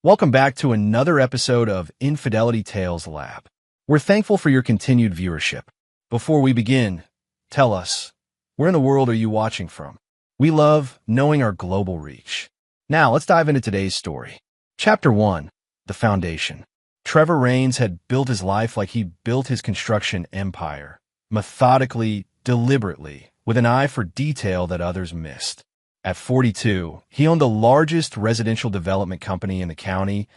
Welcome back to another episode of Infidelity Tales Lab. We're thankful for your continued viewership. Before we begin, tell us, where in the world are you watching from? We love knowing our global reach. Now, let's dive into today's story. Chapter 1, The Foundation. Trevor Raines had built his life like he built his construction empire, methodically, deliberately, with an eye for detail that others missed. At 42, he owned the largest residential development company in the county,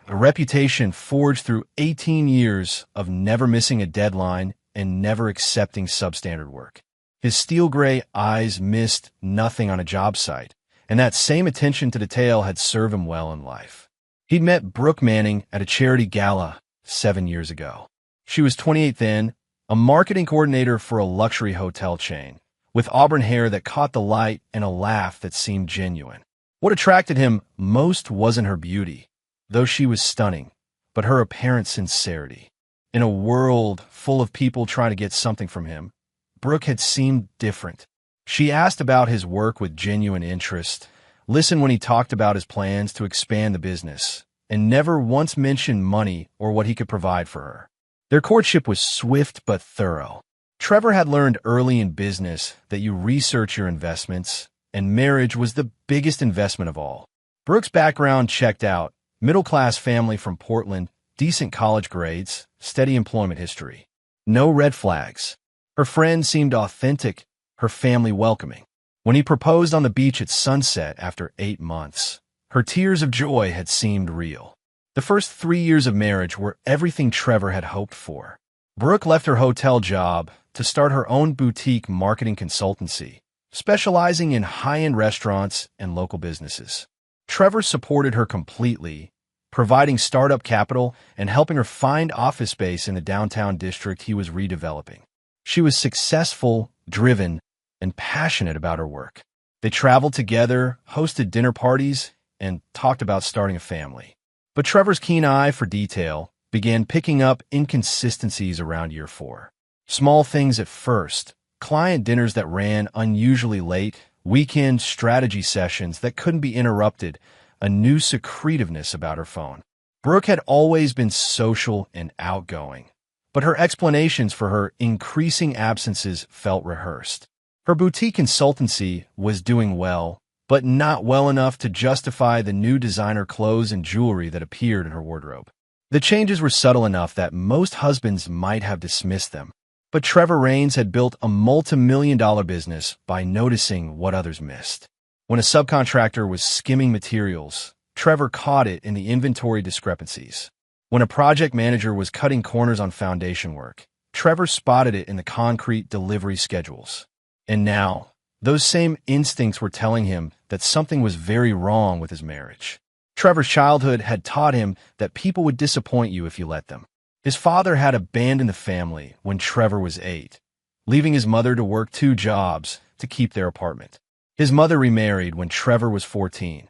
a reputation forged through 18 years of never missing a deadline and never accepting substandard work. His steel-gray eyes missed nothing on a job site, and that same attention to detail had served him well in life. He'd met Brooke Manning at a charity gala 7 years ago. She was 28 then, a marketing coordinator for a luxury hotel chain, with auburn hair that caught the light and a laugh that seemed genuine. What attracted him most wasn't her beauty, though she was stunning, but her apparent sincerity. In a world full of people trying to get something from him, Brooke had seemed different. She asked about his work with genuine interest, listened when he talked about his plans to expand the business, and never once mentioned money or what he could provide for her. Their courtship was swift but thorough. Trevor had learned early in business that you research your investments, and marriage was the biggest investment of all. Brooke's background checked out: middle-class family from Portland, decent college grades, steady employment history. No red flags. Her friends seemed authentic, her family welcoming. When he proposed on the beach at sunset after 8 months, her tears of joy had seemed real. The first 3 years of marriage were everything Trevor had hoped for. Brooke left her hotel job to start her own boutique marketing consultancy, specializing in high-end restaurants and local businesses. Trevor supported her completely, providing startup capital and helping her find office space in the downtown district he was redeveloping. She was successful, driven, and passionate about her work. They traveled together, hosted dinner parties, and talked about starting a family. But Trevor's keen eye for detail began picking up inconsistencies around year 4. Small things at first: client dinners that ran unusually late, weekend strategy sessions that couldn't be interrupted, a new secretiveness about her phone. Brooke had always been social and outgoing, but her explanations for her increasing absences felt rehearsed. Her boutique consultancy was doing well, but not well enough to justify the new designer clothes and jewelry that appeared in her wardrobe. The changes were subtle enough that most husbands might have dismissed them, but Trevor Raines had built a multi-million-dollar business by noticing what others missed. When a subcontractor was skimming materials, Trevor caught it in the inventory discrepancies. When a project manager was cutting corners on foundation work, Trevor spotted it in the concrete delivery schedules. And now, those same instincts were telling him that something was very wrong with his marriage. Trevor's childhood had taught him that people would disappoint you if you let them. His father had abandoned the family when Trevor was 8, leaving his mother to work 2 jobs to keep their apartment. His mother remarried when Trevor was 14,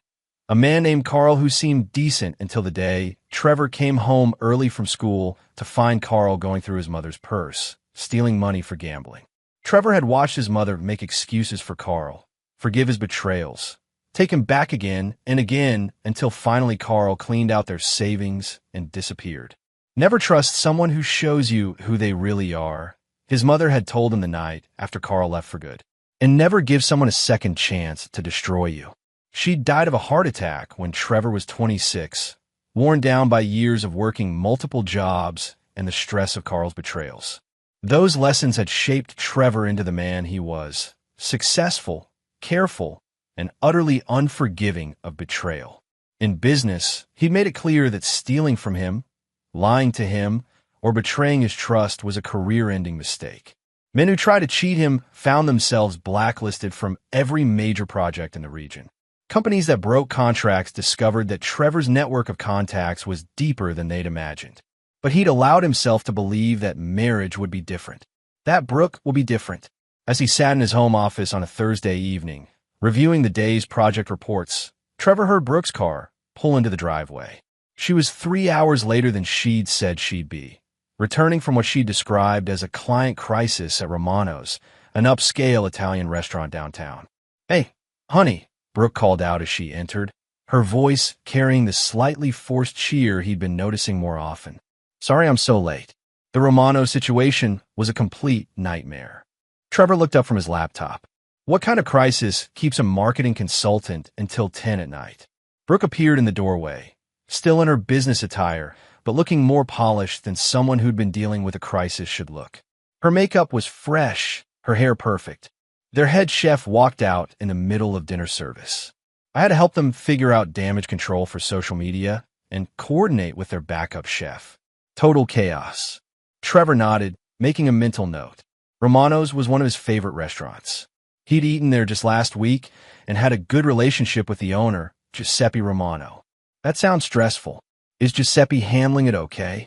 a man named Carl who seemed decent until the day Trevor came home early from school to find Carl going through his mother's purse, stealing money for gambling. Trevor had watched his mother make excuses for Carl, forgive his betrayals, take him back again and again until finally Carl cleaned out their savings and disappeared. Never trust someone who shows you who they really are, his mother had told him the night after Carl left for good. And never give someone a second chance to destroy you. She died of a heart attack when Trevor was 26, worn down by years of working multiple jobs and the stress of Carl's betrayals. Those lessons had shaped Trevor into the man he was: successful, careful, and utterly unforgiving of betrayal. In business, he made it clear that stealing from him, lying to him, or betraying his trust was a career-ending mistake. Men who tried to cheat him found themselves blacklisted from every major project in the region. Companies that broke contracts discovered that Trevor's network of contacts was deeper than they'd imagined. But he'd allowed himself to believe that marriage would be different, that Brooke would be different. As he sat in his home office on a Thursday evening, reviewing the day's project reports, Trevor heard Brooke's car pull into the driveway. She was 3 hours later than she'd said she'd be, returning from what she described as a client crisis at Romano's, an upscale Italian restaurant downtown. "Hey, honey," Brooke called out as she entered. her voice carrying the slightly forced cheer he'd been noticing more often. "Sorry I'm so late." The Romano situation was a complete nightmare. Trevor looked up from his laptop. What kind of crisis keeps a marketing consultant until 10 at night? Brooke appeared in the doorway, still in her business attire, but looking more polished than someone who'd been dealing with a crisis should look. Her makeup was fresh, her hair perfect. Their head chef walked out in the middle of dinner service. I had to help them figure out damage control for social media and coordinate with their backup chef. Total chaos. Trevor nodded, making a mental note. Romano's was one of his favorite restaurants. He'd eaten there just last week and had a good relationship with the owner, Giuseppe Romano. That sounds stressful. Is Giuseppe handling it okay?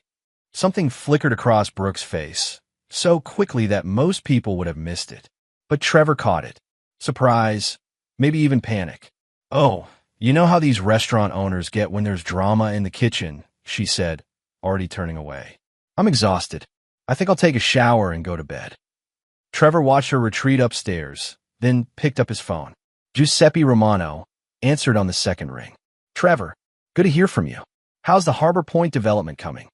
Something flickered across Brooke's face, so quickly that most people would have missed it. But Trevor caught it. Surprise, maybe even panic. "Oh, you know how these restaurant owners get when there's drama in the kitchen," she said, already turning away. "I'm exhausted. I think I'll take a shower and go to bed." Trevor watched her retreat upstairs, then picked up his phone. Giuseppe Romano answered on the second ring. "Trevor, good to hear from you. How's the Harbor Point development coming?"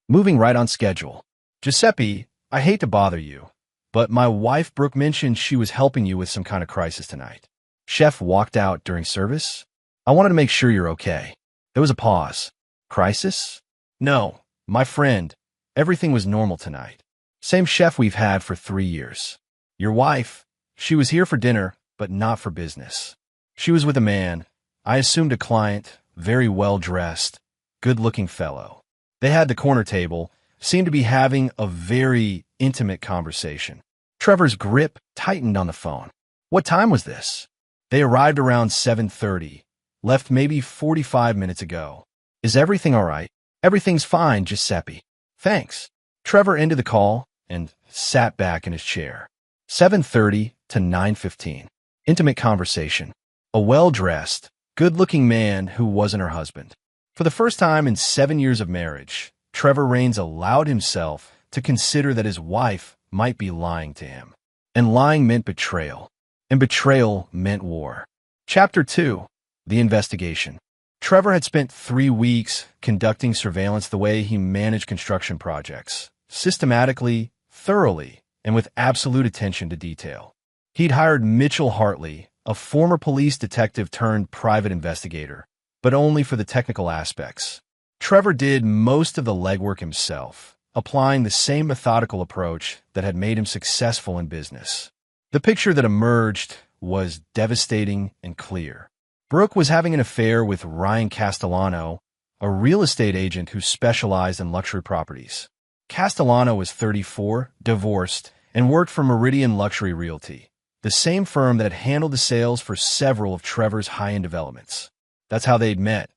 "Moving right on schedule." "Giuseppe, I hate to bother you, but my wife Brooke mentioned she was helping you with some kind of crisis tonight." Chef walked out during service. "I wanted to make sure you're okay." There was a pause. "Crisis?" "No, my friend. Everything was normal tonight. Same chef we've had for 3 years. Your wife, she was here for dinner, but not for business. She was with a man, I assumed a client, very well-dressed, good-looking fellow. They had the corner table, seemed to be having a very intimate conversation." Trevor's grip tightened on the phone. "What time was this?" "They arrived around 7:30, left maybe 45 minutes ago." "Is everything all right?" "Everything's fine, Giuseppe. Thanks." Trevor ended the call and sat back in his chair. 7:30 to 9:15. Intimate conversation. A well-dressed, good-looking man who wasn't her husband. For the first time in 7 years of marriage, Trevor Raines allowed himself to consider that his wife might be lying to him. And lying meant betrayal. And betrayal meant war. Chapter 2. The Investigation. Trevor had spent 3 weeks conducting surveillance the way he managed construction projects, systematically, thoroughly, and with absolute attention to detail. He'd hired Mitchell Hartley, a former police detective turned private investigator, but only for the technical aspects. Trevor did most of the legwork himself, applying the same methodical approach that had made him successful in business. The picture that emerged was devastating and clear. Brooke was having an affair with Ryan Castellano, a real estate agent who specialized in luxury properties. Castellano was 34, divorced, and worked for Meridian Luxury Realty, the same firm that had handled the sales for several of Trevor's high-end developments. That's how they'd met.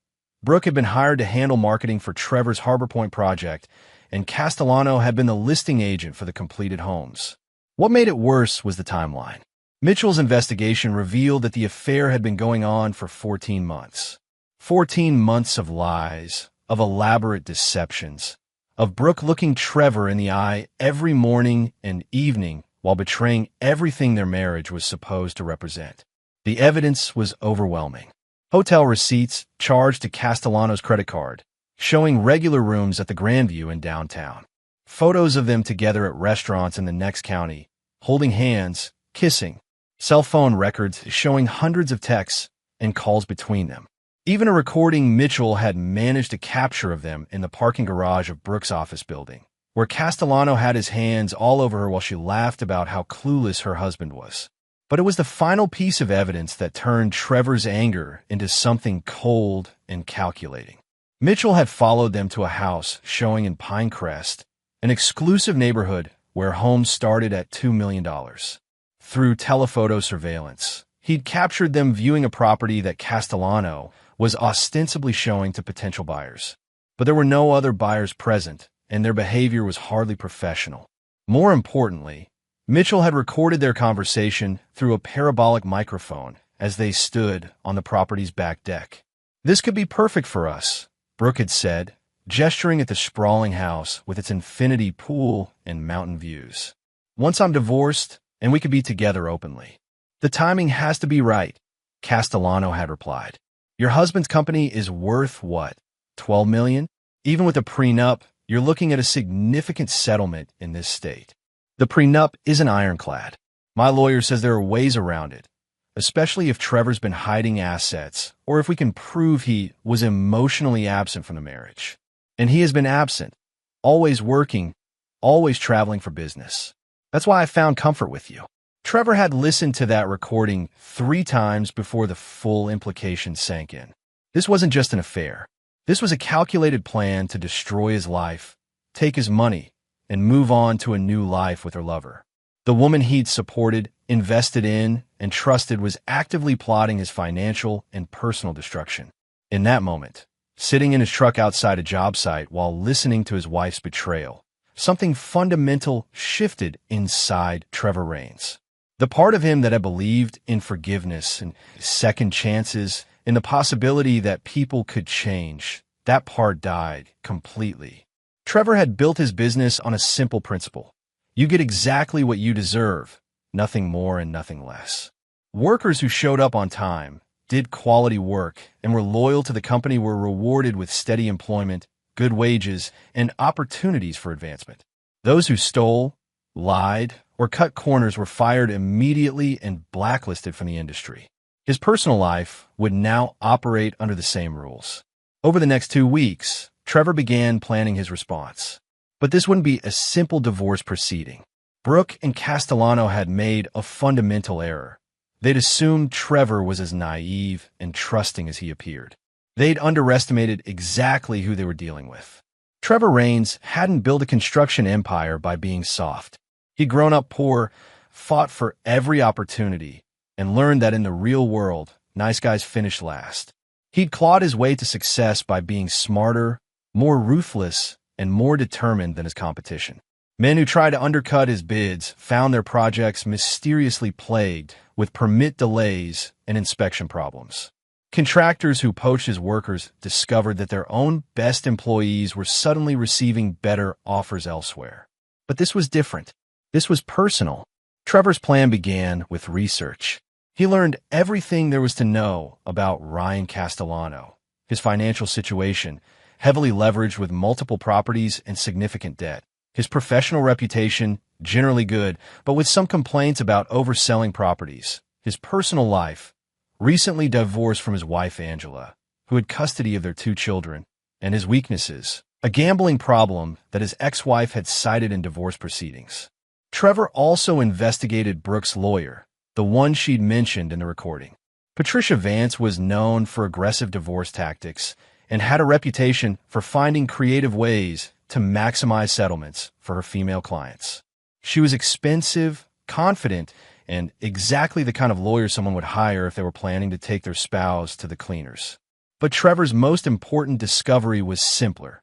Brooke had been hired to handle marketing for Trevor's Harbor Point project, and Castellano had been the listing agent for the completed homes. What made it worse was the timeline. Mitchell's investigation revealed that the affair had been going on for 14 months. 14 months of lies, of elaborate deceptions, of Brooke looking Trevor in the eye every morning and evening while betraying everything their marriage was supposed to represent. The evidence was overwhelming. Hotel receipts charged to Castellano's credit card, showing regular rooms at the Grandview in downtown. Photos of them together at restaurants in the next county, holding hands, kissing. Cell phone records showing hundreds of texts and calls between them. Even a recording Mitchell had managed to capture of them in the parking garage of Brooke's office building, where Castellano had his hands all over her while she laughed about how clueless her husband was. But it was the final piece of evidence that turned Trevor's anger into something cold and calculating. Mitchell had followed them to a house showing in Pinecrest, an exclusive neighborhood where homes started at $2 million. Through telephoto surveillance, he'd captured them viewing a property that Castellano was ostensibly showing to potential buyers. But there were no other buyers present, and their behavior was hardly professional. More importantly, Mitchell had recorded their conversation through a parabolic microphone as they stood on the property's back deck. "This could be perfect for us," Brooke had said, gesturing at the sprawling house with its infinity pool and mountain views. "Once I'm divorced, and we could be together openly." "The timing has to be right," Castellano had replied. Your husband's company is worth what? 12 million? Even with a prenup, you're looking at a significant settlement in this state. The prenup isn't ironclad. My lawyer says there are ways around it, especially if Trevor's been hiding assets or if we can prove he was emotionally absent from the marriage. And he has been absent, always working, always traveling for business. That's why I found comfort with you. Trevor had listened to that recording 3 times before the full implications sank in. This wasn't just an affair. This was a calculated plan to destroy his life, take his money, and move on to a new life with her lover. The woman he'd supported, invested in, and trusted was actively plotting his financial and personal destruction. In that moment, sitting in his truck outside a job site while listening to his wife's betrayal, something fundamental shifted inside Trevor Raines. The part of him that had believed in forgiveness and second chances, in the possibility that people could change, that part died completely. Trevor had built his business on a simple principle. You get exactly what you deserve, nothing more and nothing less. Workers who showed up on time, did quality work, and were loyal to the company were rewarded with steady employment, good wages, and opportunities for advancement. Those who stole, lied, or cut corners were fired immediately and blacklisted from the industry. His personal life would now operate under the same rules. Over the next 2 weeks, Trevor began planning his response. But this wouldn't be a simple divorce proceeding. Brooke and Castellano had made a fundamental error. They'd assumed Trevor was as naive and trusting as he appeared. They'd underestimated exactly who they were dealing with. Trevor Raines hadn't built a construction empire by being soft. He'd grown up poor, fought for every opportunity, and learned that in the real world, nice guys finish last. He'd clawed his way to success by being smarter, more ruthless, and more determined than his competition. Men who tried to undercut his bids found their projects mysteriously plagued with permit delays and inspection problems. Contractors who poached his workers discovered that their own best employees were suddenly receiving better offers elsewhere. But this was different. This was personal. Trevor's plan began with research. He learned everything there was to know about Ryan Castellano, his financial situation, heavily leveraged with multiple properties and significant debt. His professional reputation, generally good, but with some complaints about overselling properties. His personal life, recently divorced from his wife Angela, who had custody of their 2 children, and his weaknesses, a gambling problem that his ex-wife had cited in divorce proceedings. Trevor also investigated Brooke's lawyer, the one she'd mentioned in the recording. Patricia Vance was known for aggressive divorce tactics and had a reputation for finding creative ways to maximize settlements for her female clients. She was expensive, confident, and exactly the kind of lawyer someone would hire if they were planning to take their spouse to the cleaners. But Trevor's most important discovery was simpler.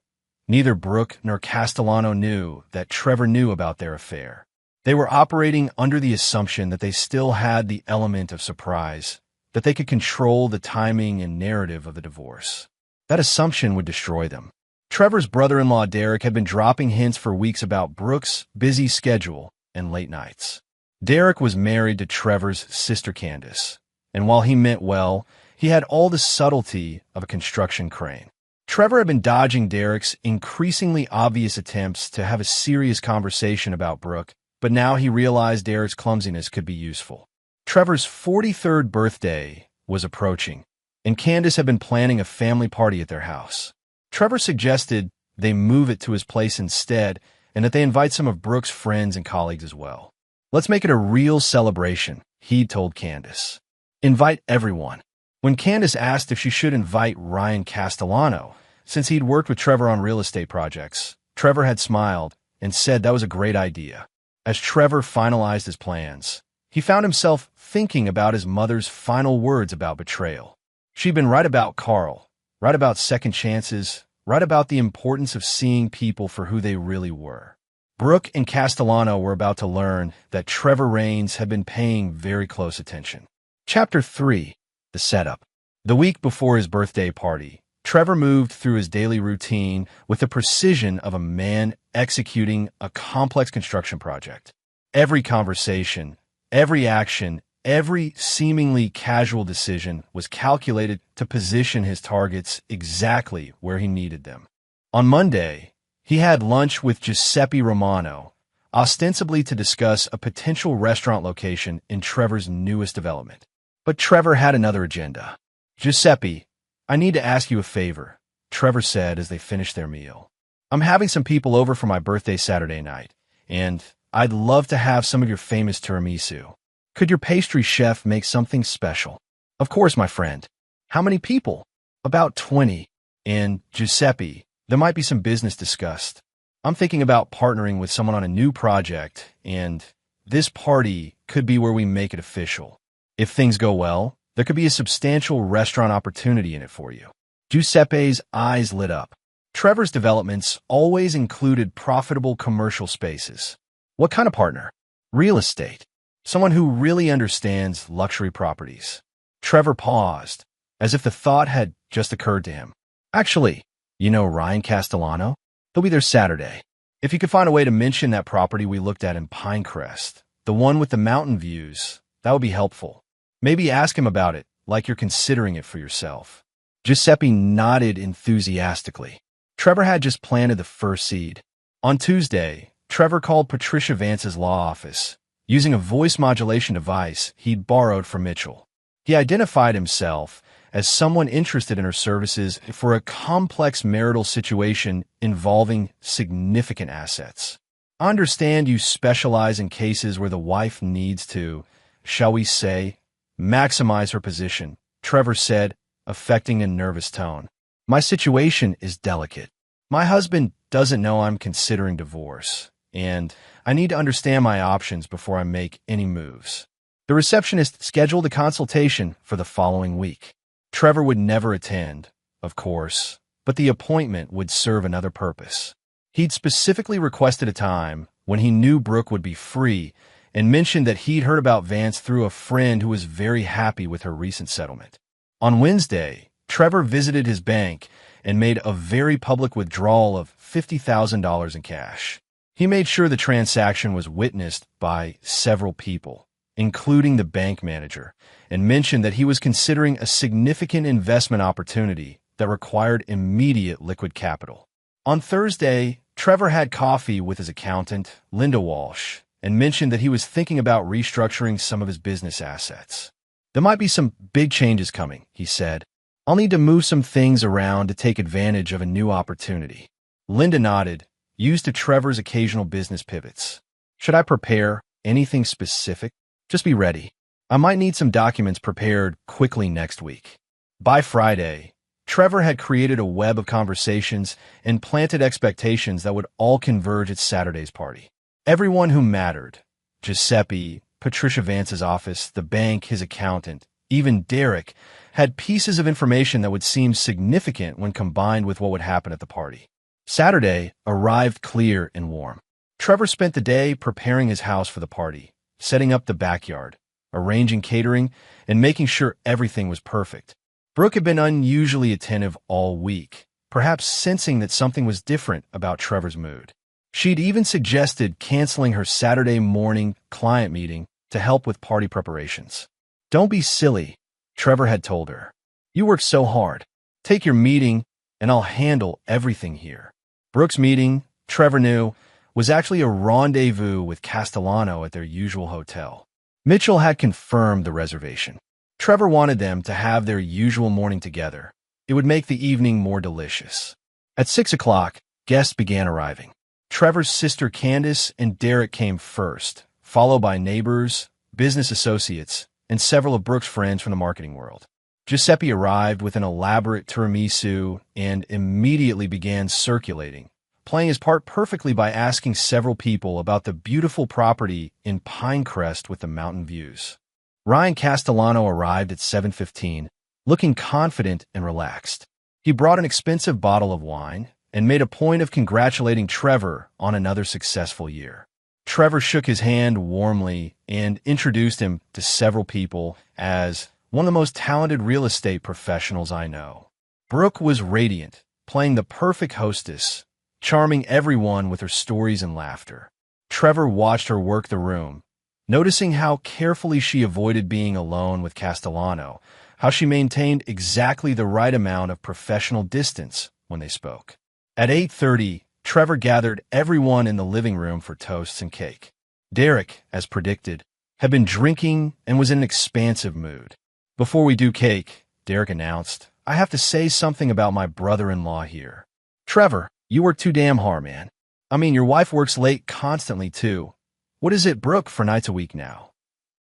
Neither Brooke nor Castellano knew that Trevor knew about their affair. They were operating under the assumption that they still had the element of surprise, that they could control the timing and narrative of the divorce. That assumption would destroy them. Trevor's brother-in-law Derek had been dropping hints for weeks about Brooke's busy schedule and late nights. Derek was married to Trevor's sister Candace, and while he meant well, he had all the subtlety of a construction crane. Trevor had been dodging Derek's increasingly obvious attempts to have a serious conversation about Brooke, but now he realized Derek's clumsiness could be useful. Trevor's 43rd birthday was approaching, and Candace had been planning a family party at their house. Trevor suggested they move it to his place instead, and that they invite some of Brooke's friends and colleagues as well. "Let's make it a real celebration," he told Candace. "Invite everyone." When Candace asked if she should invite Ryan Castellano, since he'd worked with Trevor on real estate projects, Trevor had smiled and said that was a great idea. As Trevor finalized his plans, he found himself thinking about his mother's final words about betrayal. She'd been right about Carl, right about second chances, right about the importance of seeing people for who they really were. Brooke and Castellano were about to learn that Trevor Raines had been paying very close attention. Chapter 3. The Setup. The week before his birthday party, Trevor moved through his daily routine with the precision of a man executing a complex construction project. Every conversation, every action, Every seemingly casual decision was calculated to position his targets exactly where he needed them. On Monday, he had lunch with Giuseppe Romano, ostensibly to discuss a potential restaurant location in Trevor's newest development. But Trevor had another agenda. "Giuseppe, I need to ask you a favor," Trevor said as they finished their meal. "I'm having some people over for my birthday Saturday night, and I'd love to have some of your famous tiramisu. Could your pastry chef make something special?" "Of course, my friend. How many people?" "About 20. And, Giuseppe, there might be some business discussed. I'm thinking about partnering with someone on a new project, and this party could be where we make it official. If things go well, there could be a substantial restaurant opportunity in it for you." Giuseppe's eyes lit up. Trevor's developments always included profitable commercial spaces. What kind of partner? Real estate. Someone who really understands luxury properties. Trevor paused, as if the thought had just occurred to him. "Actually, you know Ryan Castellano? He'll be there Saturday. If you could find a way to mention that property we looked at in Pinecrest, the one with the mountain views, that would be helpful. Maybe ask him about it, like you're considering it for yourself." Giuseppe nodded enthusiastically. Trevor had just planted the first seed. On Tuesday, Trevor called Patricia Vance's law office, using a voice modulation device he'd borrowed from Mitchell. He identified himself as someone interested in her services for a complex marital situation involving significant assets. "I understand you specialize in cases where the wife needs to, shall we say, maximize her position," Trevor said, affecting a nervous tone. "My situation is delicate. My husband doesn't know I'm considering divorce, and I need to understand my options before I make any moves." The receptionist scheduled a consultation for the following week. Trevor would never attend, of course, but the appointment would serve another purpose. He'd specifically requested a time when he knew Brooke would be free and mentioned that he'd heard about Vance through a friend who was very happy with her recent settlement. On Wednesday, Trevor visited his bank and made a very public withdrawal of $50,000 in cash. He made sure the transaction was witnessed by several people, including the bank manager, and mentioned that he was considering a significant investment opportunity that required immediate liquid capital. On Thursday, Trevor had coffee with his accountant, Linda Walsh, and mentioned that he was thinking about restructuring some of his business assets. "There might be some big changes coming," he said. "I'll need to move some things around to take advantage of a new opportunity." Linda nodded, used to Trevor's occasional business pivots. "Should I prepare anything specific? Just be ready. I might need some documents prepared quickly next week." By Friday, Trevor had created a web of conversations and planted expectations that would all converge at Saturday's party. Everyone who mattered, Giuseppe, Patricia Vance's office, the bank, his accountant, even Derek, had pieces of information that would seem significant when combined with what would happen at the party. Saturday arrived clear and warm. Trevor spent the day preparing his house for the party, setting up the backyard, arranging catering, and making sure everything was perfect. Brooke had been unusually attentive all week, perhaps sensing that something was different about Trevor's mood. She'd even suggested canceling her Saturday morning client meeting to help with party preparations. "Don't be silly," Trevor had told her. "You work so hard. Take your meeting, and I'll handle everything here." Brooke's meeting, Trevor knew, was actually a rendezvous with Castellano at their usual hotel. Mitchell had confirmed the reservation. Trevor wanted them to have their usual morning together. It would make the evening more delicious. At 6 o'clock, guests began arriving. Trevor's sister Candace and Derek came first, followed by neighbors, business associates, and several of Brooke's friends from the marketing world. Giuseppe arrived with an elaborate tiramisu and immediately began circulating, playing his part perfectly by asking several people about the beautiful property in Pinecrest with the mountain views. Ryan Castellano arrived at 7:15, looking confident and relaxed. He brought an expensive bottle of wine and made a point of congratulating Trevor on another successful year. Trevor shook his hand warmly and introduced him to several people as one of the most talented real estate professionals I know. Brooke was radiant, playing the perfect hostess, charming everyone with her stories and laughter. Trevor watched her work the room, noticing how carefully she avoided being alone with Castellano, how she maintained exactly the right amount of professional distance when they spoke. At 8:30, Trevor gathered everyone in the living room for toasts and cake. Derek, as predicted, had been drinking and was in an expansive mood. "Before we do cake," Derek announced, "I have to say something about my brother-in-law here. Trevor, you work too damn hard, man. I mean, your wife works late constantly, too. What is it, Brooke, for nights a week now?"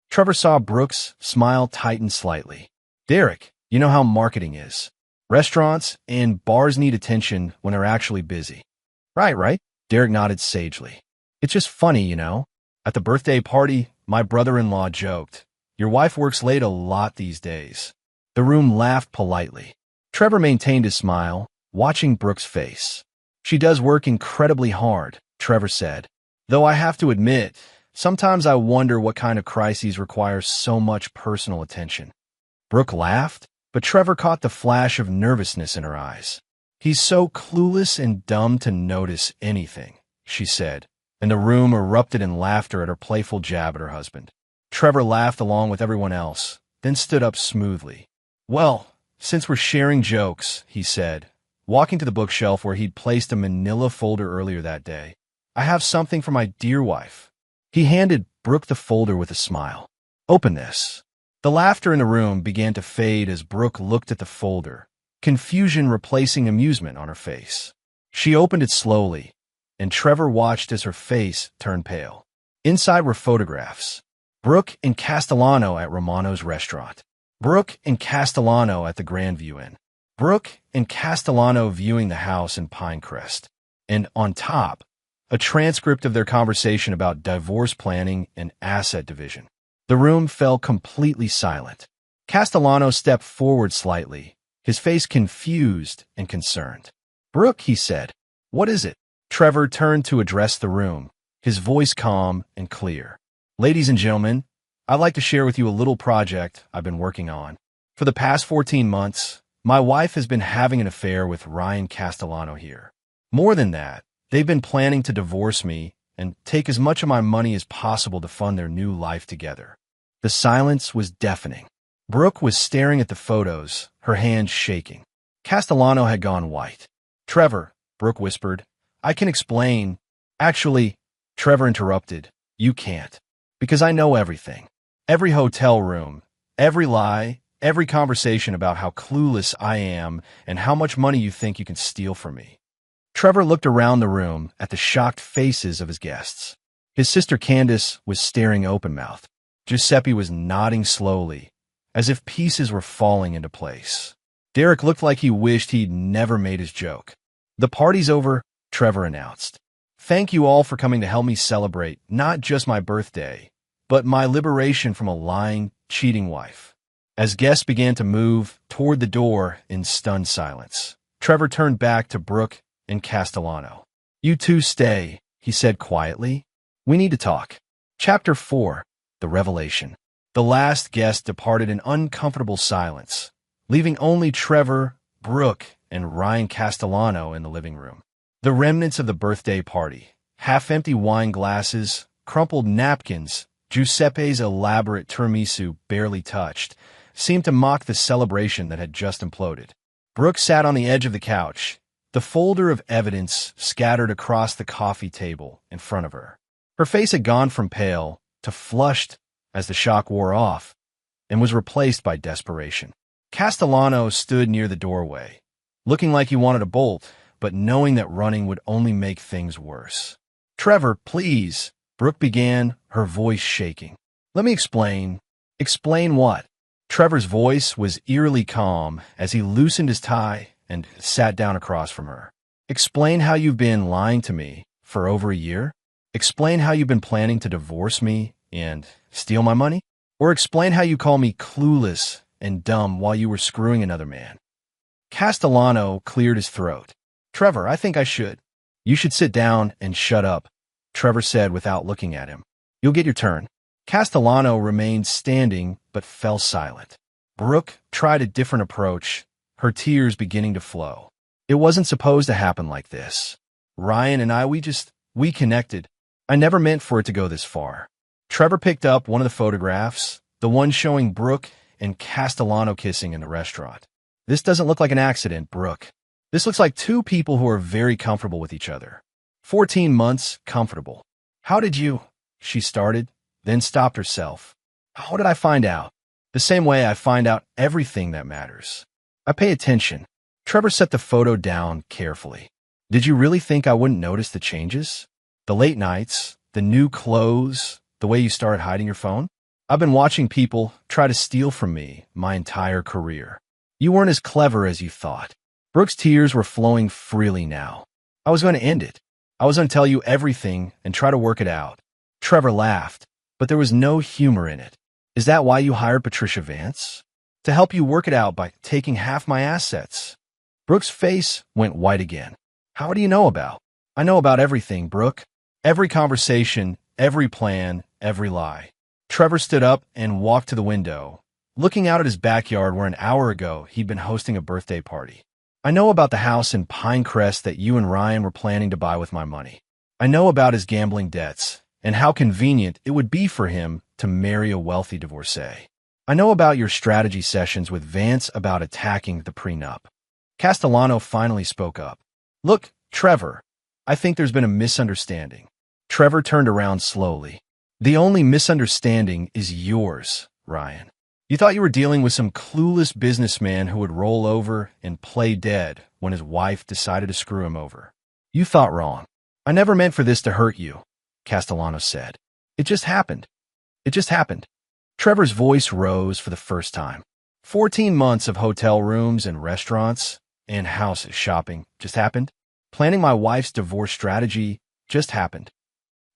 Trevor saw Brooke's smile tighten slightly. "Derek, you know how marketing is. Restaurants and bars need attention when they're actually busy." Right. Derek nodded sagely. "It's just funny, you know. At the birthday party, my brother-in-law joked, 'Your wife works late a lot these days.'" The room laughed politely. Trevor maintained his smile, watching Brooke's face. "She does work incredibly hard," Trevor said. "Though I have to admit, sometimes I wonder what kind of crises require so much personal attention." Brooke laughed, but Trevor caught the flash of nervousness in her eyes. "He's so clueless and dumb to notice anything," she said, and the room erupted in laughter at her playful jab at her husband. Trevor laughed along with everyone else, then stood up smoothly. "Well, since we're sharing jokes," he said, walking to the bookshelf where he'd placed a manila folder earlier that day, "I have something for my dear wife." He handed Brooke the folder with a smile. "Open this." The laughter in the room began to fade as Brooke looked at the folder, confusion replacing amusement on her face. She opened it slowly, and Trevor watched as her face turned pale. Inside were photographs. Brooke and Castellano at Romano's restaurant. Brooke and Castellano at the Grandview Inn. Brooke and Castellano viewing the house in Pinecrest. And on top, a transcript of their conversation about divorce planning and asset division. The room fell completely silent. Castellano stepped forward slightly, his face confused and concerned. "Brooke," he said, "what is it?" Trevor turned to address the room, his voice calm and clear. "Ladies and gentlemen, I'd like to share with you a little project I've been working on. For the past 14 months, my wife has been having an affair with Ryan Castellano here. More than that, they've been planning to divorce me and take as much of my money as possible to fund their new life together." The silence was deafening. Brooke was staring at the photos, her hands shaking. Castellano had gone white. "Trevor," Brooke whispered, "I can explain." "Actually," Trevor interrupted, "you can't. Because I know everything. Every hotel room, every lie, every conversation about how clueless I am and how much money you think you can steal from me." Trevor looked around the room at the shocked faces of his guests. His sister Candace was staring open-mouthed. Giuseppe was nodding slowly, as if pieces were falling into place. Derek looked like he wished he'd never made his joke. "The party's over," Trevor announced. "Thank you all for coming to help me celebrate not just my birthday, but my liberation from a lying, cheating wife." As guests began to move toward the door in stunned silence, Trevor turned back to Brooke and Castellano. "You two stay," he said quietly. "We need to talk." Chapter 4. The Revelation. The last guest departed in uncomfortable silence, leaving only Trevor, Brooke, and Ryan Castellano in the living room. The remnants of the birthday party, half-empty wine glasses, crumpled napkins, Giuseppe's elaborate tiramisu barely touched, seemed to mock the celebration that had just imploded. Brooke sat on the edge of the couch, the folder of evidence scattered across the coffee table in front of her. Her face had gone from pale to flushed as the shock wore off and was replaced by desperation. Castellano stood near the doorway, looking like he wanted to bolt, but knowing that running would only make things worse. "Trevor, please," Brooke began, her voice shaking. "Let me explain." "Explain what?" Trevor's voice was eerily calm as he loosened his tie and sat down across from her. "Explain how you've been lying to me for over a year? Explain how you've been planning to divorce me and steal my money? Or explain how you call me clueless and dumb while you were screwing another man?" Castellano cleared his throat. "Trevor, I think I should." "You should sit down and shut up," Trevor said without looking at him. "You'll get your turn." Castellano remained standing but fell silent. Brooke tried a different approach, her tears beginning to flow. "It wasn't supposed to happen like this. Ryan and I, we connected. I never meant for it to go this far. Trevor picked up one of the photographs, the one showing Brooke and Castellano kissing in the restaurant. This doesn't look like an accident, Brooke. This looks like two people who are very comfortable with each other. 14 months, comfortable. How did you? She started, then stopped herself. How did I find out? The same way I find out everything that matters. I pay attention. Trevor set the photo down carefully. Did you really think I wouldn't notice the changes? The late nights, the new clothes, the way you started hiding your phone? I've been watching people try to steal from me my entire career. You weren't as clever as you thought. Brooke's tears were flowing freely now. I was going to end it. I was going to tell you everything and try to work it out. Trevor laughed, but there was no humor in it. Is that why you hired Patricia Vance? To help you work it out by taking half my assets. Brooke's face went white again. How do you know about? I know about everything, Brooke. Every conversation, every plan, every lie. Trevor stood up and walked to the window, looking out at his backyard where an hour ago he'd been hosting a birthday party. I know about the house in Pinecrest that you and Ryan were planning to buy with my money. I know about his gambling debts and how convenient it would be for him to marry a wealthy divorcee. I know about your strategy sessions with Vance about attacking the prenup. Castellano finally spoke up. Look, Trevor, I think there's been a misunderstanding. Trevor turned around slowly. The only misunderstanding is yours, Ryan. You thought you were dealing with some clueless businessman who would roll over and play dead when his wife decided to screw him over. You thought wrong. I never meant for this to hurt you, Castellano said. It just happened. It just happened. Trevor's voice rose for the first time. 14 months of hotel rooms and restaurants and houses shopping just happened. Planning my wife's divorce strategy just happened.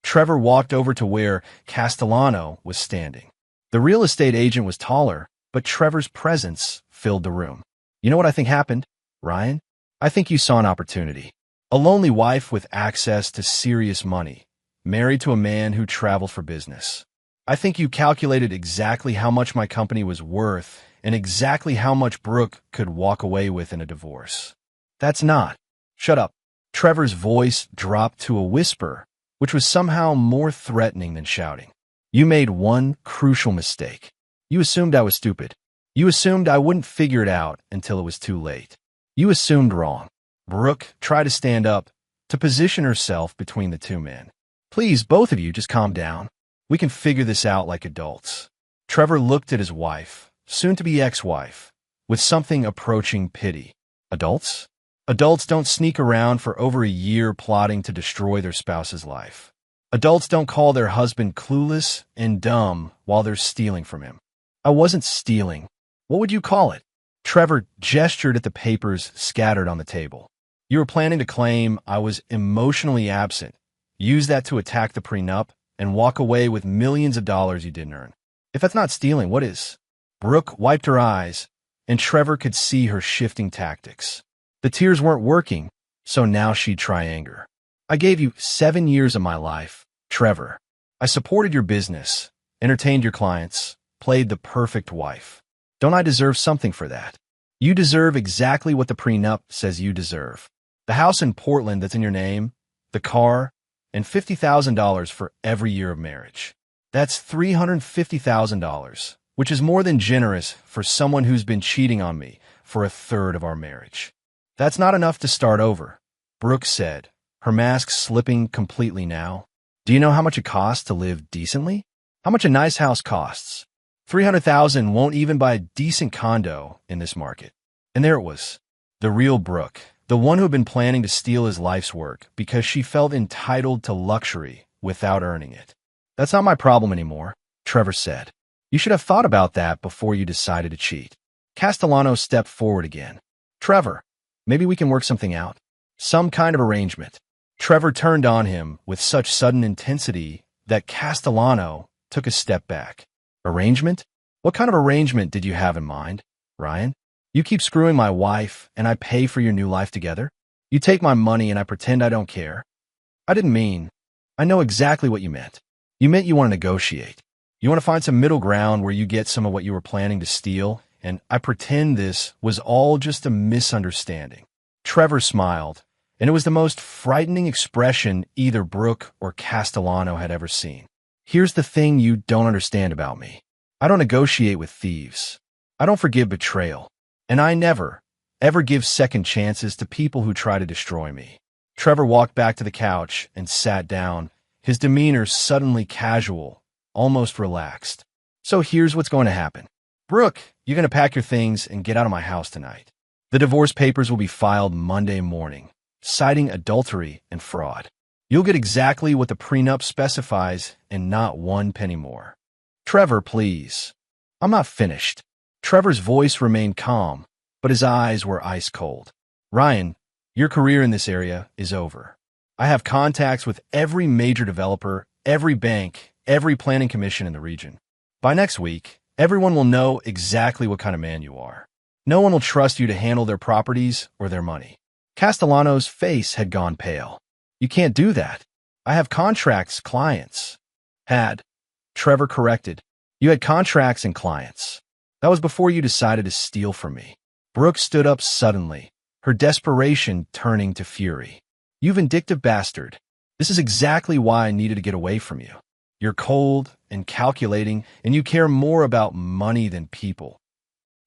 Trevor walked over to where Castellano was standing. The real estate agent was taller, but Trevor's presence filled the room. You know what I think happened, Ryan? I think you saw an opportunity. A lonely wife with access to serious money, married to a man who traveled for business. I think you calculated exactly how much my company was worth and exactly how much Brooke could walk away with in a divorce. That's not. Shut up. Trevor's voice dropped to a whisper, which was somehow more threatening than shouting. You made one crucial mistake. You assumed I was stupid. You assumed I wouldn't figure it out until it was too late. You assumed wrong. Brooke tried to stand up, to position herself between the two men. Please, both of you, just calm down. We can figure this out like adults. Trevor looked at his wife, soon-to-be ex-wife, with something approaching pity. Adults? Adults don't sneak around for over a year plotting to destroy their spouse's life. Adults don't call their husband clueless and dumb while they're stealing from him. I wasn't stealing. What would you call it? Trevor gestured at the papers scattered on the table. You were planning to claim I was emotionally absent, use that to attack the prenup, and walk away with millions of dollars you didn't earn. If that's not stealing, what is? Brooke wiped her eyes, and Trevor could see her shifting tactics. The tears weren't working, so now she'd try anger. I gave you 7 years of my life, Trevor. I supported your business, entertained your clients, played the perfect wife. Don't I deserve something for that? You deserve exactly what the prenup says you deserve. The house in Portland that's in your name, the car, and $50,000 for every year of marriage. That's $350,000, which is more than generous for someone who's been cheating on me for a third of our marriage. That's not enough to start over, Brooke said, her mask slipping completely now. Do you know how much it costs to live decently? How much a nice house costs? $300,000 won't even buy a decent condo in this market. And there it was, the real Brooke, the one who had been planning to steal his life's work because she felt entitled to luxury without earning it. That's not my problem anymore, Trevor said. You should have thought about that before you decided to cheat. Castellano stepped forward again. Trevor, maybe we can work something out. Some kind of arrangement. Trevor turned on him with such sudden intensity that Castellano took a step back. Arrangement? What kind of arrangement did you have in mind, Ryan? You keep screwing my wife and I pay for your new life together? You take my money and I pretend I don't care? I didn't mean. I know exactly what you meant. You meant you want to negotiate. You want to find some middle ground where you get some of what you were planning to steal, and I pretend this was all just a misunderstanding. Trevor smiled, and it was the most frightening expression either Brooke or Castellano had ever seen. Here's the thing you don't understand about me. I don't negotiate with thieves. I don't forgive betrayal. And I never, ever give second chances to people who try to destroy me. Trevor walked back to the couch and sat down, his demeanor suddenly casual, almost relaxed. So here's what's going to happen. Brooke, you're going to pack your things and get out of my house tonight. The divorce papers will be filed Monday morning, citing adultery and fraud. You'll get exactly what the prenup specifies and not one penny more. Trevor, please. I'm not finished. Trevor's voice remained calm, but his eyes were ice cold. Ryan, your career in this area is over. I have contacts with every major developer, every bank, every planning commission in the region. By next week, everyone will know exactly what kind of man you are. No one will trust you to handle their properties or their money. Castellano's face had gone pale. You can't do that. I have contracts, clients. Had. Trevor corrected. You had contracts and clients. That was before you decided to steal from me. Brooke stood up suddenly, her desperation turning to fury. You vindictive bastard. This is exactly why I needed to get away from you. You're cold and calculating, and you care more about money than people.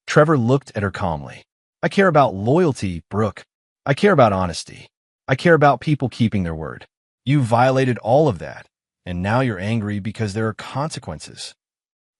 Trevor looked at her calmly. I care about loyalty, Brooke. I care about honesty. I care about people keeping their word. You violated all of that, and now you're angry because there are consequences.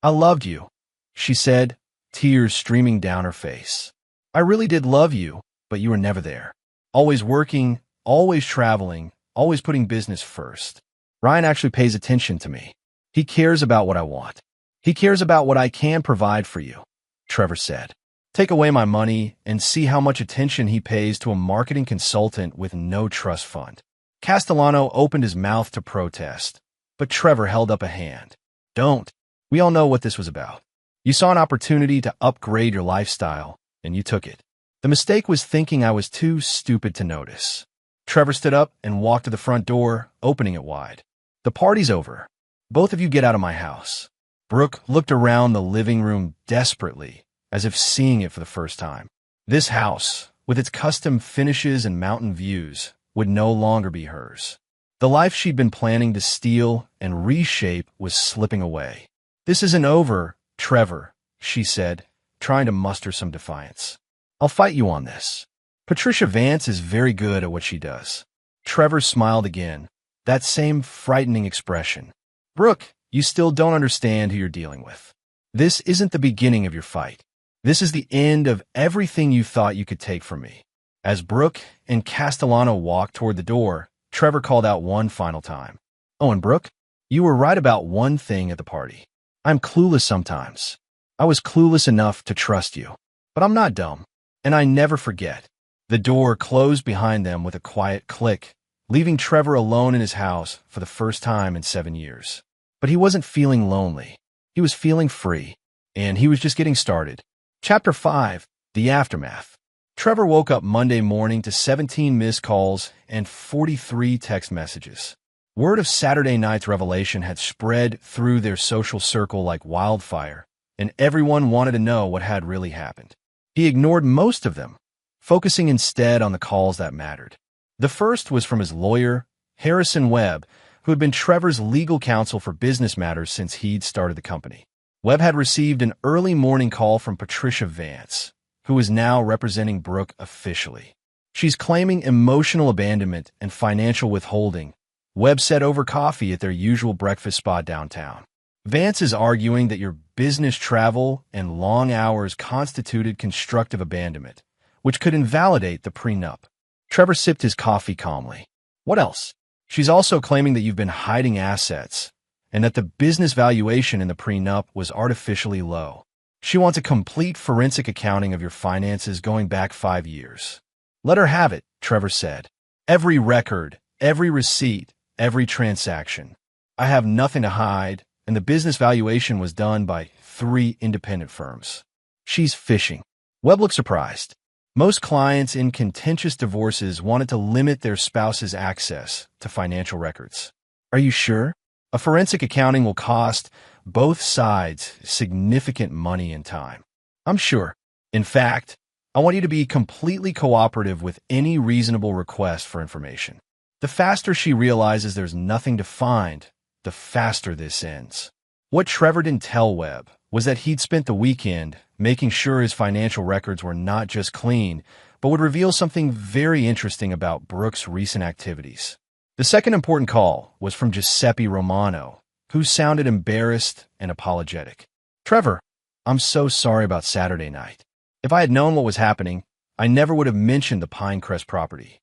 I loved you, she said, tears streaming down her face. I really did love you, but you were never there. Always working, always traveling, always putting business first. Ryan actually pays attention to me. He cares about what I want. He cares about what I can provide for you, Trevor said. Take away my money and see how much attention he pays to a marketing consultant with no trust fund. Castellano opened his mouth to protest, but Trevor held up a hand. Don't. We all know what this was about. You saw an opportunity to upgrade your lifestyle, and you took it. The mistake was thinking I was too stupid to notice. Trevor stood up and walked to the front door, opening it wide. The party's over. Both of you get out of my house. Brooke looked around the living room desperately, as if seeing it for the first time. This house, with its custom finishes and mountain views, would no longer be hers. The life she'd been planning to steal and reshape was slipping away. This isn't over, Trevor, she said, trying to muster some defiance. I'll fight you on this. Patricia Vance is very good at what she does. Trevor smiled again, that same frightening expression. Brooke, you still don't understand who you're dealing with. This isn't the beginning of your fight. This is the end of everything you thought you could take from me. As Brooke and Castellano walked toward the door, Trevor called out one final time. Oh, and Brooke, you were right about one thing at the party. I'm clueless sometimes. I was clueless enough to trust you. But I'm not dumb, and I never forget. The door closed behind them with a quiet click, leaving Trevor alone in his house for the first time in 7 years. But he wasn't feeling lonely. He was feeling free, and he was just getting started. Chapter 5, The Aftermath. Trevor woke up Monday morning to 17 missed calls and 43 text messages. Word of Saturday night's revelation had spread through their social circle like wildfire, and everyone wanted to know what had really happened. He ignored most of them, focusing instead on the calls that mattered. The first was from his lawyer, Harrison Webb, who had been Trevor's legal counsel for business matters since he'd started the company. Webb had received an early morning call from Patricia Vance, who is now representing Brooke officially. She's claiming emotional abandonment and financial withholding, Webb said over coffee at their usual breakfast spot downtown. Vance is arguing that your business travel and long hours constituted constructive abandonment, which could invalidate the prenup. Trevor sipped his coffee calmly. What else? She's also claiming that you've been hiding assets, and that the business valuation in the prenup was artificially low. She wants a complete forensic accounting of your finances going back 5 years. Let her have it, Trevor said. Every record, every receipt, every transaction. I have nothing to hide, and the business valuation was done by 3 independent firms. She's fishing. Webb looked surprised. Most clients in contentious divorces wanted to limit their spouse's access to financial records. Are you sure? A forensic accounting will cost both sides significant money and time. I'm sure. In fact, I want you to be completely cooperative with any reasonable request for information. The faster she realizes there's nothing to find, the faster this ends. What Trevor didn't tell Webb was that he'd spent the weekend making sure his financial records were not just clean, but would reveal something very interesting about Brooke's recent activities. The second important call was from Giuseppe Romano, who sounded embarrassed and apologetic. "Trevor, I'm so sorry about Saturday night. If I had known what was happening, I never would have mentioned the Pinecrest property."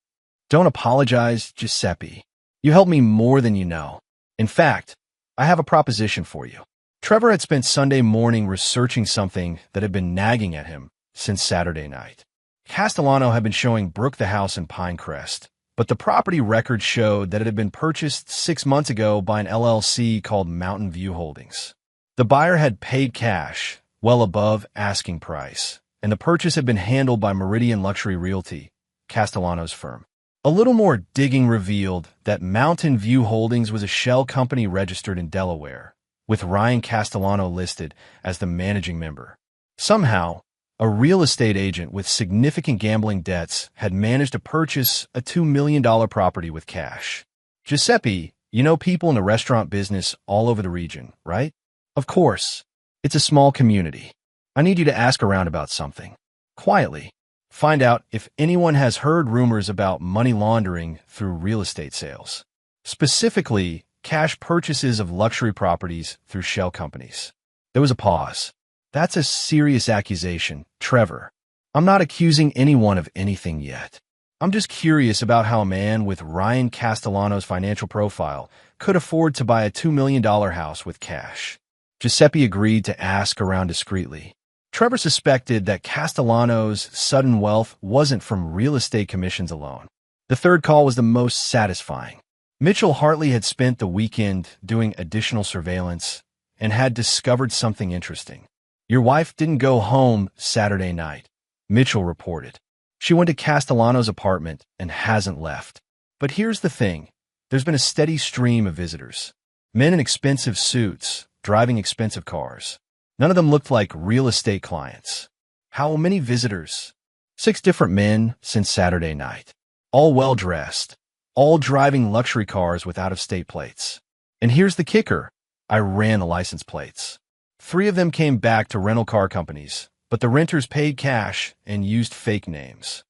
"Don't apologize, Giuseppe. You helped me more than you know. In fact, I have a proposition for you." Trevor had spent Sunday morning researching something that had been nagging at him since Saturday night. Castellano had been showing Brooke the house in Pinecrest, but the property record showed that it had been purchased 6 months ago by an LLC called Mountain View Holdings. The buyer had paid cash, well above asking price, and the purchase had been handled by Meridian Luxury Realty, Castellano's firm. A little more digging revealed that Mountain View Holdings was a shell company registered in Delaware, with Ryan Castellano listed as the managing member. Somehow, a real estate agent with significant gambling debts had managed to purchase a $2 million property with cash. "Giuseppe, you know people in the restaurant business all over the region, right?" "Of course. It's a small community. I need you to ask around about something. Quietly. Find out if anyone has heard rumors about money laundering through real estate sales. Specifically, cash purchases of luxury properties through shell companies." There was a pause. "That's a serious accusation, Trevor. I'm not accusing anyone of anything yet. I'm just curious about how a man with Ryan Castellano's financial profile could afford to buy a $2 million house with cash." Giuseppe agreed to ask around discreetly. Trevor suspected that Castellano's sudden wealth wasn't from real estate commissions alone. The third call was the most satisfying. Mitchell Hartley had spent the weekend doing additional surveillance and had discovered something interesting. "Your wife didn't go home Saturday night," Mitchell reported. "She went to Castellano's apartment and hasn't left. But here's the thing. There's been a steady stream of visitors. Men in expensive suits, driving expensive cars. None of them looked like real estate clients." "How many visitors?" 6 different men since Saturday night. All well-dressed. All driving luxury cars with out-of-state plates. And here's the kicker. I ran the license plates. 3 of them came back to rental car companies, but the renters paid cash and used fake names."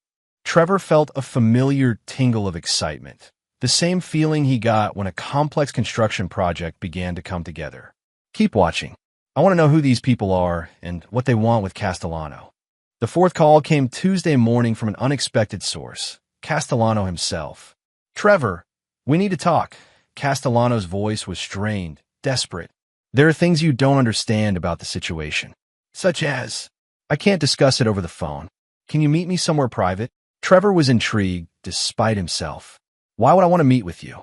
Trevor felt a familiar tingle of excitement, the same feeling he got when a complex construction project began to come together. "Keep watching. I want to know who these people are and what they want with Castellano." The fourth call came Tuesday morning from an unexpected source, Castellano himself. "Trevor, we need to talk." Castellano's voice was strained, desperate. "There are things you don't understand about the situation." "Such as?" "I can't discuss it over the phone. Can you meet me somewhere private?" Trevor was intrigued, despite himself. "Why would I want to meet with you?"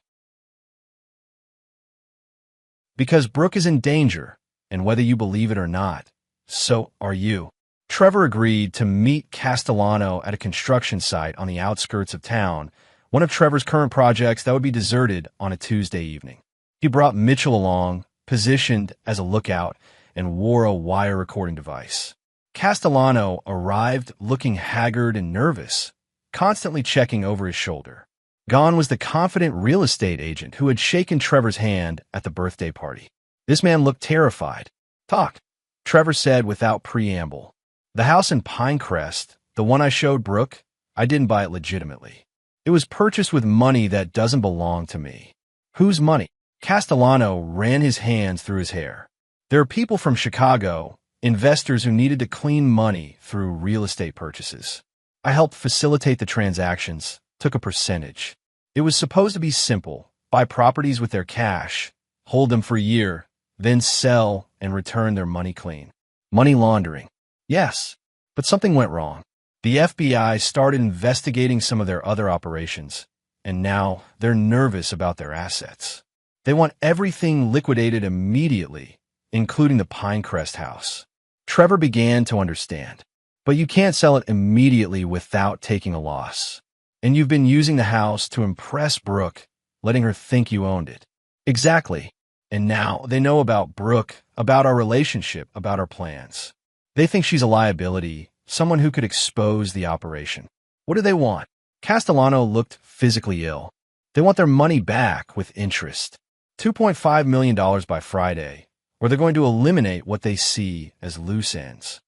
"Because Brooke is in danger, and whether you believe it or not, so are you." Trevor agreed to meet Castellano at a construction site on the outskirts of town, one of Trevor's current projects that would be deserted on a Tuesday evening. He brought Mitchell along, positioned as a lookout, and wore a wire recording device. Castellano arrived looking haggard and nervous, constantly checking over his shoulder. Gone was the confident real estate agent who had shaken Trevor's hand at the birthday party. This man looked terrified. "Talk," Trevor said without preamble. "The house in Pinecrest, the one I showed Brooke, I didn't buy it legitimately. It was purchased with money that doesn't belong to me." "Whose money?" Castellano ran his hands through his hair. "There are people from Chicago, investors who needed to clean money through real estate purchases. I helped facilitate the transactions, took a percentage. It was supposed to be simple: buy properties with their cash, hold them for a year, then sell and return their money clean. Money laundering. Yes, but something went wrong. The FBI started investigating some of their other operations, and now they're nervous about their assets. They want everything liquidated immediately, including the Pinecrest house." Trevor began to understand. "But you can't sell it immediately without taking a loss. And you've been using the house to impress Brooke, letting her think you owned it." "Exactly. And now they know about Brooke, about our relationship, about our plans. They think she's a liability, someone who could expose the operation." "What do they want?" Castellano looked physically ill. "They want their money back with interest." $2.5 million by Friday, or they're going to eliminate what they see as loose ends.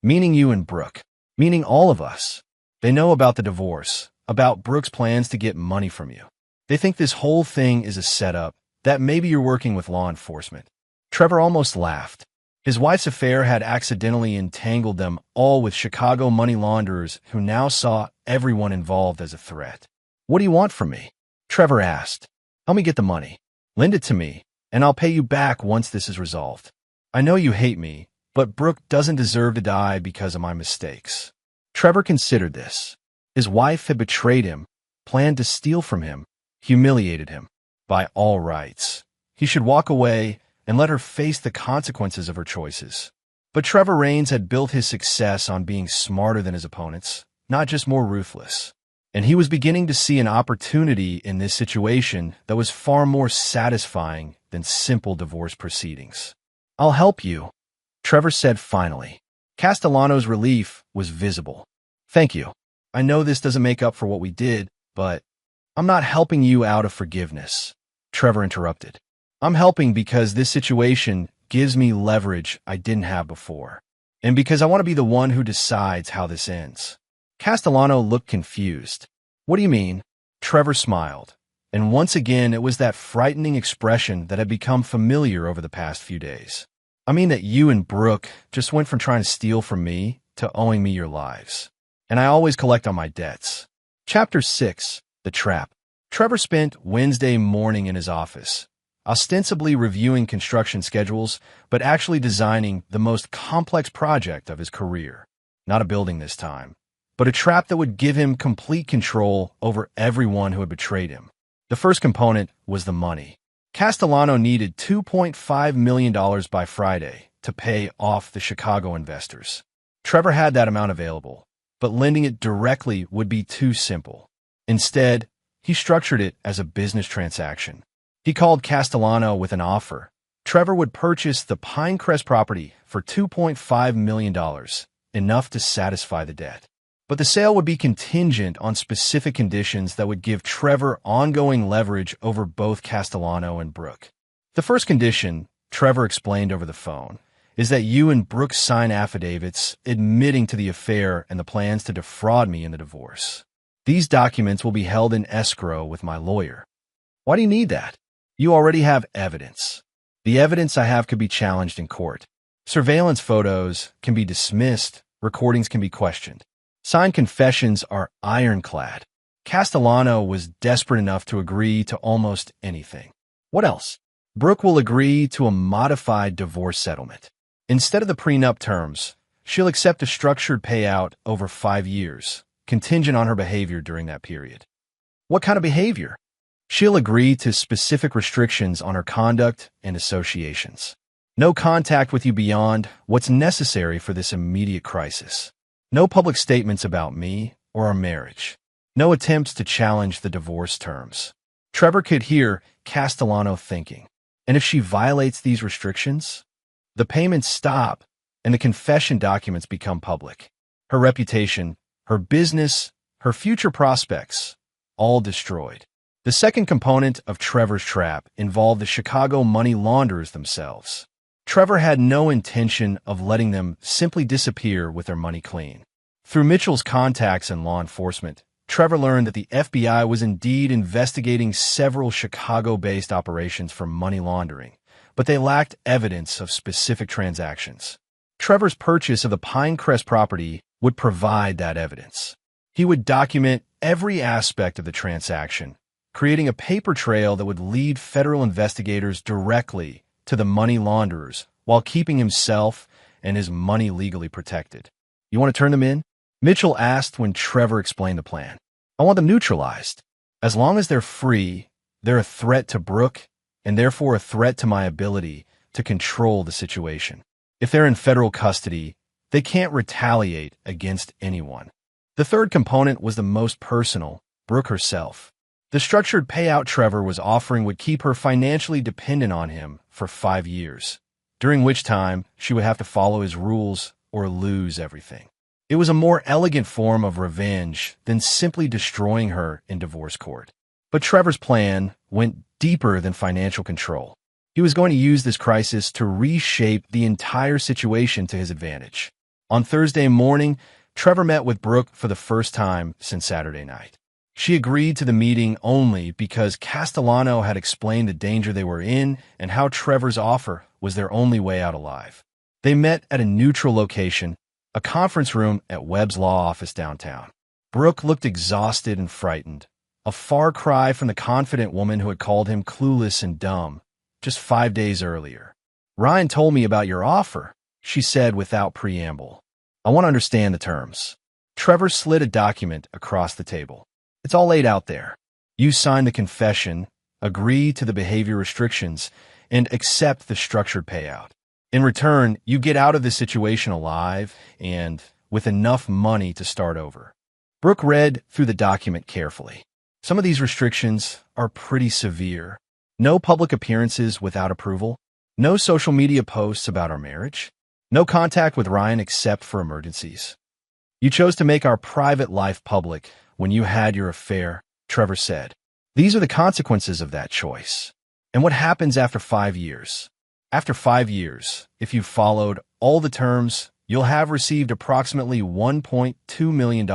Meaning you and Brooke. Meaning all of us. They know about the divorce, about Brooke's plans to get money from you. They think this whole thing is a setup, that maybe you're working with law enforcement. Trevor almost laughed. His wife's affair had accidentally entangled them all with Chicago money launderers who now saw everyone involved as a threat. "What do you want from me?" Trevor asked. "Help me get the money. Lend it to me, and I'll pay you back once this is resolved. I know you hate me, but Brooke doesn't deserve to die because of my mistakes." Trevor considered this. His wife had betrayed him, planned to steal from him, humiliated him. By all rights, he should walk away and let her face the consequences of her choices. But Trevor Raines had built his success on being smarter than his opponents, not just more ruthless. And he was beginning to see an opportunity in this situation that was far more satisfying than simple divorce proceedings. "I'll help you," Trevor said finally. Castellano's relief was visible. "Thank you. I know this doesn't make up for what we did, but I'm not helping you out of forgiveness," Trevor interrupted. "I'm helping because this situation gives me leverage I didn't have before, and because I want to be the one who decides how this ends." Castellano looked confused. "What do you mean?" Trevor smiled, and once again it was that frightening expression that had become familiar over the past few days. "I mean that you and Brooke just went from trying to steal from me to owing me your lives. And I always collect on my debts." Chapter 6. The Trap. Trevor spent Wednesday morning in his office, ostensibly reviewing construction schedules, but actually designing the most complex project of his career. Not a building this time, but a trap that would give him complete control over everyone who had betrayed him. The first component was the money. Castellano needed $2.5 million by Friday to pay off the Chicago investors. Trevor had that amount available, but lending it directly would be too simple. Instead, he structured it as a business transaction. He called Castellano with an offer. Trevor would purchase the Pinecrest property for $2.5 million, enough to satisfy the debt. But the sale would be contingent on specific conditions that would give Trevor ongoing leverage over both Castellano and Brooke. The first condition, Trevor explained over the phone, is that you and Brooke sign affidavits admitting to the affair and the plans to defraud me in the divorce. These documents will be held in escrow with my lawyer. Why do you need that? You already have evidence. The evidence I have could be challenged in court. Surveillance photos can be dismissed, recordings can be questioned. Signed confessions are ironclad. Castellano was desperate enough to agree to almost anything. What else? Brooke will agree to a modified divorce settlement. Instead of the prenup terms, she'll accept a structured payout over 5 years, contingent on her behavior during that period. What kind of behavior? She'll agree to specific restrictions on her conduct and associations. No contact with you beyond what's necessary for this immediate crisis. No public statements about me or our marriage. No attempts to challenge the divorce terms. Trevor could hear Castellano thinking, and if she violates these restrictions, the payments stop and the confession documents become public. Her reputation, her business, her future prospects, all destroyed. The second component of Trevor's trap involved the Chicago money launderers themselves. Trevor had no intention of letting them simply disappear with their money clean. Through Mitchell's contacts in law enforcement, Trevor learned that the FBI was indeed investigating several Chicago-based operations for money laundering, but they lacked evidence of specific transactions. Trevor's purchase of the Pinecrest property would provide that evidence. He would document every aspect of the transaction, creating a paper trail that would lead federal investigators directly to the money launderers while keeping himself and his money legally protected. "You want to turn them in?" Mitchell asked when Trevor explained the plan. "I want them neutralized. As long as they're free, they're a threat to Brooke and therefore a threat to my ability to control the situation. If they're in federal custody, they can't retaliate against anyone." The third component was the most personal, Brooke herself. The structured payout Trevor was offering would keep her financially dependent on him for 5 years, during which time she would have to follow his rules or lose everything. It was a more elegant form of revenge than simply destroying her in divorce court. But Trevor's plan went deeper than financial control. He was going to use this crisis to reshape the entire situation to his advantage. On Thursday morning, Trevor met with Brooke for the first time since Saturday night. She agreed to the meeting only because Castellano had explained the danger they were in and how Trevor's offer was their only way out alive. They met at a neutral location, a conference room at Webb's law office downtown. Brooke looked exhausted and frightened, a far cry from the confident woman who had called him clueless and dumb just 5 days earlier. "Ryan told me about your offer," she said without preamble. "I want to understand the terms." Trevor slid a document across the table. "It's all laid out there. You sign the confession, agree to the behavior restrictions, and accept the structured payout. In return, you get out of this situation alive and with enough money to start over." Brooke read through the document carefully. Some of these restrictions are pretty severe. No public appearances without approval. No social media posts about our marriage. No contact with Ryan except for emergencies. "You chose to make our private life public when you had your affair," Trevor said. "These are the consequences of that choice. And what happens after 5 years? After 5 years, if you've followed all the terms, you'll have received approximately $1.2 million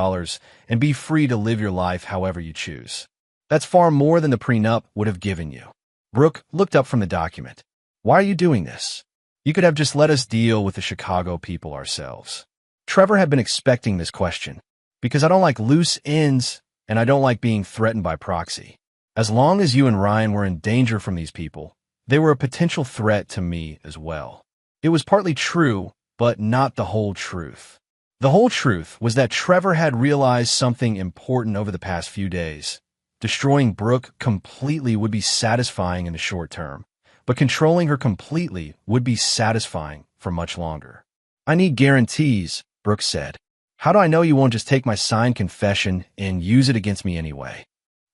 and be free to live your life however you choose. That's far more than the prenup would have given you." Brooke looked up from the document. "Why are you doing this? You could have just let us deal with the Chicago people ourselves." Trevor had been expecting this question. "Because I don't like loose ends and I don't like being threatened by proxy. As long as you and Ryan were in danger from these people, they were a potential threat to me as well." It was partly true, but not the whole truth. The whole truth was that Trevor had realized something important over the past few days. Destroying Brooke completely would be satisfying in the short term, but controlling her completely would be satisfying for much longer. "I need guarantees," Brooke said. "How do I know you won't just take my signed confession and use it against me anyway?"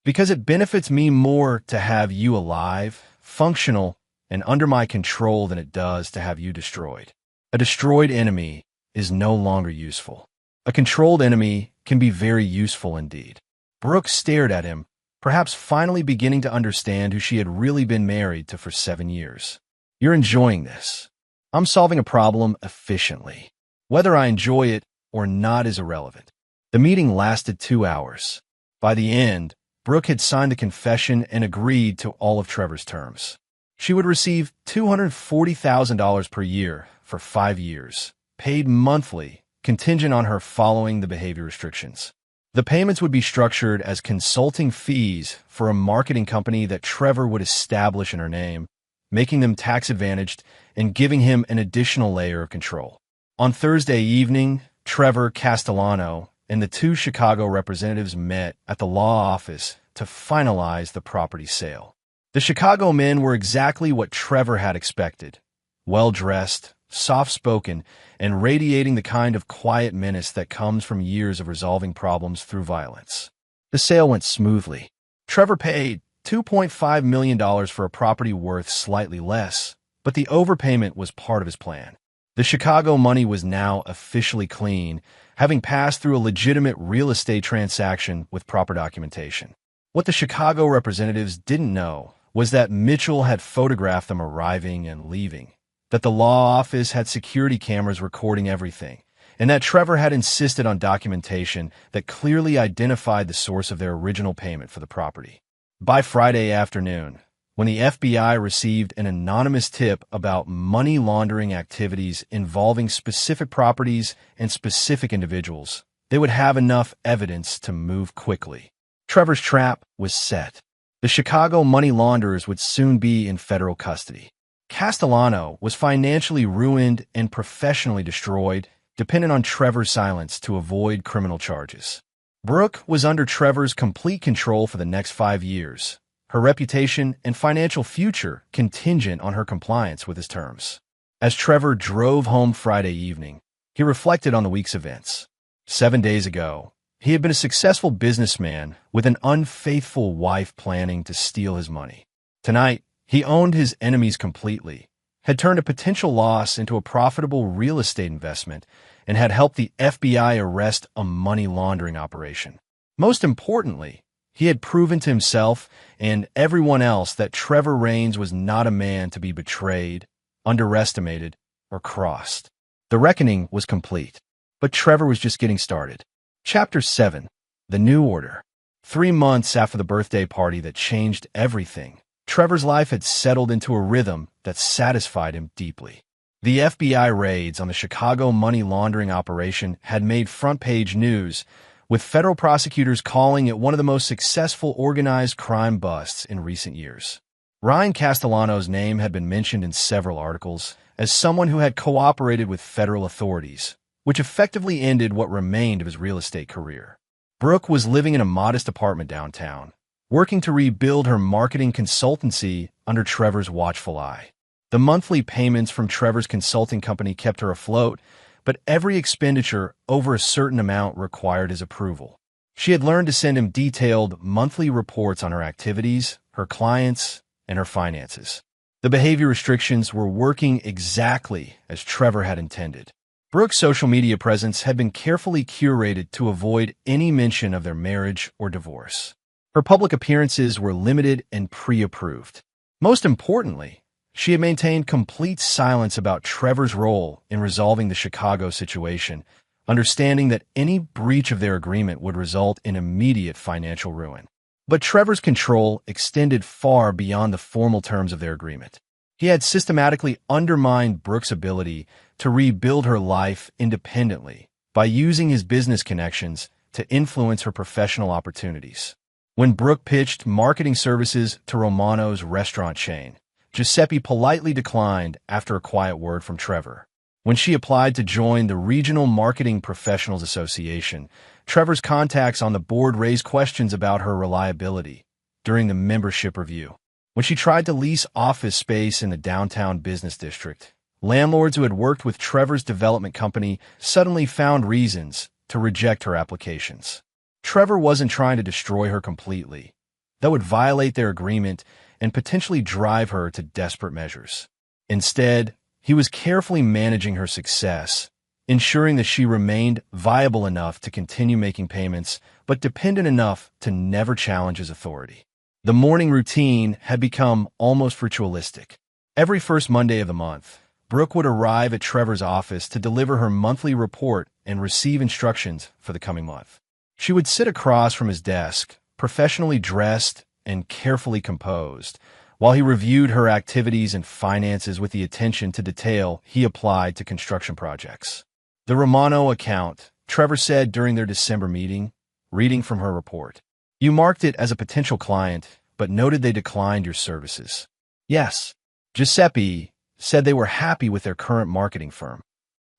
"Because it benefits me more to have you alive, functional, and under my control than it does to have you destroyed. A destroyed enemy is no longer useful. A controlled enemy can be very useful indeed." Brooke stared at him, perhaps finally beginning to understand who she had really been married to for 7 years. "You're enjoying this. I'm solving a problem efficiently. Whether I enjoy it or not is irrelevant." The meeting lasted 2 hours. By the end, Brooke had signed the confession and agreed to all of Trevor's terms. She would receive $240,000 per year for 5 years, paid monthly, contingent on her following the behavior restrictions. The payments would be structured as consulting fees for a marketing company that Trevor would establish in her name, making them tax-advantaged and giving him an additional layer of control. On Thursday evening, Trevor, Castellano, and the 2 Chicago representatives met at the law office to finalize the property sale. The Chicago men were exactly what Trevor had expected: well-dressed, soft-spoken, and radiating the kind of quiet menace that comes from years of resolving problems through violence. The sale went smoothly. Trevor paid $2.5 million for a property worth slightly less, but the overpayment was part of his plan. The Chicago money was now officially clean, having passed through a legitimate real estate transaction with proper documentation. What the Chicago representatives didn't know was that Mitchell had photographed them arriving and leaving, that the law office had security cameras recording everything, and that Trevor had insisted on documentation that clearly identified the source of their original payment for the property. By Friday afternoon, when the FBI received an anonymous tip about money laundering activities involving specific properties and specific individuals, they would have enough evidence to move quickly. Trevor's trap was set. The Chicago money launderers would soon be in federal custody. Castellano was financially ruined and professionally destroyed, dependent on Trevor's silence to avoid criminal charges. Brooke was under Trevor's complete control for the next 5 years, her reputation and financial future contingent on her compliance with his terms. As Trevor drove home Friday evening, he reflected on the week's events. 7 days ago, he had been a successful businessman with an unfaithful wife planning to steal his money. Tonight, he owned his enemies completely, had turned a potential loss into a profitable real estate investment, and had helped the FBI arrest a money laundering operation. Most importantly, He had proven to himself and everyone else that Trevor Raines was not a man to be betrayed, underestimated, or crossed. The reckoning was complete, but Trevor was just getting started. Chapter 7. The New Order. 3 months after the birthday party that changed everything, Trevor's life had settled into a rhythm that satisfied him deeply. The FBI raids on the Chicago money laundering operation had made front-page news, with federal prosecutors calling it one of the most successful organized crime busts in recent years. Ryan Castellano's name had been mentioned in several articles as someone who had cooperated with federal authorities, which effectively ended what remained of his real estate career. Brooke was living in a modest apartment downtown, working to rebuild her marketing consultancy under Trevor's watchful eye. The monthly payments from Trevor's consulting company kept her afloat, but every expenditure over a certain amount required his approval. She had learned to send him detailed monthly reports on her activities, her clients, and her finances. The behavior restrictions were working exactly as Trevor had intended. Brooke's social media presence had been carefully curated to avoid any mention of their marriage or divorce. Her public appearances were limited and pre-approved. Most importantly, she had maintained complete silence about Trevor's role in resolving the Chicago situation, understanding that any breach of their agreement would result in immediate financial ruin. But Trevor's control extended far beyond the formal terms of their agreement. He had systematically undermined Brooke's ability to rebuild her life independently by using his business connections to influence her professional opportunities. When Brooke pitched marketing services to Romano's restaurant chain, Giuseppe politely declined after a quiet word from Trevor. When she applied to join the Regional Marketing Professionals Association, Trevor's contacts on the board raised questions about her reliability during the membership review. When she tried to lease office space in the downtown business district, landlords who had worked with Trevor's development company suddenly found reasons to reject her applications. Trevor wasn't trying to destroy her completely. That would violate their agreement and potentially drive her to desperate measures. Instead, he was carefully managing her success, ensuring that she remained viable enough to continue making payments, but dependent enough to never challenge his authority. The morning routine had become almost ritualistic. Every first Monday of the month, Brooke would arrive at Trevor's office to deliver her monthly report and receive instructions for the coming month. She would sit across from his desk, professionally dressed and carefully composed, while he reviewed her activities and finances with the attention to detail he applied to construction projects. The Romano account, Trevor said during their December meeting, reading from her report. You marked it as a potential client, but noted they declined your services. Yes. Giuseppe said they were happy with their current marketing firm.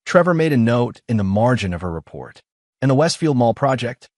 Trevor made a note in the margin of her report. And the Westfield Mall project?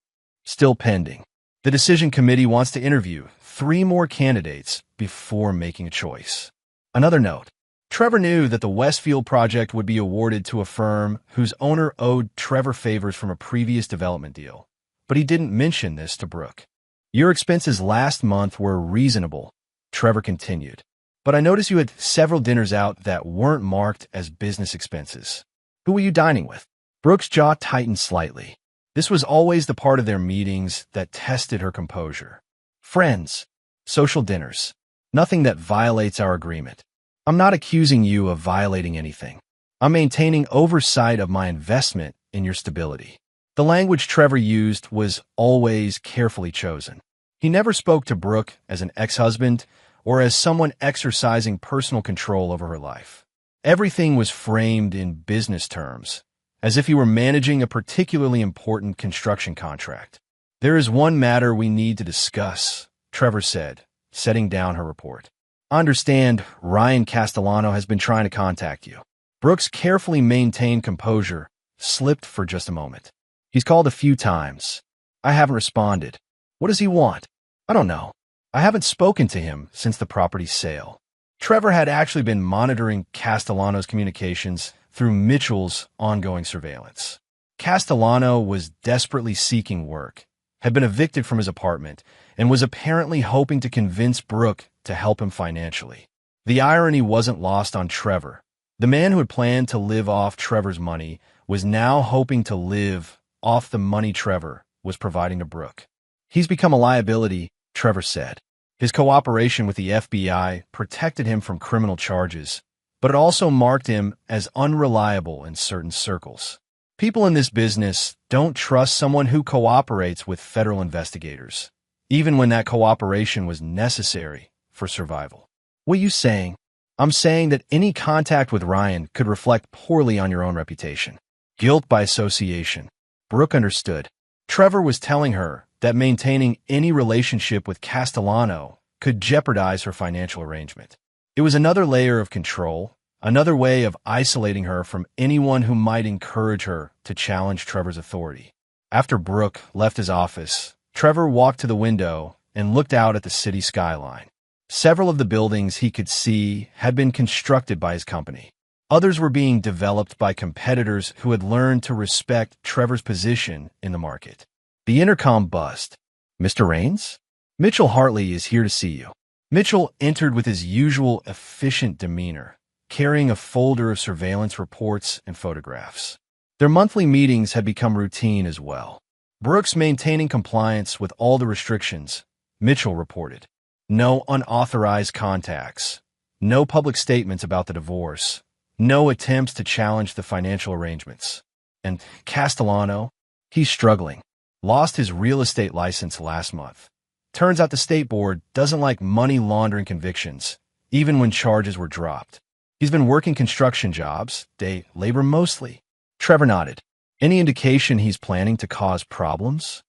Still pending. The decision committee wants to interview 3 more candidates before making a choice. Another note. Trevor knew that the Westfield project would be awarded to a firm whose owner owed Trevor favors from a previous development deal, but he didn't mention this to Brooke. Your expenses last month were reasonable, Trevor continued, but I noticed you had several dinners out that weren't marked as business expenses. Who were you dining with? Brooke's jaw tightened slightly. This was always the part of their meetings that tested her composure. Friends, social dinners, nothing that violates our agreement. I'm not accusing you of violating anything. I'm maintaining oversight of my investment in your stability. The language Trevor used was always carefully chosen. He never spoke to Brooke as an ex-husband or as someone exercising personal control over her life. Everything was framed in business terms, as if he were managing a particularly important construction contract. There is one matter we need to discuss, Trevor said, setting down her report. I understand Ryan Castellano has been trying to contact you. Brooke's carefully maintained composure slipped for just a moment. He's called a few times. I haven't responded. What does he want? I don't know. I haven't spoken to him since the property's sale. Trevor had actually been monitoring Castellano's communications through Mitchell's ongoing surveillance. Castellano was desperately seeking work, had been evicted from his apartment, and was apparently hoping to convince Brooke to help him financially. The irony wasn't lost on Trevor. The man who had planned to live off Trevor's money was now hoping to live off the money Trevor was providing to Brooke. He's become a liability, Trevor said. His cooperation with the FBI protected him from criminal charges, but it also marked him as unreliable in certain circles. People in this business don't trust someone who cooperates with federal investigators, even when that cooperation was necessary for survival. What are you saying? I'm saying that any contact with Ryan could reflect poorly on your own reputation. Guilt by association. Brooke understood. Trevor was telling her that maintaining any relationship with Castellano could jeopardize her financial arrangement. It was another layer of control, another way of isolating her from anyone who might encourage her to challenge Trevor's authority. After Brooke left his office, Trevor walked to the window and looked out at the city skyline. Several of the buildings he could see had been constructed by his company. Others were being developed by competitors who had learned to respect Trevor's position in the market. The intercom buzzed. "Mr. Raines? Mitchell Hartley is here to see you." Mitchell entered with his usual efficient demeanor, carrying a folder of surveillance reports and photographs. Their monthly meetings had become routine as well. Brooks maintaining compliance with all the restrictions, Mitchell reported. No unauthorized contacts, no public statements about the divorce, no attempts to challenge the financial arrangements. And Castellano, he's struggling. Lost his real estate license last month. Turns out the state board doesn't like money laundering convictions, even when charges were dropped. He's been working construction jobs, day labor mostly. Trevor nodded. Any indication he's planning to cause problems?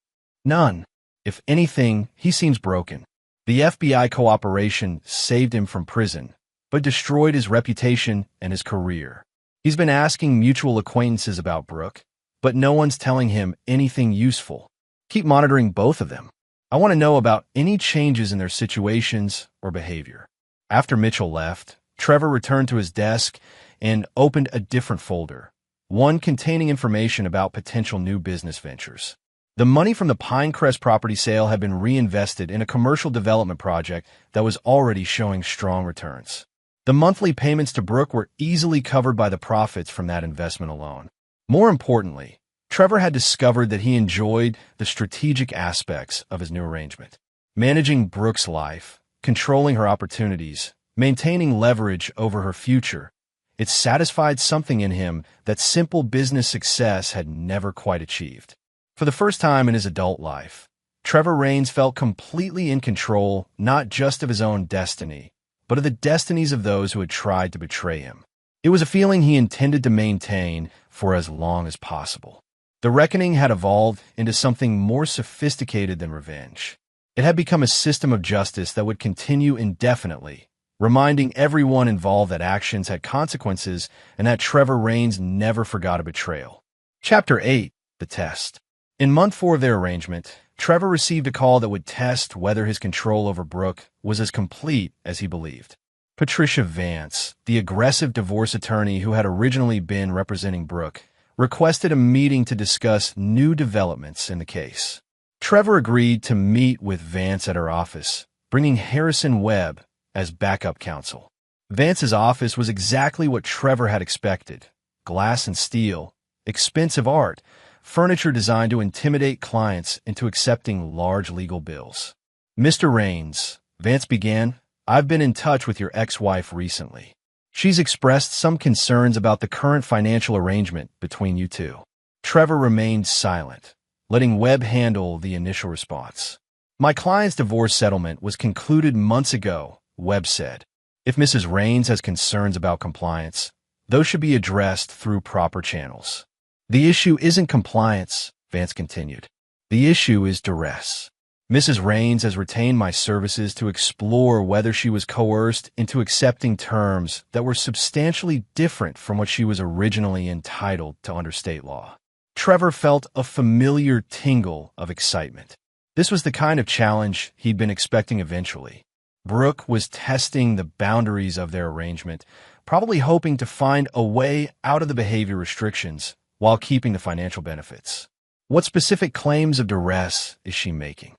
None. If anything, he seems broken. The FBI cooperation saved him from prison, but destroyed his reputation and his career. He's been asking mutual acquaintances about Brooke, but no one's telling him anything useful. Keep monitoring both of them. I want to know about any changes in their situations or behavior. After Mitchell left, Trevor returned to his desk and opened a different folder, one containing information about potential new business ventures. The money from the Pinecrest property sale had been reinvested in a commercial development project that was already showing strong returns. The monthly payments to Brooke were easily covered by the profits from that investment alone. More importantly, Trevor had discovered that he enjoyed the strategic aspects of his new arrangement. Managing Brooke's life, controlling her opportunities, maintaining leverage over her future. It satisfied something in him that simple business success had never quite achieved. For the first time in his adult life, Trevor Raines felt completely in control not just of his own destiny, but of the destinies of those who had tried to betray him. It was a feeling he intended to maintain for as long as possible. The reckoning had evolved into something more sophisticated than revenge. It had become a system of justice that would continue indefinitely, reminding everyone involved that actions had consequences and that Trevor Raines never forgot a betrayal. Chapter 8. The Test. In month 4 of their arrangement, Trevor received a call that would test whether his control over Brooke was as complete as he believed. Patricia Vance, the aggressive divorce attorney who had originally been representing Brooke, requested a meeting to discuss new developments in the case. Trevor agreed to meet with Vance at her office, bringing Harrison Webb as backup counsel. Vance's office was exactly what Trevor had expected: glass and steel, expensive art, furniture designed to intimidate clients into accepting large legal bills. "Mr. Raines," Vance began, "I've been in touch with your ex-wife recently. She's expressed some concerns about the current financial arrangement between you two." Trevor remained silent, letting Webb handle the initial response. "My client's divorce settlement was concluded months ago," Webb said. "If Mrs. Raines has concerns about compliance, those should be addressed through proper channels." "The issue isn't compliance," Vance continued. "The issue is duress. Mrs. Raines has retained my services to explore whether she was coerced into accepting terms that were substantially different from what she was originally entitled to under state law." Trevor felt a familiar tingle of excitement. This was the kind of challenge he'd been expecting eventually. Brooke was testing the boundaries of their arrangement, probably hoping to find a way out of the behavior restrictions while keeping the financial benefits. "What specific claims of duress is she making?"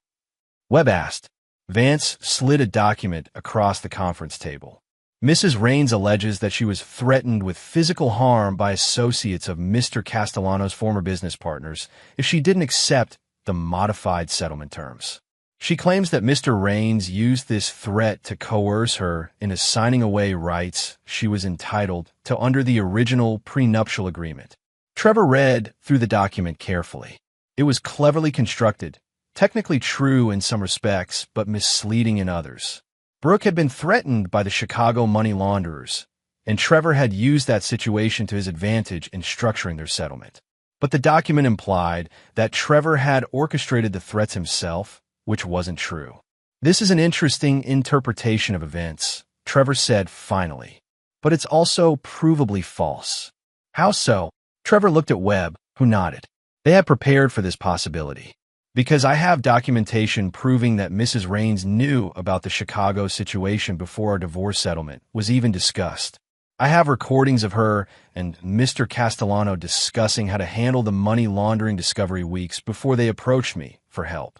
Webb asked. Vance slid a document across the conference table. "Mrs. Raines alleges that she was threatened with physical harm by associates of Mr. Castellano's former business partners if she didn't accept the modified settlement terms. She claims that Mr. Raines used this threat to coerce her into signing away rights she was entitled to under the original prenuptial agreement. Trevor read through the document carefully. It was cleverly constructed, technically true in some respects, but misleading in others. Brooke had been threatened by the Chicago money launderers, and Trevor had used that situation to his advantage in structuring their settlement. But the document implied that Trevor had orchestrated the threats himself, which wasn't true. "This is an interesting interpretation of events," Trevor said finally. "But it's also provably false." "How so?" Trevor looked at Webb, who nodded. They had prepared for this possibility. "Because I have documentation proving that Mrs. Raines knew about the Chicago situation before our divorce settlement was even discussed. I have recordings of her and Mr. Castellano discussing how to handle the money laundering discovery weeks before they approached me for help.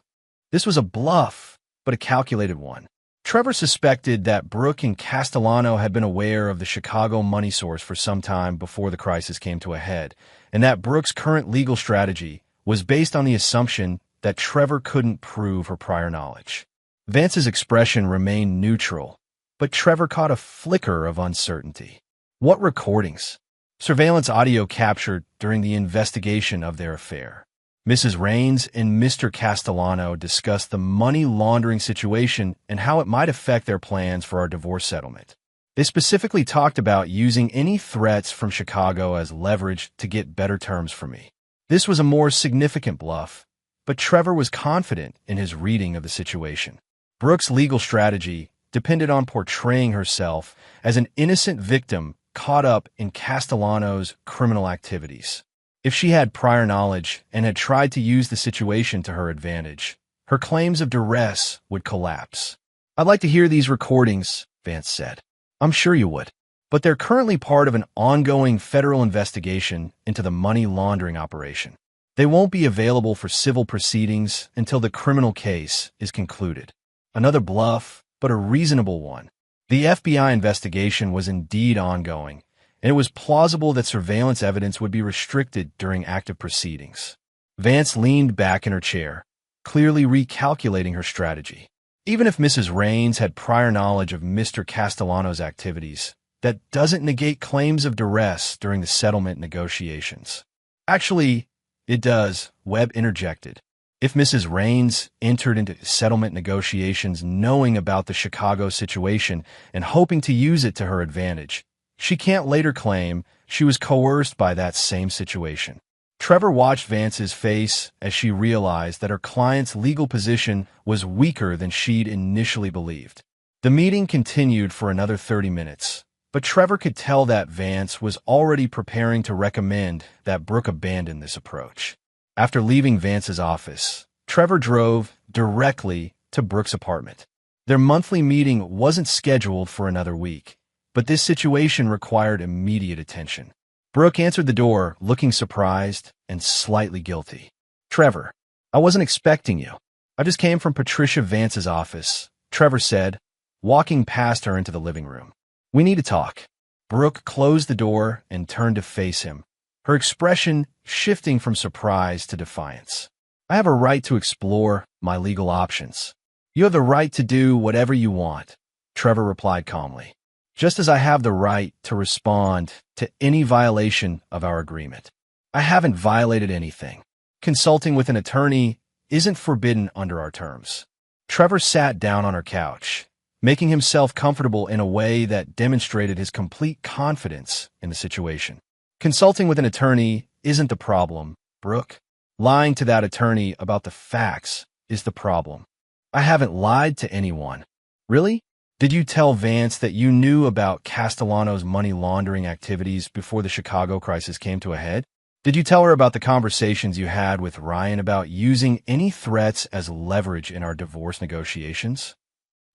This was a bluff, but a calculated one." Trevor suspected that Brooke and Castellano had been aware of the Chicago money source for some time before the crisis came to a head, and that Brooke's current legal strategy was based on the assumption that Trevor couldn't prove her prior knowledge. Vance's expression remained neutral, but Trevor caught a flicker of uncertainty. "What recordings?" "Surveillance audio captured during the investigation of their affair. Mrs. Raines and Mr. Castellano discussed the money laundering situation and how it might affect their plans for our divorce settlement. They specifically talked about using any threats from Chicago as leverage to get better terms for me." This was a more significant bluff, but Trevor was confident in his reading of the situation. Brooke's legal strategy depended on portraying herself as an innocent victim caught up in Castellano's criminal activities. If she had prior knowledge and had tried to use the situation to her advantage, her claims of duress would collapse. "I'd like to hear these recordings," Vance said. "I'm sure you would. But they're currently part of an ongoing federal investigation into the money laundering operation. They won't be available for civil proceedings until the criminal case is concluded." Another bluff, but a reasonable one. The FBI investigation was indeed ongoing, and it was plausible that surveillance evidence would be restricted during active proceedings. Vance leaned back in her chair, clearly recalculating her strategy. Even if Mrs. Raines had prior knowledge of Mr. Castellano's activities, that doesn't negate claims of duress during the settlement negotiations. "Actually, it does," Webb interjected. "If Mrs. Raines entered into settlement negotiations knowing about the Chicago situation and hoping to use it to her advantage, she can't later claim she was coerced by that same situation." Trevor watched Vance's face as she realized that her client's legal position was weaker than she'd initially believed. The meeting continued for another 30 minutes, but Trevor could tell that Vance was already preparing to recommend that Brooke abandon this approach. After leaving Vance's office, Trevor drove directly to Brooke's apartment. Their monthly meeting wasn't scheduled for another week, but this situation required immediate attention. Brooke answered the door, looking surprised and slightly guilty. "Trevor, I wasn't expecting you. I just came from Patricia Vance's office," Trevor said, walking past her into the living room. "We need to talk." Brooke closed the door and turned to face him, her expression shifting from surprise to defiance. "I have a right to explore my legal options." "You have the right to do whatever you want," Trevor replied calmly. "Just as I have the right to respond to any violation of our agreement. I haven't violated anything. Consulting with an attorney isn't forbidden under our terms." Trevor sat down on her couch, making himself comfortable in a way that demonstrated his complete confidence in the situation. "Consulting with an attorney isn't the problem, Brooke. Lying to that attorney about the facts is the problem. I haven't lied to anyone." "Really? Did you tell Vance that you knew about Castellano's money laundering activities before the Chicago crisis came to a head? Did you tell her about the conversations you had with Ryan about using any threats as leverage in our divorce negotiations?"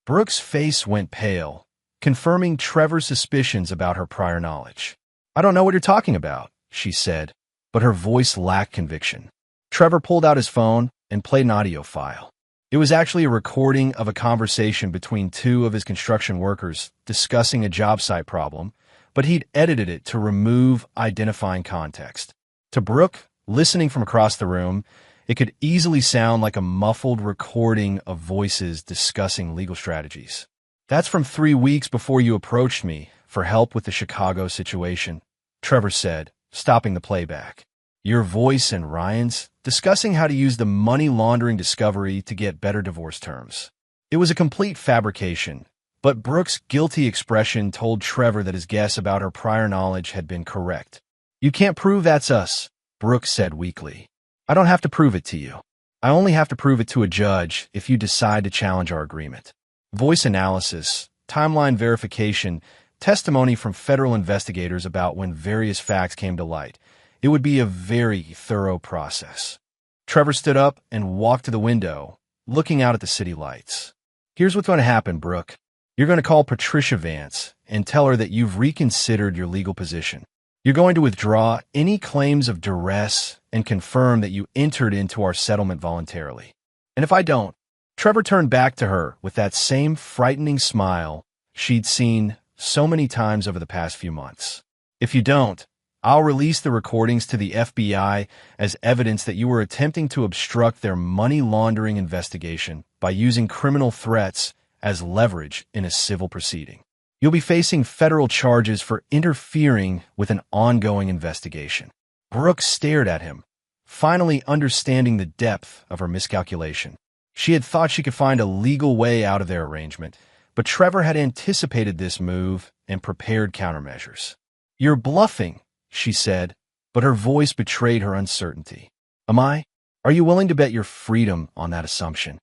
Brooke's face went pale, confirming Trevor's suspicions about her prior knowledge. "I don't know what you're talking about," she said, but her voice lacked conviction. Trevor pulled out his phone and played an audio file. It was actually a recording of a conversation between two of his construction workers discussing a job site problem, but he'd edited it to remove identifying context. To Brooke, listening from across the room, It could easily sound like a muffled recording of voices discussing legal strategies. "That's from 3 weeks before you approached me for help with the Chicago situation," Trevor said, stopping the playback. "Your voice and Ryan's discussing how to use the money laundering discovery to get better divorce terms." It was a complete fabrication, but Brooke's guilty expression told Trevor that his guess about her prior knowledge had been correct. "You can't prove that's us," Brooke said weakly. "I don't have to prove it to you. I only have to prove it to a judge if you decide to challenge our agreement." Voice analysis, timeline verification, testimony from federal investigators about when various facts came to light. It would be a very thorough process. Trevor stood up and walked to the window, looking out at the city lights. "Here's what's going to happen, Brooke. You're going to call Patricia Vance and tell her that you've reconsidered your legal position. You're going to withdraw any claims of duress and confirm that you entered into our settlement voluntarily. And if I don't," Trevor turned back to her with that same frightening smile she'd seen so many times over the past few months. "If you don't, I'll release the recordings to the FBI as evidence that you were attempting to obstruct their money laundering investigation by using criminal threats as leverage in a civil proceeding. You'll be facing federal charges for interfering with an ongoing investigation." Brooke stared at him, finally understanding the depth of her miscalculation. She had thought she could find a legal way out of their arrangement, but Trevor had anticipated this move and prepared countermeasures. "You're bluffing," she said, but her voice betrayed her uncertainty. "Am I? Are you willing to bet your freedom on that assumption?"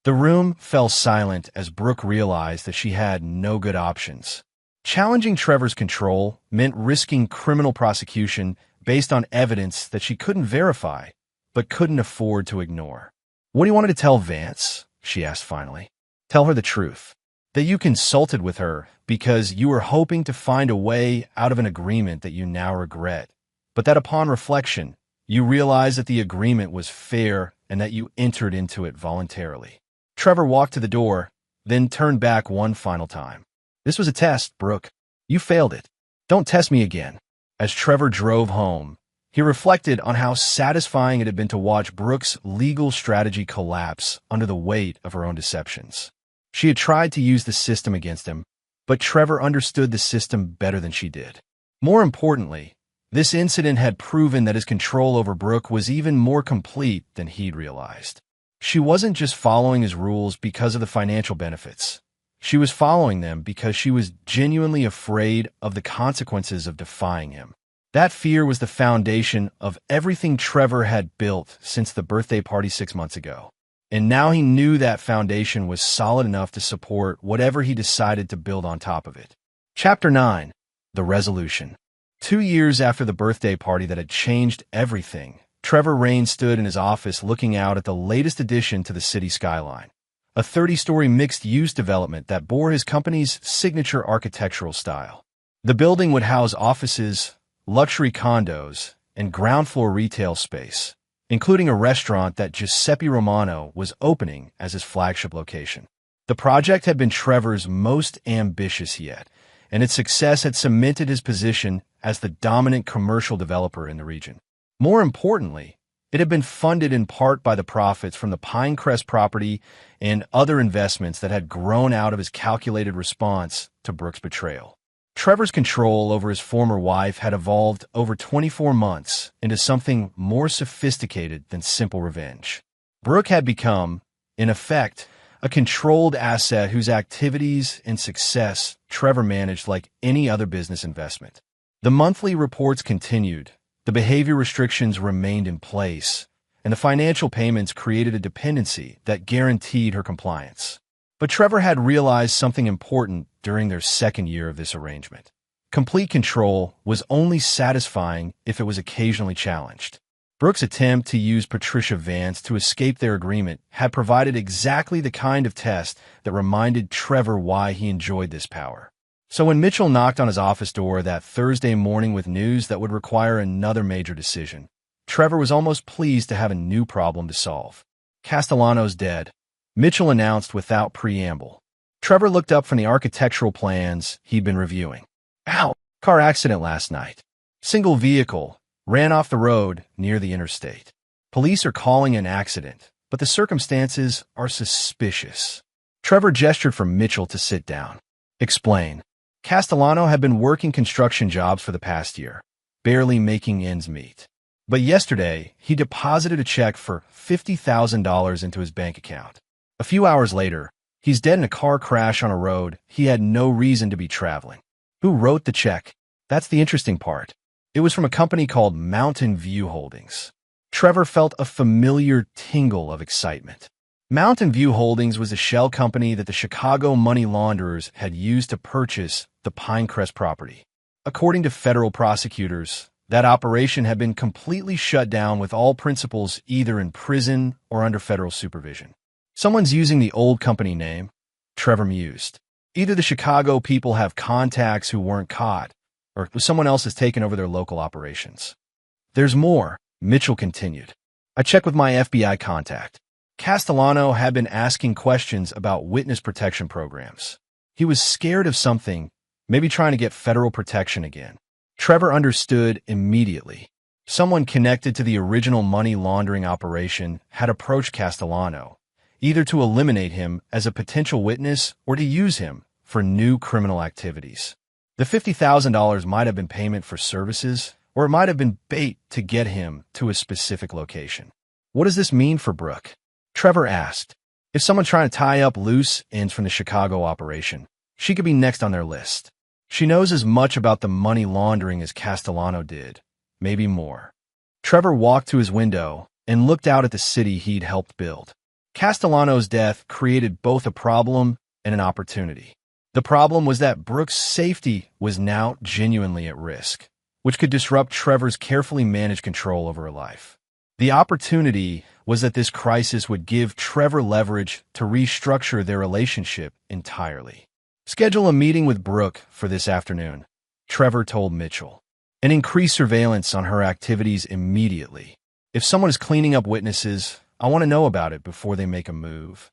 The room fell silent as Brooke realized that she had no good options. Challenging Trevor's control meant risking criminal prosecution based on evidence that she couldn't verify, but couldn't afford to ignore. "What do you want me to tell Vance?" she asked finally. "Tell her the truth. That you consulted with her because you were hoping to find a way out of an agreement that you now regret, but that upon reflection, you realized that the agreement was fair and that you entered into it voluntarily." Trevor walked to the door, then turned back one final time. "This was a test, Brooke. You failed it. Don't test me again." As Trevor drove home, he reflected on how satisfying it had been to watch Brooke's legal strategy collapse under the weight of her own deceptions. She had tried to use the system against him, but Trevor understood the system better than she did. More importantly, this incident had proven that his control over Brooke was even more complete than he'd realized. She wasn't just following his rules because of the financial benefits. She was following them because she was genuinely afraid of the consequences of defying him. That fear was the foundation of everything Trevor had built since the birthday party 6 months ago. And now he knew that foundation was solid enough to support whatever he decided to build on top of it. Chapter 9. The Resolution. 2 years after the birthday party that had changed everything, Trevor Raines stood in his office looking out at the latest addition to the city skyline, a 30-story mixed-use development that bore his company's signature architectural style. The building would house offices, luxury condos, and ground-floor retail space, including a restaurant that Giuseppe Romano was opening as his flagship location. The project had been Trevor's most ambitious yet, and its success had cemented his position as the dominant commercial developer in the region. More importantly, it had been funded in part by the profits from the Pinecrest property and other investments that had grown out of his calculated response to Brooke's betrayal. Trevor's control over his former wife had evolved over 24 months into something more sophisticated than simple revenge. Brooke had become, in effect, a controlled asset whose activities and success Trevor managed like any other business investment. The monthly reports continued, the behavior restrictions remained in place, and the financial payments created a dependency that guaranteed her compliance. But Trevor had realized something important during their second year of this arrangement. Complete control was only satisfying if it was occasionally challenged. Brooke's attempt to use Patricia Vance to escape their agreement had provided exactly the kind of test that reminded Trevor why he enjoyed this power. So when Mitchell knocked on his office door that Thursday morning with news that would require another major decision, Trevor was almost pleased to have a new problem to solve. "Castellano's dead," Mitchell announced without preamble. Trevor looked up from the architectural plans he'd been reviewing. "Ow! Car accident last night. Single vehicle. Ran off the road near the interstate." Police are calling an accident, but the circumstances are suspicious. Trevor gestured for Mitchell to sit down. Explain. Castellano had been working construction jobs for the past year, barely making ends meet. But yesterday, he deposited a check for $50,000 into his bank account. A few hours later, he's dead in a car crash on a road he had no reason to be traveling. Who wrote the check? That's the interesting part. It was from a company called Mountain View Holdings. Trevor felt a familiar tingle of excitement. Mountain View Holdings was a shell company that the Chicago money launderers had used to purchase the Pinecrest property. According to federal prosecutors, that operation had been completely shut down with all principals either in prison or under federal supervision. Someone's using the old company name, Trevor mused. Either the Chicago people have contacts who weren't caught, or someone else has taken over their local operations. There's more, Mitchell continued. I checked with my FBI contact. Castellano had been asking questions about witness protection programs. He was scared of something, maybe trying to get federal protection again. Trevor understood immediately. Someone connected to the original money laundering operation had approached Castellano, either to eliminate him as a potential witness or to use him for new criminal activities. The $50,000 might have been payment for services, or it might have been bait to get him to a specific location. What does this mean for Brooke? Trevor asked. If someone's trying to tie up loose ends from the Chicago operation, she could be next on their list. She knows as much about the money laundering as Castellano did, maybe more. Trevor walked to his window and looked out at the city he'd helped build. Castellano's death created both a problem and an opportunity. The problem was that Brooke's safety was now genuinely at risk, which could disrupt Trevor's carefully managed control over her life. The opportunity was that this crisis would give Trevor leverage to restructure their relationship entirely. Schedule a meeting with Brooke for this afternoon, Trevor told Mitchell, and increase surveillance on her activities immediately. If someone is cleaning up witnesses, I want to know about it before they make a move.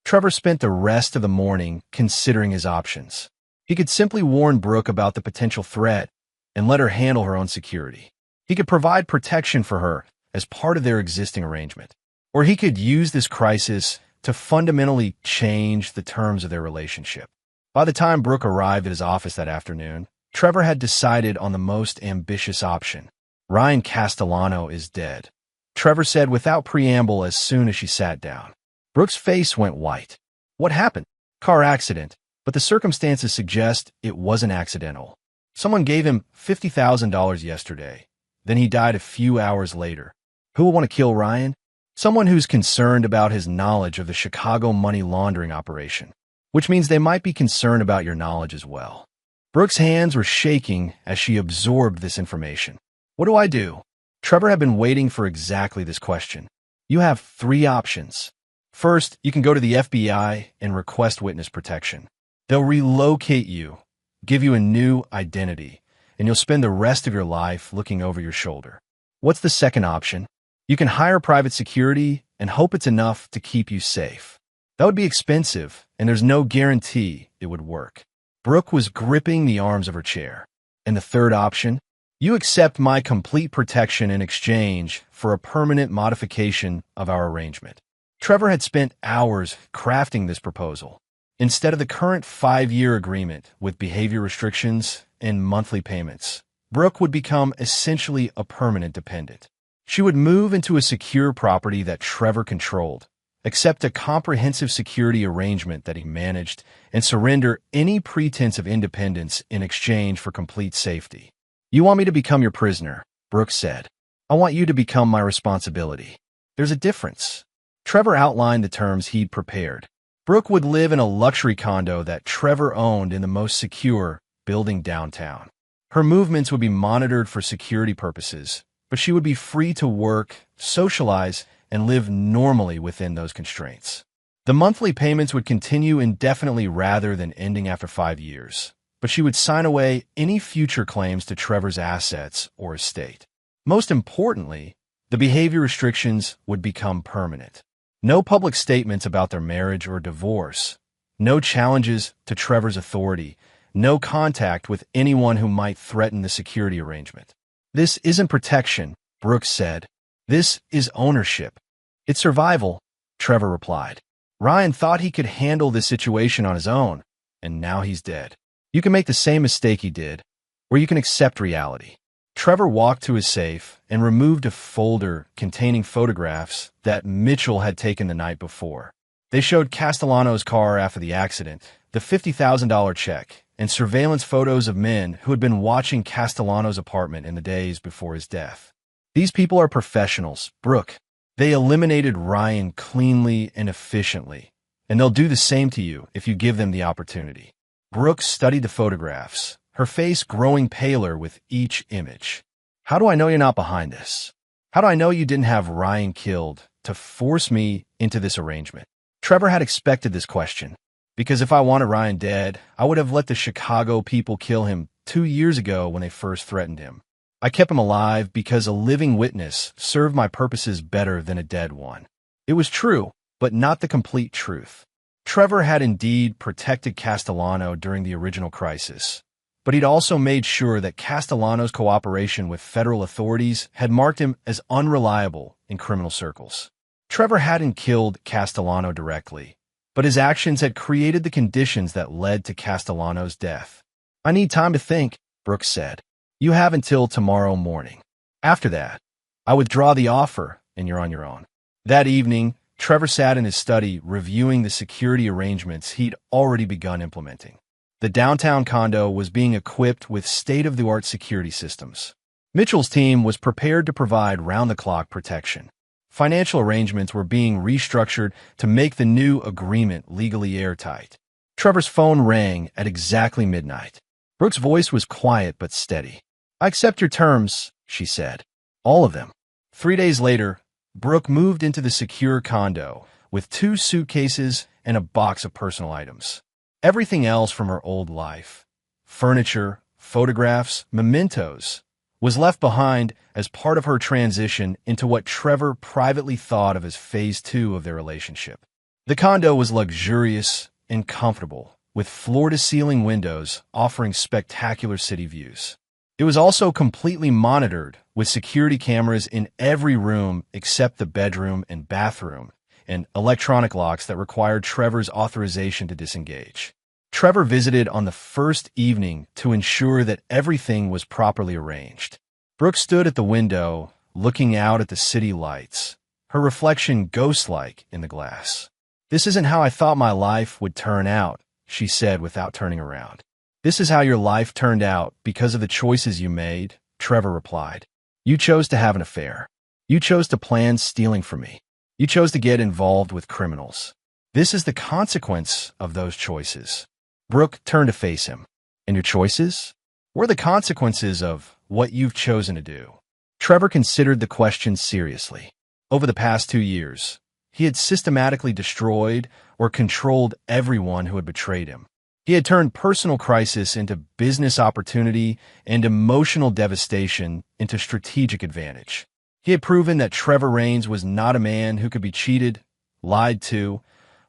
Trevor spent the rest of the morning considering his options. He could simply warn Brooke about the potential threat and let her handle her own security. He could provide protection for her as part of their existing arrangement. Or he could use this crisis to fundamentally change the terms of their relationship. By the time Brooke arrived at his office that afternoon, Trevor had decided on the most ambitious option. Ryan Castellano is dead, Trevor said without preamble as soon as she sat down. Brooke's face went white. What happened? Car accident, but the circumstances suggest it wasn't accidental. Someone gave him $50,000 yesterday. Then he died a few hours later. Who will want to kill Ryan? Someone who's concerned about his knowledge of the Chicago money laundering operation, which means they might be concerned about your knowledge as well. Brooke's hands were shaking as she absorbed this information. What do I do? Trevor had been waiting for exactly this question. You have 3 options. First, you can go to the FBI and request witness protection. They'll relocate you, give you a new identity, and you'll spend the rest of your life looking over your shoulder. What's the second option? You can hire private security and hope it's enough to keep you safe. That would be expensive, and there's no guarantee it would work. Brooke was gripping the arms of her chair. And the third option? You accept my complete protection in exchange for a permanent modification of our arrangement. Trevor had spent hours crafting this proposal. Instead of the current 5-year agreement with behavior restrictions and monthly payments, Brooke would become essentially a permanent dependent. She would move into a secure property that Trevor controlled, accept a comprehensive security arrangement that he managed, and surrender any pretense of independence in exchange for complete safety. You want me to become your prisoner, Brooke said. I want you to become my responsibility. There's a difference. Trevor outlined the terms he'd prepared. Brooke would live in a luxury condo that Trevor owned in the most secure building downtown. Her movements would be monitored for security purposes, but she would be free to work, socialize, and live normally within those constraints. The monthly payments would continue indefinitely rather than ending after 5 years, but she would sign away any future claims to Trevor's assets or estate. Most importantly, the behavior restrictions would become permanent. No public statements about their marriage or divorce, no challenges to Trevor's authority, no contact with anyone who might threaten the security arrangement. This isn't protection, Brooke said. This is ownership. It's survival, Trevor replied. Ryan thought he could handle this situation on his own, and now he's dead. You can make the same mistake he did, or you can accept reality. Trevor walked to his safe and removed a folder containing photographs that Mitchell had taken the night before. They showed Castellano's car after the accident, the $50,000 check, and surveillance photos of men who had been watching Castellano's apartment in the days before his death. These people are professionals, Brooke. They eliminated Ryan cleanly and efficiently, and they'll do the same to you if you give them the opportunity. Brooke studied the photographs, her face growing paler with each image. How do I know you're not behind this? How do I know you didn't have Ryan killed to force me into this arrangement? Trevor had expected this question, because if I wanted Ryan dead, I would have let the Chicago people kill him 2 years ago when they first threatened him. I kept him alive because a living witness served my purposes better than a dead one. It was true, but not the complete truth. Trevor had indeed protected Castellano during the original crisis, but he'd also made sure that Castellano's cooperation with federal authorities had marked him as unreliable in criminal circles. Trevor hadn't killed Castellano directly, but his actions had created the conditions that led to Castellano's death. I need time to think, Brooks said. You have until tomorrow morning. After that, I withdraw the offer and you're on your own. That evening, Trevor sat in his study reviewing the security arrangements he'd already begun implementing. The downtown condo was being equipped with state-of-the-art security systems. Mitchell's team was prepared to provide round-the-clock protection. Financial arrangements were being restructured to make the new agreement legally airtight. Trevor's phone rang at exactly midnight. Brooke's voice was quiet but steady. I accept your terms, she said. All of them. 3 days later, Brooke moved into the secure condo with 2 suitcases and a box of personal items. Everything else from her old life, furniture, photographs, mementos, was left behind as part of her transition into what Trevor privately thought of as phase 2 of their relationship. The condo was luxurious and comfortable, with floor-to-ceiling windows offering spectacular city views. It was also completely monitored, with security cameras in every room except the bedroom and bathroom, and electronic locks that required Trevor's authorization to disengage. Trevor visited on the first evening to ensure that everything was properly arranged. Brooke stood at the window, looking out at the city lights, her reflection ghost-like in the glass. This isn't how I thought my life would turn out, she said without turning around. This is how your life turned out because of the choices you made, Trevor replied. You chose to have an affair. You chose to plan stealing from me. You chose to get involved with criminals. This is the consequence of those choices. Brooke turned to face him. And your choices? Were the consequences of what you've chosen to do? Trevor considered the question seriously. Over the past 2 years, he had systematically destroyed or controlled everyone who had betrayed him. He had turned personal crisis into business opportunity and emotional devastation into strategic advantage. He had proven that Trevor Raines was not a man who could be cheated, lied to,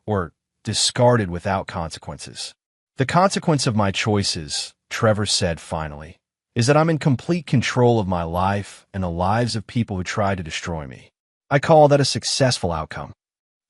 or discarded without consequences. The consequence of my choices, Trevor said finally, is that I'm in complete control of my life and the lives of people who try to destroy me. I call that a successful outcome.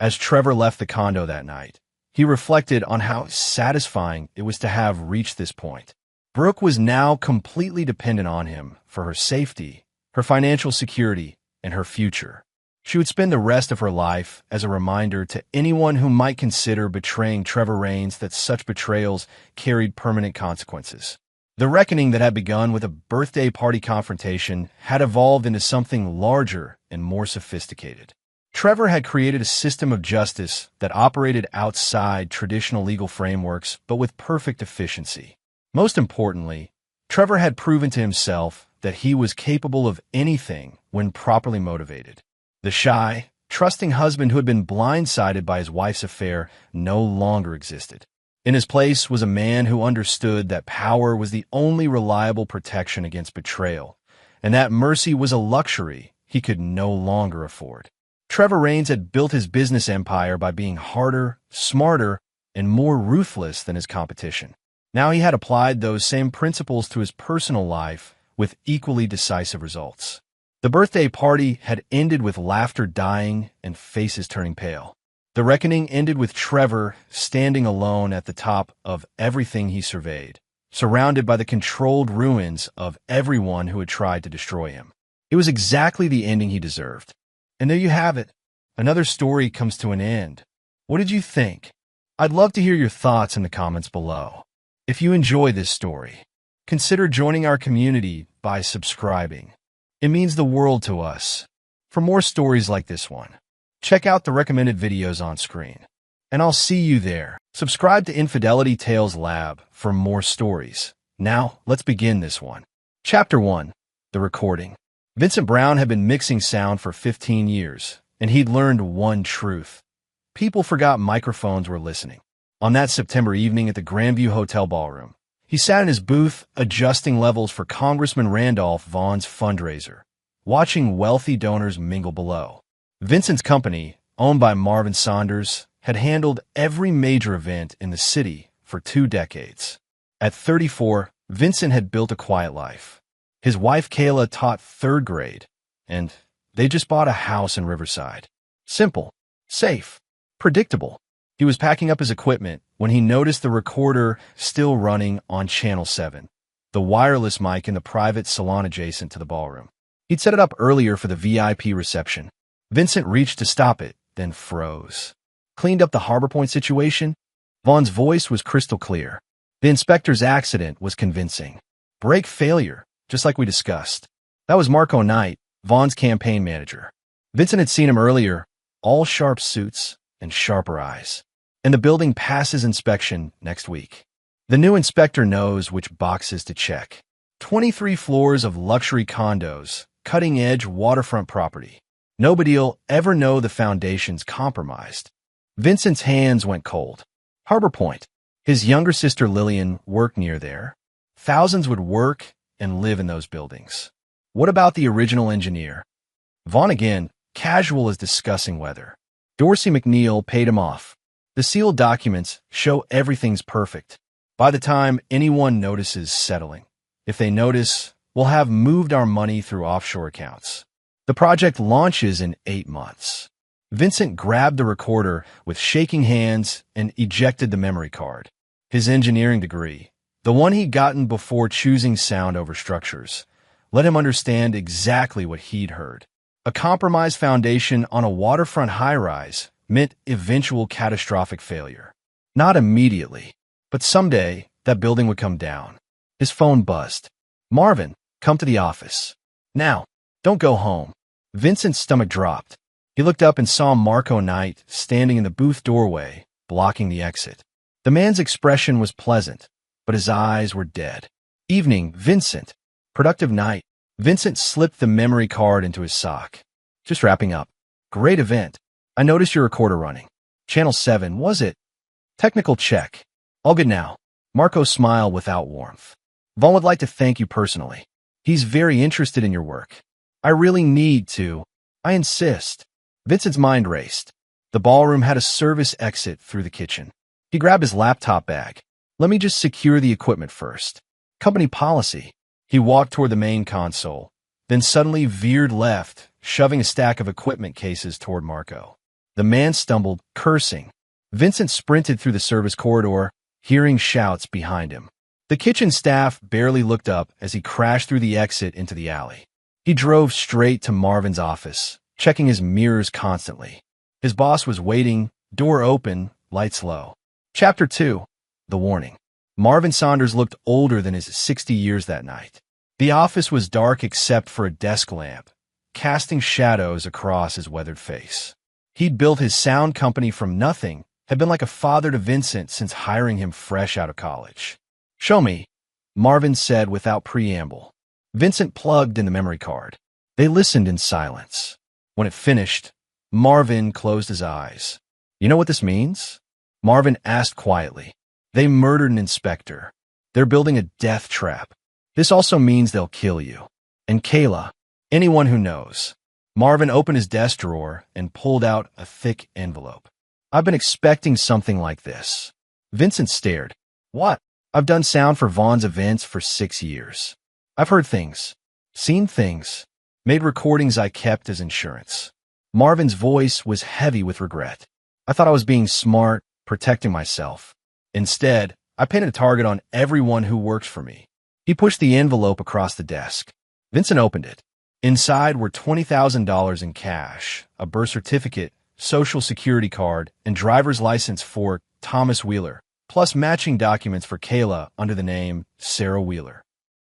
As Trevor left the condo that night, he reflected on how satisfying it was to have reached this point. Brooke was now completely dependent on him for her safety, her financial security, and her future. She would spend the rest of her life as a reminder to anyone who might consider betraying Trevor Raines that such betrayals carried permanent consequences. The reckoning that had begun with a birthday party confrontation had evolved into something larger and more sophisticated. Trevor had created a system of justice that operated outside traditional legal frameworks, but with perfect efficiency. Most importantly, Trevor had proven to himself that he was capable of anything when properly motivated. The shy, trusting husband who had been blindsided by his wife's affair no longer existed. In his place was a man who understood that power was the only reliable protection against betrayal, and that mercy was a luxury he could no longer afford. Trevor Raines had built his business empire by being harder, smarter, and more ruthless than his competition. Now he had applied those same principles to his personal life with equally decisive results. The birthday party had ended with laughter dying and faces turning pale. The reckoning ended with Trevor standing alone at the top of everything he surveyed, surrounded by the controlled ruins of everyone who had tried to destroy him. It was exactly the ending he deserved. And there you have it. Another story comes to an end. What did you think? I'd love to hear your thoughts in the comments below. If you enjoy this story, consider joining our community by subscribing. It means the world to us. For more stories like this one, check out the recommended videos on screen. And I'll see you there. Subscribe to Infidelity Tales Lab for more stories. Now, let's begin this one. Chapter 1. The Recording. Vincent Brown had been mixing sound for 15 years, and he'd learned one truth. People forgot microphones were listening. On that September evening at the Grandview Hotel ballroom, he sat in his booth adjusting levels for Congressman Randolph Vaughn's fundraiser, watching wealthy donors mingle below. Vincent's company, owned by Marvin Saunders, had handled every major event in the city for 2 decades. At 34, Vincent had built a quiet life. His wife Kayla taught 3rd grade, and they just bought a house in Riverside. Simple, safe, predictable. He was packing up his equipment when he noticed the recorder still running on Channel 7, the wireless mic in the private salon adjacent to the ballroom. He'd set it up earlier for the VIP reception. Vincent reached to stop it, then froze. Cleaned up the Harbor Point situation? Vaughn's voice was crystal clear. The inspector's accident was convincing. Brake failure, just like we discussed. That was Marco Knight, Vaughn's campaign manager. Vincent had seen him earlier, all sharp suits and sharper eyes. And the building passes inspection next week. The new inspector knows which boxes to check. 23 floors of luxury condos, cutting-edge waterfront property. Nobody'll ever know the foundation's compromised. Vincent's hands went cold. Harbor Point. His younger sister Lillian worked near there. Thousands would work and live in those buildings. What about the original engineer? Vaughn again, casual as discussing weather. Dorsey McNeil paid him off. The sealed documents show everything's perfect. By the time anyone notices settling, if they notice, we'll have moved our money through offshore accounts. The project launches in 8 months. Vincent grabbed the recorder with shaking hands and ejected the memory card. His engineering degree, the one he'd gotten before choosing sound over structures, let him understand exactly what he'd heard. A compromised foundation on a waterfront high-rise meant eventual catastrophic failure. Not immediately, but someday that building would come down. His phone buzzed. "Marvin, come to the office. Now, don't go home." Vincent's stomach dropped. He looked up and saw Marco Knight standing in the booth doorway, blocking the exit. The man's expression was pleasant, but his eyes were dead. "Evening, Vincent. Productive night." Vincent slipped the memory card into his sock. "Just wrapping up. Great event. I noticed your recorder running. Channel 7, was it?" "Technical check. All good now." Marco smiled without warmth. "Vaughn would like to thank you personally. He's very interested in your work. I really need to. I insist." Vincent's mind raced. The ballroom had a service exit through the kitchen. He grabbed his laptop bag. "Let me just secure the equipment first. Company policy." He walked toward the main console, then suddenly veered left, shoving a stack of equipment cases toward Marco. The man stumbled, cursing. Vincent sprinted through the service corridor, hearing shouts behind him. The kitchen staff barely looked up as he crashed through the exit into the alley. He drove straight to Marvin's office, checking his mirrors constantly. His boss was waiting, door open, lights low. Chapter 2. The Warning. Marvin Saunders looked older than his 60 years that night. The office was dark except for a desk lamp, casting shadows across his weathered face. He'd built his sound company from nothing, had been like a father to Vincent since hiring him fresh out of college. "Show me," Marvin said without preamble. Vincent plugged in the memory card. They listened in silence. When it finished, Marvin closed his eyes. "You know what this means?" Marvin asked quietly. "They murdered an inspector. They're building a death trap. This also means they'll kill you. And Kayla, anyone who knows." Marvin opened his desk drawer and pulled out a thick envelope. "I've been expecting something like this." Vincent stared. "What?" "I've done sound for Vaughn's events for 6 years. I've heard things, seen things. Made recordings I kept as insurance. Marvin's voice was heavy with regret. I thought I was being smart, protecting myself. Instead, I painted a target on everyone who works for me. He pushed the envelope across the desk. Vincent opened it. Inside were $20,000 in cash, a birth certificate, social security card, and driver's license for Thomas Wheeler, plus matching documents for Kayla under the name Sarah Wheeler.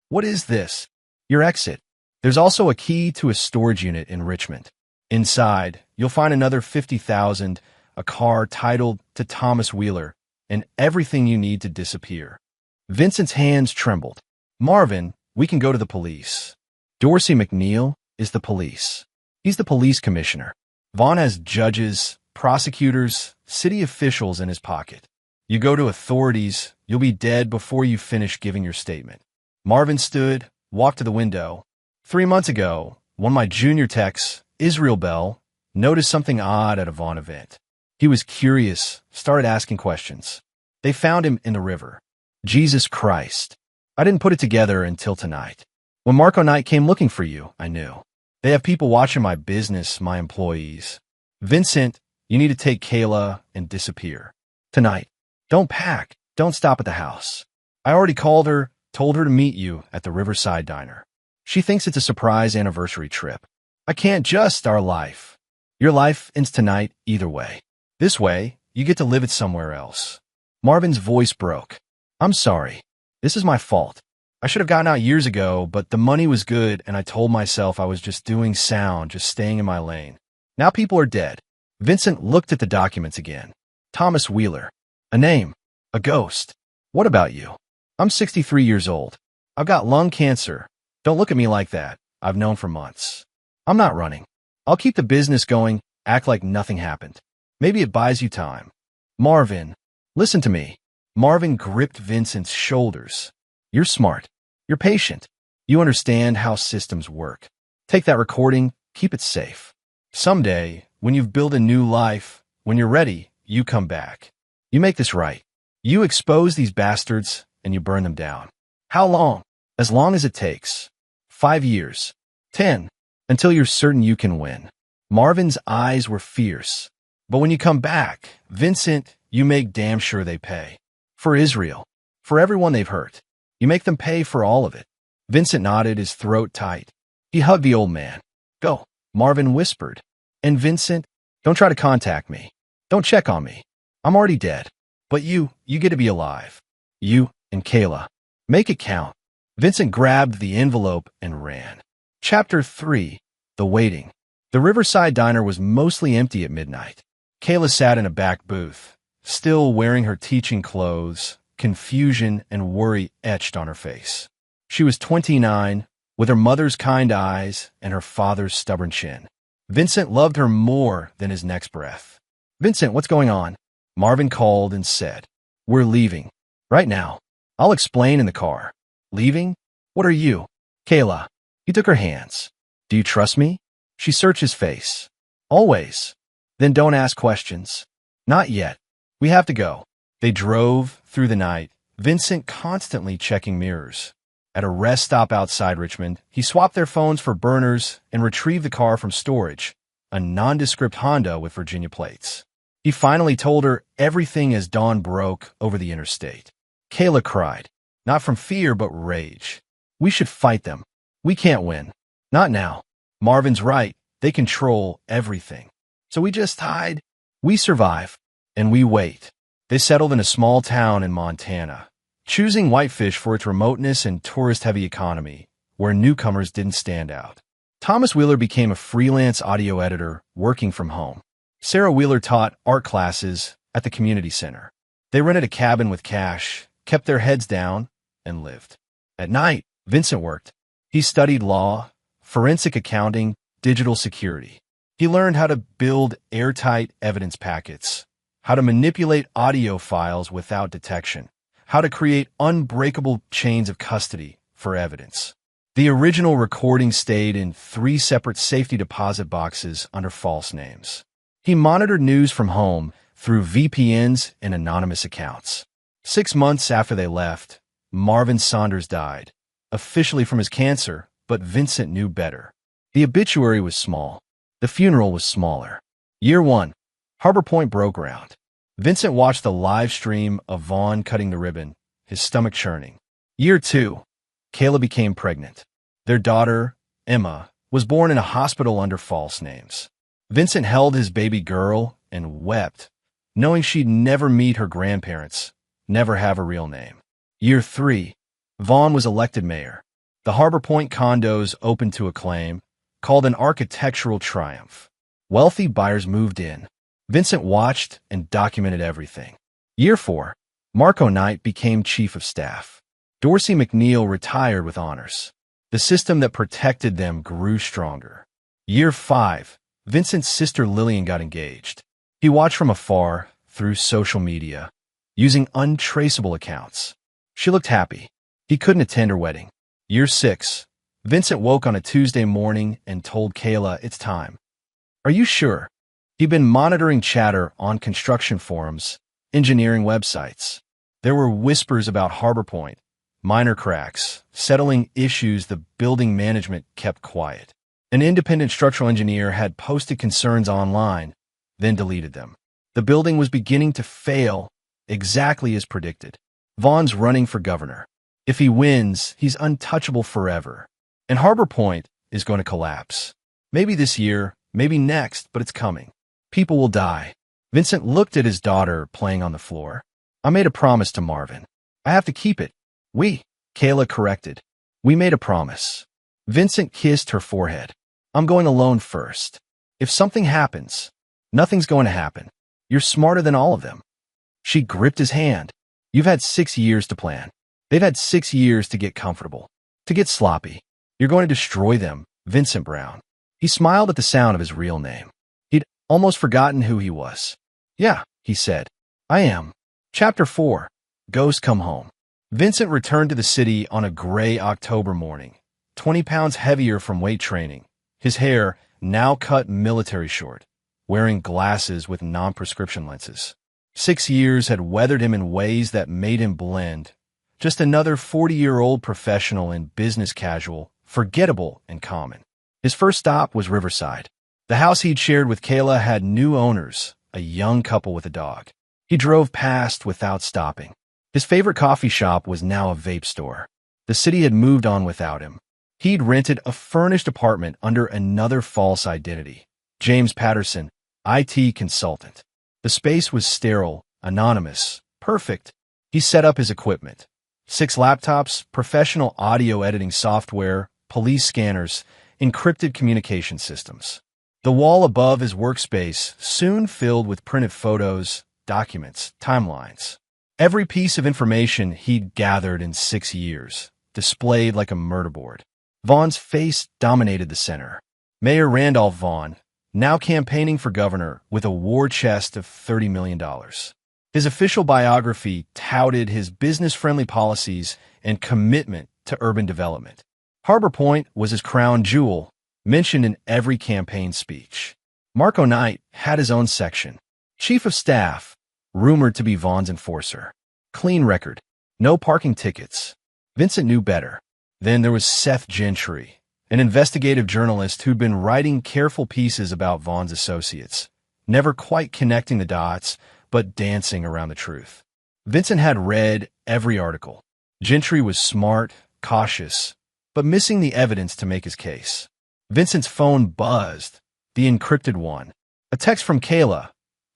What is this? Your exit. There's also a key to a storage unit in Richmond. Inside, you'll find another $50,000, a car titled to Thomas Wheeler, and everything you need to disappear. Vincent's hands trembled. Marvin, we can go to the police. Dorsey McNeil is the police. He's the police commissioner. Vaughn has judges, prosecutors, city officials in his pocket. You go to authorities, you'll be dead before you finish giving your statement. Marvin stood, walked to the window. 3 months ago, one of my junior techs, Israel Bell, noticed something odd at a Vaughn event. He was curious, started asking questions. They found him in the river. Jesus Christ. I didn't put it together until tonight. When Marco Knight came looking for you, I knew. They have people watching my business, my employees. Vincent, you need to take Kayla and disappear. Tonight. Don't pack. Don't stop at the house. I already called her, told her to meet you at the Riverside Diner. She thinks it's a surprise anniversary trip. I can't just our life. Your life ends tonight either way. This way, you get to live it somewhere else. Marvin's voice broke. I'm sorry. This is my fault. I should have gotten out years ago, but the money was good and I told myself I was just doing sound, just staying in my lane. Now people are dead. Vincent looked at the documents again. Thomas Wheeler. A name. A ghost. What about you? I'm 63 years old. I've got lung cancer. Don't look at me like that. I've known for months. I'm not running. I'll keep the business going, act like nothing happened. Maybe it buys you time. Marvin, listen to me. Marvin gripped Vincent's shoulders. You're smart. You're patient. You understand how systems work. Take that recording, keep it safe. Someday, when you've built a new life, when you're ready, you come back. You make this right. You expose these bastards and you burn them down. How long? As long as it takes. 5 years. 10. Until you're certain you can win. Marvin's eyes were fierce. But when you come back, Vincent, you make damn sure they pay. For Israel. For everyone they've hurt. You make them pay for all of it. Vincent nodded, his throat tight. He hugged the old man. Go, Marvin whispered. And Vincent, don't try to contact me. Don't check on me. I'm already dead. But you get to be alive. You and Kayla. Make it count. Vincent grabbed the envelope and ran. Chapter 3. The Waiting. The Riverside Diner was mostly empty at midnight. Kayla sat in a back booth, still wearing her teaching clothes, confusion and worry etched on her face. She was 29, with her mother's kind eyes and her father's stubborn chin. Vincent loved her more than his next breath. Vincent, what's going on? Marvin called and said, We're leaving. Right now. I'll explain in the car. Leaving? What are you? Kayla. He took her hands. Do you trust me? She searched his face. Always. Then don't ask questions. Not yet. We have to go. They drove through the night, Vincent constantly checking mirrors. At a rest stop outside Richmond, he swapped their phones for burners and retrieved the car from storage, a nondescript Honda with Virginia plates. He finally told her everything as dawn broke over the interstate. Kayla cried, not from fear but rage. We should fight them. We can't win. Not now. Marvin's right. They control everything. So we just hide. We survive. And we wait. They settled in a small town in Montana, choosing Whitefish for its remoteness and tourist-heavy economy, where newcomers didn't stand out. Thomas Wheeler became a freelance audio editor working from home. Sarah Wheeler taught art classes at the community center. They rented a cabin with cash, kept their heads down, and lived. At night, Vincent worked. He studied law, forensic accounting, digital security. He learned how to build airtight evidence packets, how to manipulate audio files without detection, how to create unbreakable chains of custody for evidence. The original recording stayed in 3 separate safety deposit boxes under false names. He monitored news from home through VPNs and anonymous accounts. 6 months after they left, Marvin Saunders died, officially from his cancer, but Vincent knew better. The obituary was small. The funeral was smaller. Year 1. Harbor Point broke ground. Vincent watched the live stream of Vaughn cutting the ribbon, his stomach churning. Year 2. Kayla became pregnant. Their daughter, Emma, was born in a hospital under false names. Vincent held his baby girl and wept, knowing she'd never meet her grandparents, never have a real name. Year 3. Vaughn was elected mayor. The Harbor Point condos opened to acclaim, called an architectural triumph. Wealthy buyers moved in. Vincent watched and documented everything. Year 4. Marco Knight became chief of staff. Dorsey McNeil retired with honors. The system that protected them grew stronger. Year 5. Vincent's sister Lillian got engaged. He watched from afar, through social media, using untraceable accounts. She looked happy. He couldn't attend her wedding. Year 6. Vincent woke on a Tuesday morning and told Kayla it's time. Are you sure? He'd been monitoring chatter on construction forums, engineering websites. There were whispers about Harbor Point, minor cracks, settling issues the building management kept quiet. An independent structural engineer had posted concerns online, then deleted them. The building was beginning to fail, exactly as predicted. Vaughn's running for governor. If he wins, he's untouchable forever. And Harbor Point is going to collapse. Maybe this year, maybe next, but it's coming. People will die. Vincent looked at his daughter playing on the floor. I made a promise to Marvin. I have to keep it. Kayla corrected. We made a promise. Vincent kissed her forehead. I'm going alone first. If something happens, nothing's going to happen. You're smarter than all of them. She gripped his hand. You've had 6 years to plan. They've had 6 years to get comfortable, to get sloppy. You're going to destroy them, Vincent Brown. He smiled at the sound of his real name. He'd almost forgotten who he was. Yeah, he said. I am. Chapter 4. Ghosts Come Home. Vincent returned to the city on a gray October morning, 20 pounds heavier from weight training, his hair now cut military short, wearing glasses with non-prescription lenses. 6 years had weathered him in ways that made him blend. Just another 40-year-old professional and business casual, forgettable and common. His first stop was Riverside. The house he'd shared with Kayla had new owners, a young couple with a dog. He drove past without stopping. His favorite coffee shop was now a vape store. The city had moved on without him. He'd rented a furnished apartment under another false identity. James Patterson, IT consultant. The space was sterile, anonymous, perfect. He set up his equipment. 6 laptops, professional audio editing software, police scanners, encrypted communication systems. The wall above his workspace soon filled with printed photos, documents, timelines. Every piece of information he'd gathered in 6 years, displayed like a murder board. Vaughn's face dominated the center. Mayor Randolph Vaughn, now campaigning for governor with a war chest of $30 million. His official biography touted his business-friendly policies and commitment to urban development. Harbor Point was his crown jewel, mentioned in every campaign speech. Marco Knight had his own section. Chief of Staff, rumored to be Vaughn's enforcer. Clean record. No parking tickets. Vincent knew better. Then there was Seth Gentry, an investigative journalist who'd been writing careful pieces about Vaughn's associates, never quite connecting the dots, but dancing around the truth. Vincent had read every article. Gentry was smart, cautious, but missing the evidence to make his case. Vincent's phone buzzed, the encrypted one. A text from Kayla.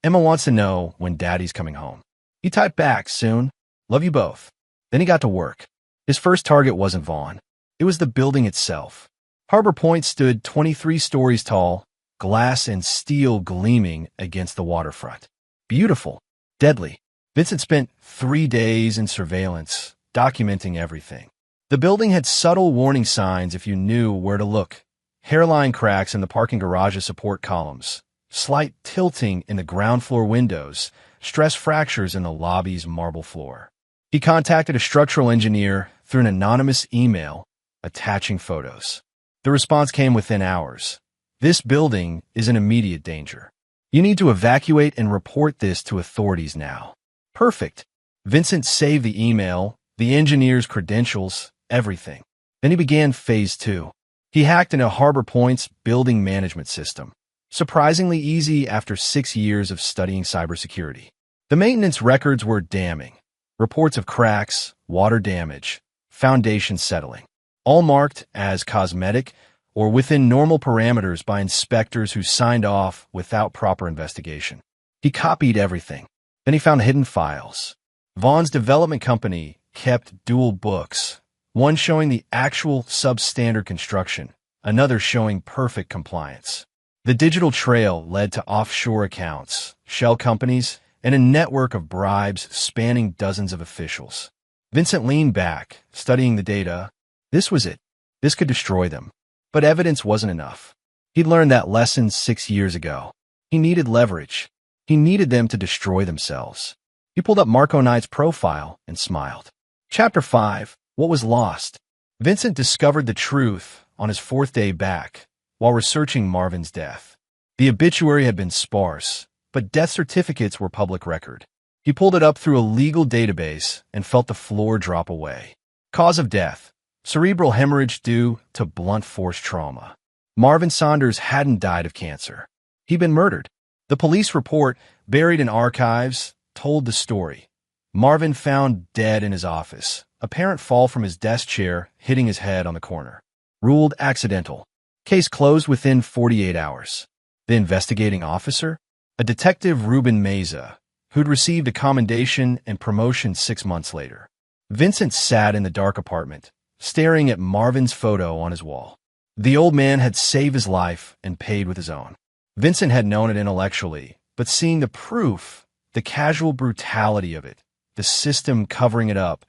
Emma wants to know when Daddy's coming home. He typed back, soon. Love you both. Then he got to work. His first target wasn't Vaughn. It was the building itself. Harbor Point stood 23 stories tall, glass and steel gleaming against the waterfront. Beautiful. Deadly. Vincent spent 3 days in surveillance, documenting everything. The building had subtle warning signs if you knew where to look. Hairline cracks in the parking garage's support columns. Slight tilting in the ground floor windows, stress fractures in the lobby's marble floor. He contacted a structural engineer through an anonymous email, attaching photos. The response came within hours. This building is in immediate danger. You need to evacuate and report this to authorities now. Perfect. Vincent saved the email, the engineer's credentials, everything. Then he began phase 2. He hacked into Harbor Point's building management system, surprisingly easy after 6 years of studying cybersecurity. The maintenance records were damning. Reports of cracks, water damage, foundation settling, all marked as cosmetic or within normal parameters by inspectors who signed off without proper investigation. He copied everything. Then he found hidden files. Vaughn's development company kept dual books, one showing the actual substandard construction, another showing perfect compliance. The digital trail led to offshore accounts, shell companies, and a network of bribes spanning dozens of officials. Vincent leaned back, studying the data. This was it. This could destroy them. But evidence wasn't enough. He'd learned that lesson 6 years ago. He needed leverage. He needed them to destroy themselves. He pulled up Marco Knight's profile and smiled. Chapter 5. What was lost? Vincent discovered the truth on his 4th day back while researching Marvin's death. The obituary had been sparse, but death certificates were public record. He pulled it up through a legal database and felt the floor drop away. Cause of death: cerebral hemorrhage due to blunt force trauma. Marvin Saunders hadn't died of cancer. He'd been murdered. The police report, buried in archives, told the story. Marvin found dead in his office, apparent fall from his desk chair, hitting his head on the corner. Ruled accidental. Case closed within 48 hours. The investigating officer? A detective, Ruben Meza, who'd received a commendation and promotion 6 months later. Vincent sat in the dark apartment, staring at Marvin's photo on his wall. The old man had saved his life and paid with his own. Vincent had known it intellectually, but seeing the proof, the casual brutality of it, the system covering it up,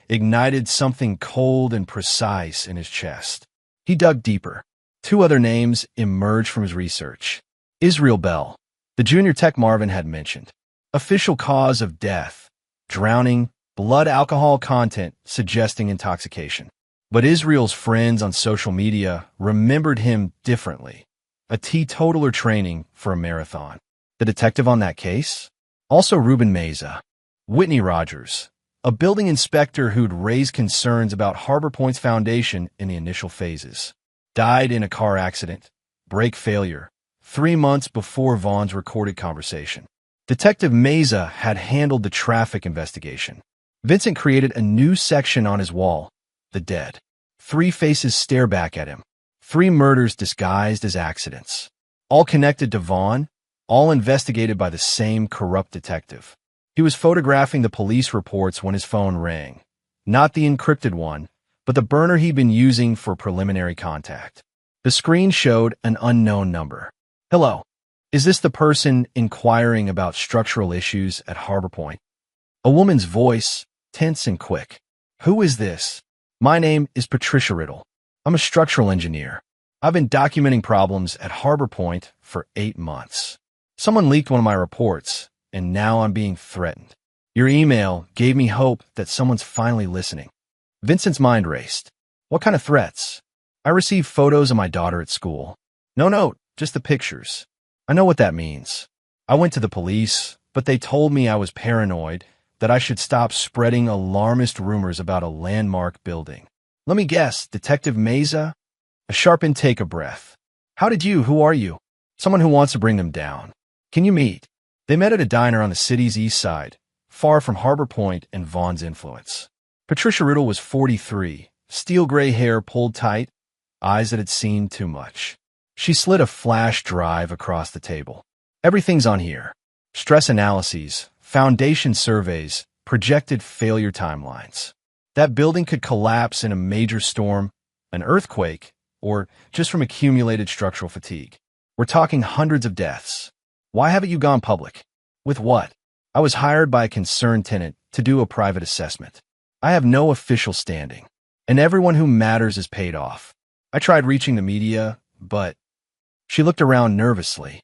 ignited something cold and precise in his chest. He dug deeper. 2 other names emerged from his research. Israel Bell, the junior tech Marvin had mentioned. Official cause of death: drowning, blood alcohol content suggesting intoxication. But Israel's friends on social media remembered him differently. A teetotaler training for a marathon. The detective on that case? Also Ruben Meza. Whitney Rogers, a building inspector who'd raised concerns about Harbor Point's foundation in the initial phases. Died in a car accident, brake failure, 3 months before Vaughn's recorded conversation. Detective Meza had handled the traffic investigation. Vincent created a new section on his wall: the dead. 3 faces stare back at him. 3 murders disguised as accidents. All connected to Vaughn, all investigated by the same corrupt detective. He was photographing the police reports when his phone rang. Not the encrypted one, but the burner he'd been using for preliminary contact. The screen showed an unknown number. Hello. Is this the person inquiring about structural issues at Harbor Point? A woman's voice, tense and quick. Who is this? My name is Patricia Riddle. I'm a structural engineer. I've been documenting problems at Harbor Point for 8 months. Someone leaked one of my reports, and now I'm being threatened. Your email gave me hope that someone's finally listening. Vincent's mind raced. What kind of threats? I received photos of my daughter at school. No note, just the pictures. I know what that means. I went to the police, but they told me I was paranoid, that I should stop spreading alarmist rumors about a landmark building. Let me guess, Detective Meza? A sharp intake of breath. Who are you? Someone who wants to bring them down. Can you meet? They met at a diner on the city's east side, far from Harbor Point and Vaughn's influence. Patricia Riddle was 43, steel gray hair pulled tight, eyes that had seen too much. She slid a flash drive across the table. Everything's on here. Stress analyses, foundation surveys, projected failure timelines. That building could collapse in a major storm, an earthquake, or just from accumulated structural fatigue. We're talking hundreds of deaths. Why haven't you gone public? With what? I was hired by a concerned tenant to do a private assessment. I have no official standing, and everyone who matters is paid off. I tried reaching the media, but... She looked around nervously.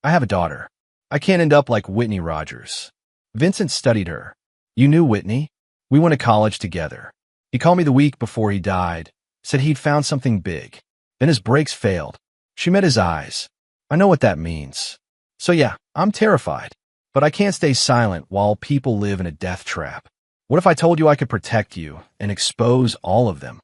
I have a daughter. I can't end up like Whitney Rogers. Vincent studied her. You knew Whitney? We went to college together. He called me the week before he died, said he'd found something big. Then his brakes failed. She met his eyes. I know what that means. So yeah, I'm terrified. But I can't stay silent while people live in a death trap. What if I told you I could protect you and expose all of them?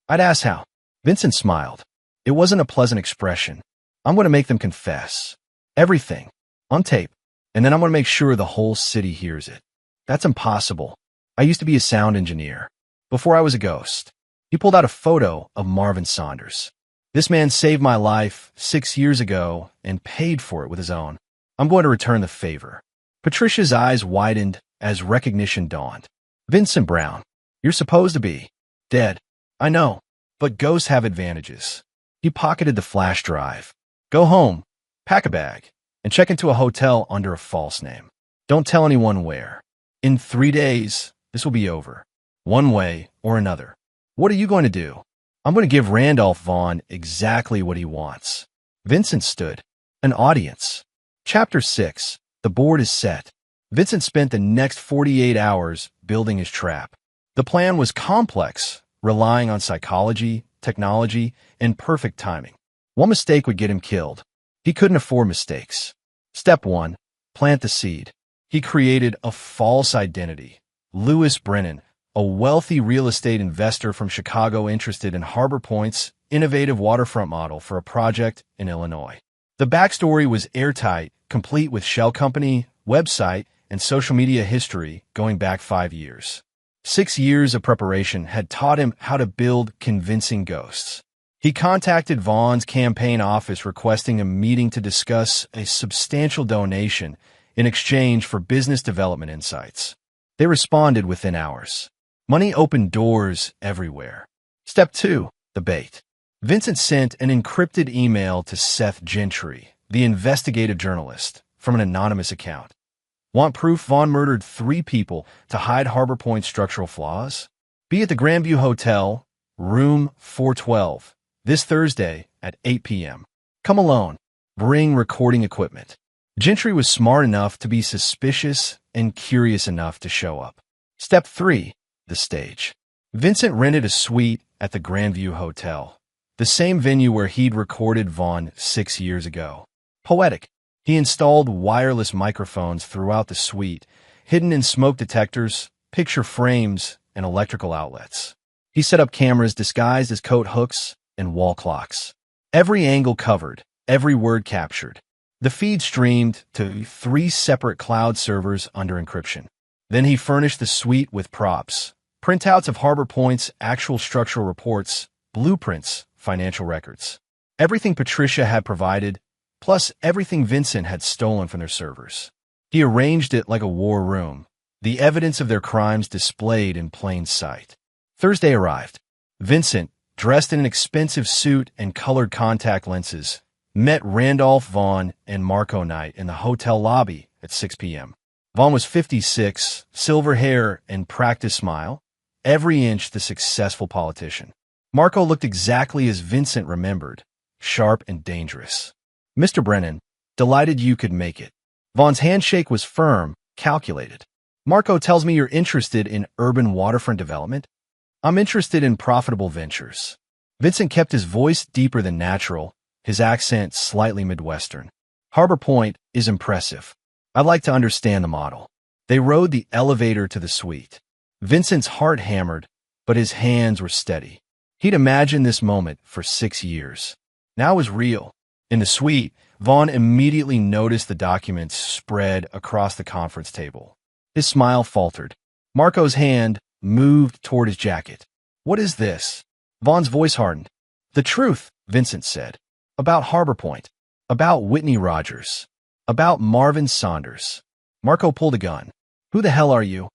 I'd ask how. Vincent smiled. It wasn't a pleasant expression. I'm going to make them confess. Everything. On tape. And then I'm going to make sure the whole city hears it. That's impossible. I used to be a sound engineer. Before I was a ghost. He pulled out a photo of Marvin Saunders. This man saved my life 6 years ago and paid for it with his own. I'm going to return the favor. Patricia's eyes widened as recognition dawned. Vincent Brown, you're supposed to be dead. I know, but ghosts have advantages. He pocketed the flash drive. Go home, pack a bag, and check into a hotel under a false name. Don't tell anyone where. In 3 days, this will be over. One way or another. What are you going to do? I'm going to give Randolph Vaughn exactly what he wants. Vincent stood. An audience. Chapter 6. The board is set. Vincent spent the next 48 hours building his trap. The plan was complex, relying on psychology, technology, and perfect timing. One mistake would get him killed. He couldn't afford mistakes. Step 1. Plant the seed. He created a false identity. Lewis Brennan, a wealthy real estate investor from Chicago interested in Harbor Point's innovative waterfront model for a project in Illinois. The backstory was airtight, complete with shell company, website, and social media history going back 5 years. 6 years of preparation had taught him how to build convincing ghosts. He contacted Vaughn's campaign office requesting a meeting to discuss a substantial donation in exchange for business development insights. They responded within hours. Money opened doors everywhere. Step 2. The bait. Vincent sent an encrypted email to Seth Gentry, the investigative journalist, from an anonymous account. Want proof Vaughn murdered 3 people to hide Harbor Point's structural flaws? Be at the Grandview Hotel, room 412, this Thursday at 8 p.m. Come alone. Bring recording equipment. Gentry was smart enough to be suspicious and curious enough to show up. Step 3. The stage. Vincent rented a suite at the Grandview Hotel, the same venue where he'd recorded Vaughn 6 years ago. Poetic. He installed wireless microphones throughout the suite, hidden in smoke detectors, picture frames, and electrical outlets. He set up cameras disguised as coat hooks and wall clocks. Every angle covered, every word captured. The feed streamed to 3 separate cloud servers under encryption. Then he furnished the suite with props, printouts of Harbor Point's actual structural reports, blueprints, financial records. Everything Patricia had provided, plus everything Vincent had stolen from their servers. He arranged it like a war room, the evidence of their crimes displayed in plain sight. Thursday arrived. Vincent, dressed in an expensive suit and colored contact lenses, met Randolph Vaughn and Marco Knight in the hotel lobby at 6 p.m. Vaughn was 56, silver hair and practiced smile, every inch the successful politician. Marco looked exactly as Vincent remembered, sharp and dangerous. Mr. Brennan, delighted you could make it. Vaughn's handshake was firm, calculated. Marco tells me you're interested in urban waterfront development. I'm interested in profitable ventures. Vincent kept his voice deeper than natural, his accent slightly Midwestern. Harbor Point is impressive. I'd like to understand the model. They rode the elevator to the suite. Vincent's heart hammered, but his hands were steady. He'd imagined this moment for 6 years. Now it was real. In the suite, Vaughn immediately noticed the documents spread across the conference table. His smile faltered. Marco's hand moved toward his jacket. What is this? Vaughn's voice hardened. The truth, Vincent said. About Harbor Point. About Whitney Rogers. About Marvin Saunders. Marco pulled a gun. Who the hell are you?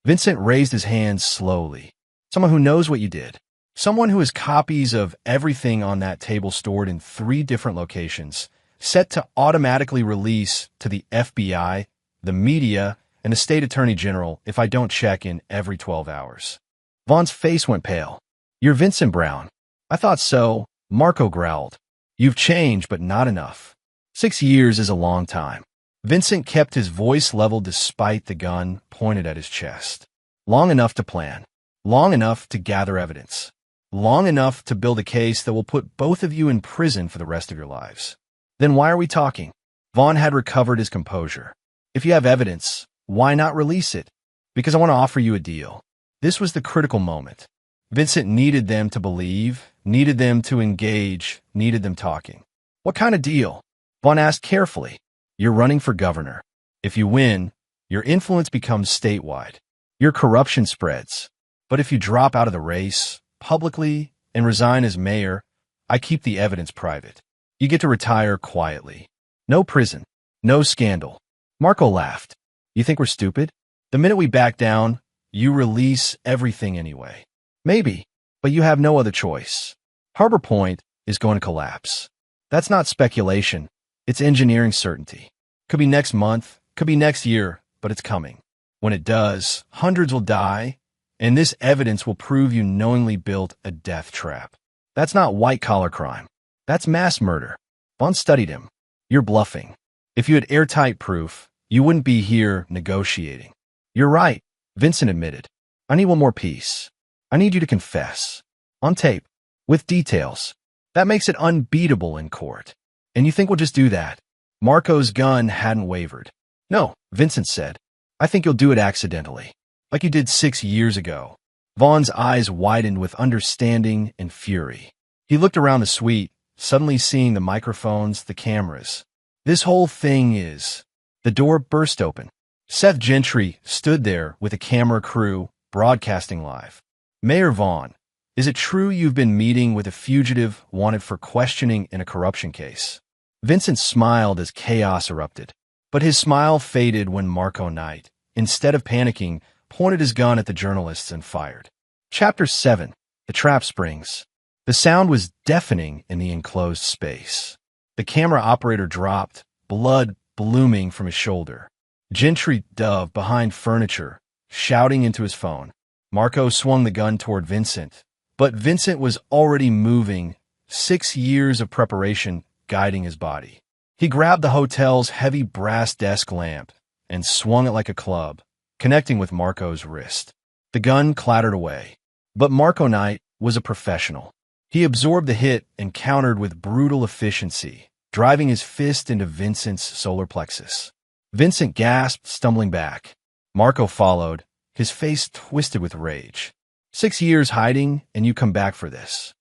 Vincent raised his hands slowly. Someone who knows what you did. Someone who has copies of everything on that table stored in 3 different locations, set to automatically release to the FBI, the media, and the state attorney general if I don't check in every 12 hours. Vaughn's face went pale. You're Vincent Brown. I thought so, Marco growled. You've changed, but not enough. 6 years is a long time. Vincent kept his voice level despite the gun pointed at his chest. Long enough to plan. Long enough to gather evidence. Long enough to build a case that will put both of you in prison for the rest of your lives. Then why are we talking? Vaughn had recovered his composure. If you have evidence, why not release it? Because I want to offer you a deal. This was the critical moment. Vincent needed them to believe, needed them to engage, needed them talking. What kind of deal? Vaughn asked carefully. You're running for governor. If you win, your influence becomes statewide. Your corruption spreads. But if you drop out of the race, publicly, and resign as mayor, I keep the evidence private. You get to retire quietly. No prison. No scandal. Marco laughed. You think we're stupid? The minute we back down, you release everything anyway. Maybe, but you have no other choice. Harbor Point is going to collapse. That's not speculation. It's engineering certainty. Could be next month, could be next year, but it's coming. When it does, hundreds will die, and this evidence will prove you knowingly built a death trap. That's not white-collar crime. That's mass murder. Vaughn studied him. You're bluffing. If you had airtight proof, you wouldn't be here negotiating. You're right, Vincent admitted. I need one more piece. I need you to confess. On tape. With details. That makes it unbeatable in court. And you think we'll just do that? Marco's gun hadn't wavered. No, Vincent said. I think you'll do it accidentally. Like you did 6 years ago. Vaughn's eyes widened with understanding and fury. He looked around the suite, suddenly seeing the microphones, the cameras. This whole thing is... The door burst open. Seth Gentry stood there with a camera crew, broadcasting live. Mayor Vaughn, is it true you've been meeting with a fugitive wanted for questioning in a corruption case? Vincent smiled as chaos erupted. But his smile faded when Marco Knight, instead of panicking, pointed his gun at the journalists and fired. Chapter 7. The Trap Springs. The sound was deafening in the enclosed space. The camera operator dropped, blood blooming from his shoulder. Gentry dove behind furniture, shouting into his phone. Marco swung the gun toward Vincent, but Vincent was already moving, 6 years of preparation guiding his body. He grabbed the hotel's heavy brass desk lamp and swung it like a club, connecting with Marco's wrist. The gun clattered away. But Marco Knight was a professional. He absorbed the hit and countered with brutal efficiency, driving his fist into Vincent's solar plexus. Vincent gasped, stumbling back. Marco followed, his face twisted with rage. 6 years hiding, and you come back for this.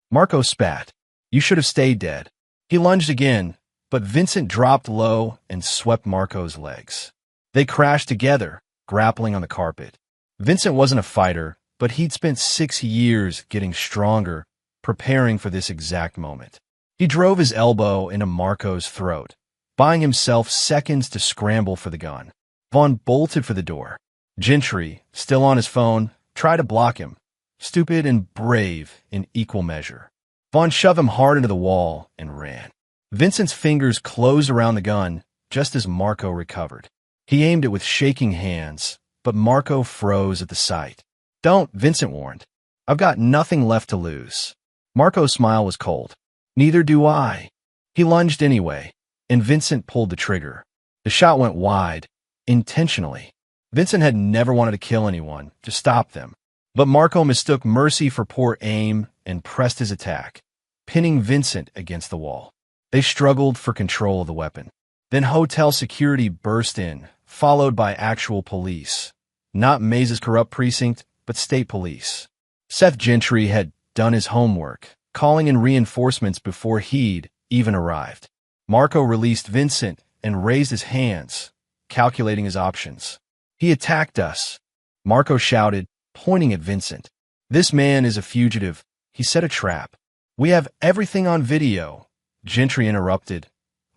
Marco spat. You should have stayed dead. He lunged again, but Vincent dropped low and swept Marco's legs. They crashed together, grappling on the carpet. Vincent wasn't a fighter, but he'd spent 6 years getting stronger, preparing for this exact moment. He drove his elbow into Marco's throat, buying himself seconds to scramble for the gun. Vaughn bolted for the door. Gentry, still on his phone, tried to block him, stupid and brave in equal measure. Vaughn shoved him hard into the wall and ran. Vincent's fingers closed around the gun just as Marco recovered. He aimed it with shaking hands, but Marco froze at the sight. Don't, Vincent warned. I've got nothing left to lose. Marco's smile was cold. Neither do I. He lunged anyway, and Vincent pulled the trigger. The shot went wide, intentionally. Vincent had never wanted to kill anyone, to stop them. But Marco mistook mercy for poor aim and pressed his attack, pinning Vincent against the wall. They struggled for control of the weapon. Then hotel security burst in, followed by actual police. Not Maze's corrupt precinct, but state police. Seth Gentry had done his homework, calling in reinforcements before he'd even arrived. Marco released Vincent and raised his hands, calculating his options. He attacked us, Marco shouted, pointing at Vincent. This man is a fugitive. He set a trap. We have everything on video, Gentry interrupted,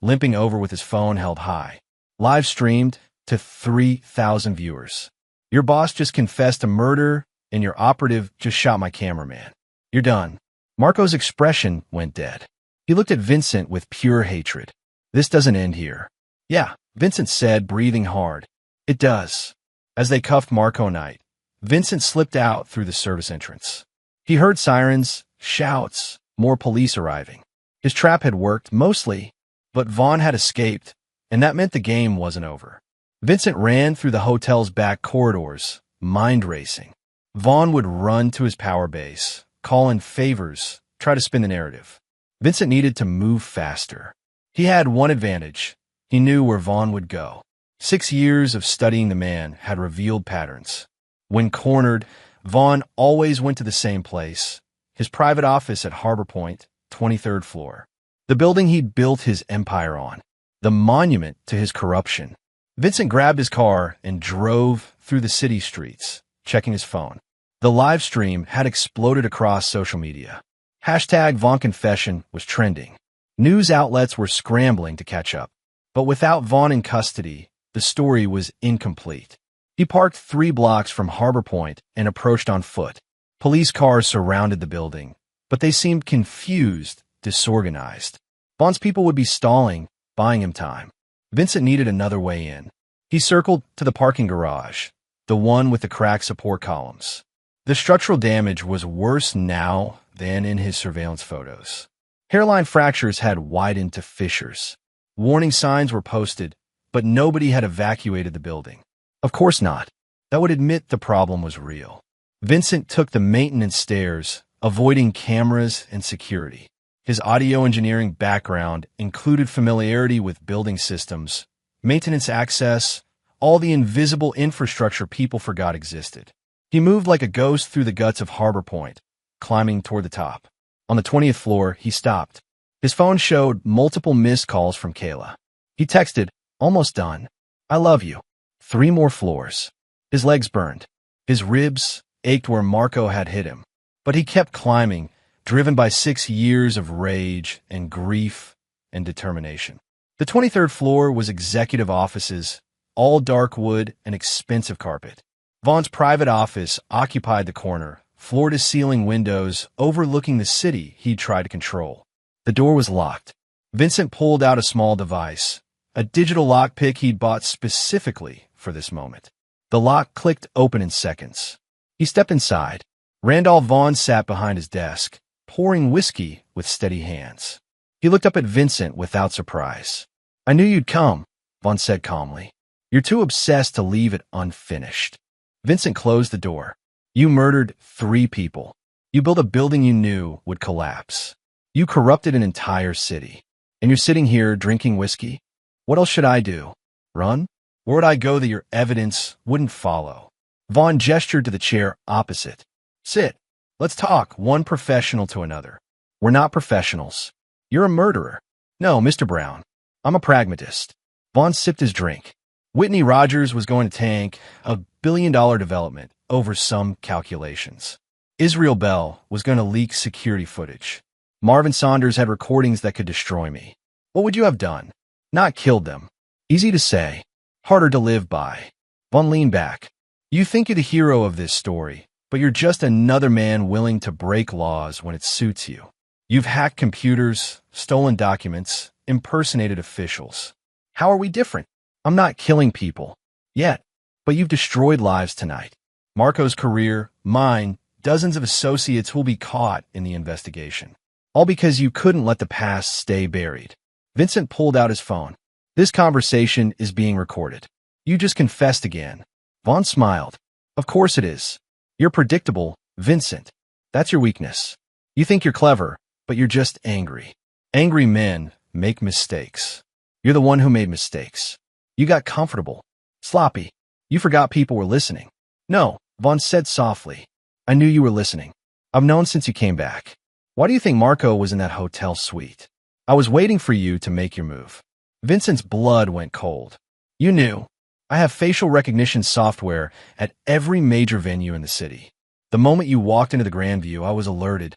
limping over with his phone held high. Live streamed to 3,000 viewers. Your boss just confessed to murder, and your operative just shot my cameraman. You're done. Marco's expression went dead. He looked at Vincent with pure hatred. This doesn't end here. Yeah, Vincent said, breathing hard. It does. As they cuffed Marco Knight, Vincent slipped out through the service entrance. He heard sirens, shouts, more police arriving. His trap had worked, mostly, but Vaughn had escaped, and that meant the game wasn't over. Vincent ran through the hotel's back corridors, mind racing. Vaughn would run to his power base, call in favors, try to spin the narrative. Vincent needed to move faster. He had one advantage. He knew where Vaughn would go. 6 years of studying the man had revealed patterns. When cornered, Vaughn always went to the same place, his private office at Harbor Point, 23rd floor. The building he'd built his empire on, the monument to his corruption. Vincent grabbed his car and drove through the city streets, checking his phone. The live stream had exploded across social media. Hashtag Vaughn Confession was trending. News outlets were scrambling to catch up. But without Vaughn in custody, the story was incomplete. He parked 3 blocks from Harbor Point and approached on foot. Police cars surrounded the building, but they seemed confused, disorganized. Vaughn's people would be stalling, buying him time. Vincent needed another way in. He circled to the parking garage, the one with the cracked support columns. The structural damage was worse now than in his surveillance photos. Hairline fractures had widened to fissures. Warning signs were posted, but nobody had evacuated the building. Of course not. That would admit the problem was real. Vincent took the maintenance stairs, avoiding cameras and security. His audio engineering background included familiarity with building systems, maintenance access, all the invisible infrastructure people forgot existed. He moved like a ghost through the guts of Harbor Point, climbing toward the top. On the 20th floor, he stopped. His phone showed multiple missed calls from Kayla. He texted, "Almost done. I love you." 3 more floors. His legs burned. His ribs ached where Marco had hit him. But he kept climbing, driven by 6 years of rage and grief and determination. The 23rd floor was executive offices, all dark wood and expensive carpet. Vaughn's private office occupied the corner, floor-to-ceiling windows overlooking the city he'd tried to control. The door was locked. Vincent pulled out a small device, a digital lockpick he'd bought specifically for this moment. The lock clicked open in seconds. He stepped inside. Randolph Vaughn sat behind his desk, pouring whiskey with steady hands. He looked up at Vincent without surprise. "I knew you'd come," Vaughn said calmly. "You're too obsessed to leave it unfinished." Vincent closed the door. "You murdered 3 people. You built a building you knew would collapse. You corrupted an entire city. And you're sitting here drinking whiskey? What else should I do? Run? Where would I go that your evidence wouldn't follow?" Vaughn gestured to the chair opposite. "Sit. Let's talk, one professional to another." "We're not professionals. You're a murderer." "No, Mr. Brown. I'm a pragmatist." Vaughn sipped his drink. Whitney Rogers was going to tank a billion-dollar development over some calculations. Israel Bell was going to leak security footage. Marvin Saunders had recordings that could destroy me. What would you have done? Not killed them. Easy to say, harder to live by. Vaughn leaned back. "You think you're the hero of this story, but you're just another man willing to break laws when it suits you. You've hacked computers, stolen documents, impersonated officials. How are we different? I'm not killing people. Yet. But you've destroyed lives tonight. Marco's career, mine, dozens of associates who'll be caught in the investigation. All because you couldn't let the past stay buried." Vincent pulled out his phone. "This conversation is being recorded. You just confessed again." Vaughn smiled. "Of course it is. You're predictable, Vincent. That's your weakness. You think you're clever, but you're just angry. Angry men make mistakes. You're the one who made mistakes. You got comfortable. Sloppy. You forgot people were listening." "No," Vaughn said softly. "I knew you were listening. I've known since you came back. Why do you think Marco was in that hotel suite? I was waiting for you to make your move." Vincent's blood went cold. "You knew. I have facial recognition software at every major venue in the city. The moment you walked into the Grandview, I was alerted.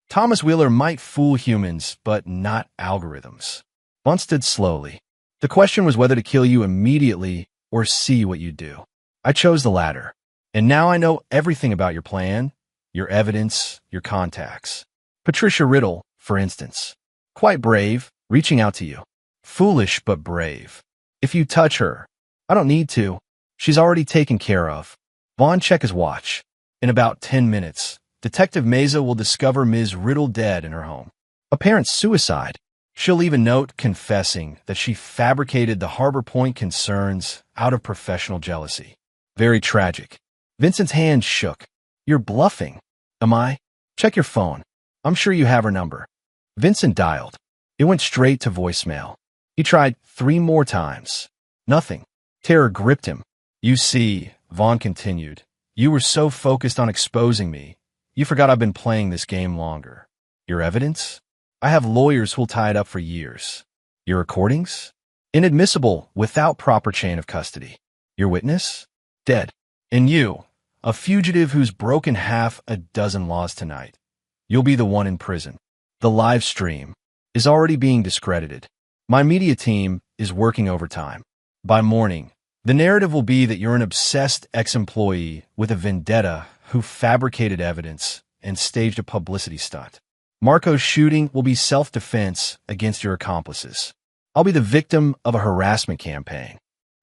Thomas Wheeler might fool humans, but not algorithms." Vaughn stood slowly. "The question was whether to kill you immediately or see what you do. I chose the latter. And now I know everything about your plan, your evidence, your contacts. Patricia Riddle, for instance. Quite brave, reaching out to you. Foolish, but brave. If you touch her, I don't need to. She's already taken care of." Vaughn checked his watch. "In about 10 minutes, Detective Meza will discover Ms. Riddle dead in her home. Apparent suicide. She'll leave a note confessing that she fabricated the Harbor Point concerns out of professional jealousy. Very tragic." Vincent's hand shook. "You're bluffing." "Am I? Check your phone. I'm sure you have her number." Vincent dialed. It went straight to voicemail. He tried 3 more times. Nothing. Terror gripped him. "You see," Vaughn continued, You were so focused on exposing me, you forgot I've been playing this game longer. Your evidence? I have lawyers who'll tie it up for years. Your recordings? Inadmissible without proper chain of custody. Your witness? Dead. And you, a fugitive who's broken half a dozen laws tonight. You'll be the one in prison. The live stream is already being discredited. My media team is working overtime. By morning, the narrative will be that you're an obsessed ex-employee with a vendetta who fabricated evidence and staged a publicity stunt. Marco's shooting will be self-defense against your accomplices. I'll be the victim of a harassment campaign.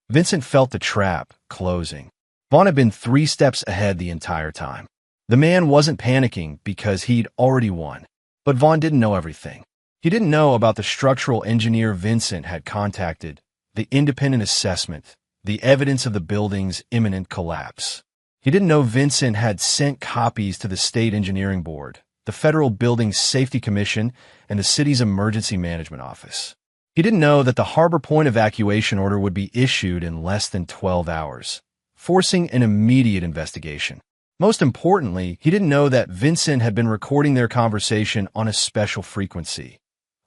Vincent felt the trap closing. Vaughn had been 3 steps ahead the entire time. The man wasn't panicking because he'd already won. But Vaughn didn't know everything. He didn't know about the structural engineer Vincent had contacted, the independent assessment, the evidence of the building's imminent collapse. He didn't know Vincent had sent copies to the State Engineering Board, the Federal Building Safety Commission, and the city's Emergency Management Office. He didn't know that the Harbor Point evacuation order would be issued in less than 12 hours, forcing an immediate investigation. Most importantly, he didn't know that Vincent had been recording their conversation on a special frequency,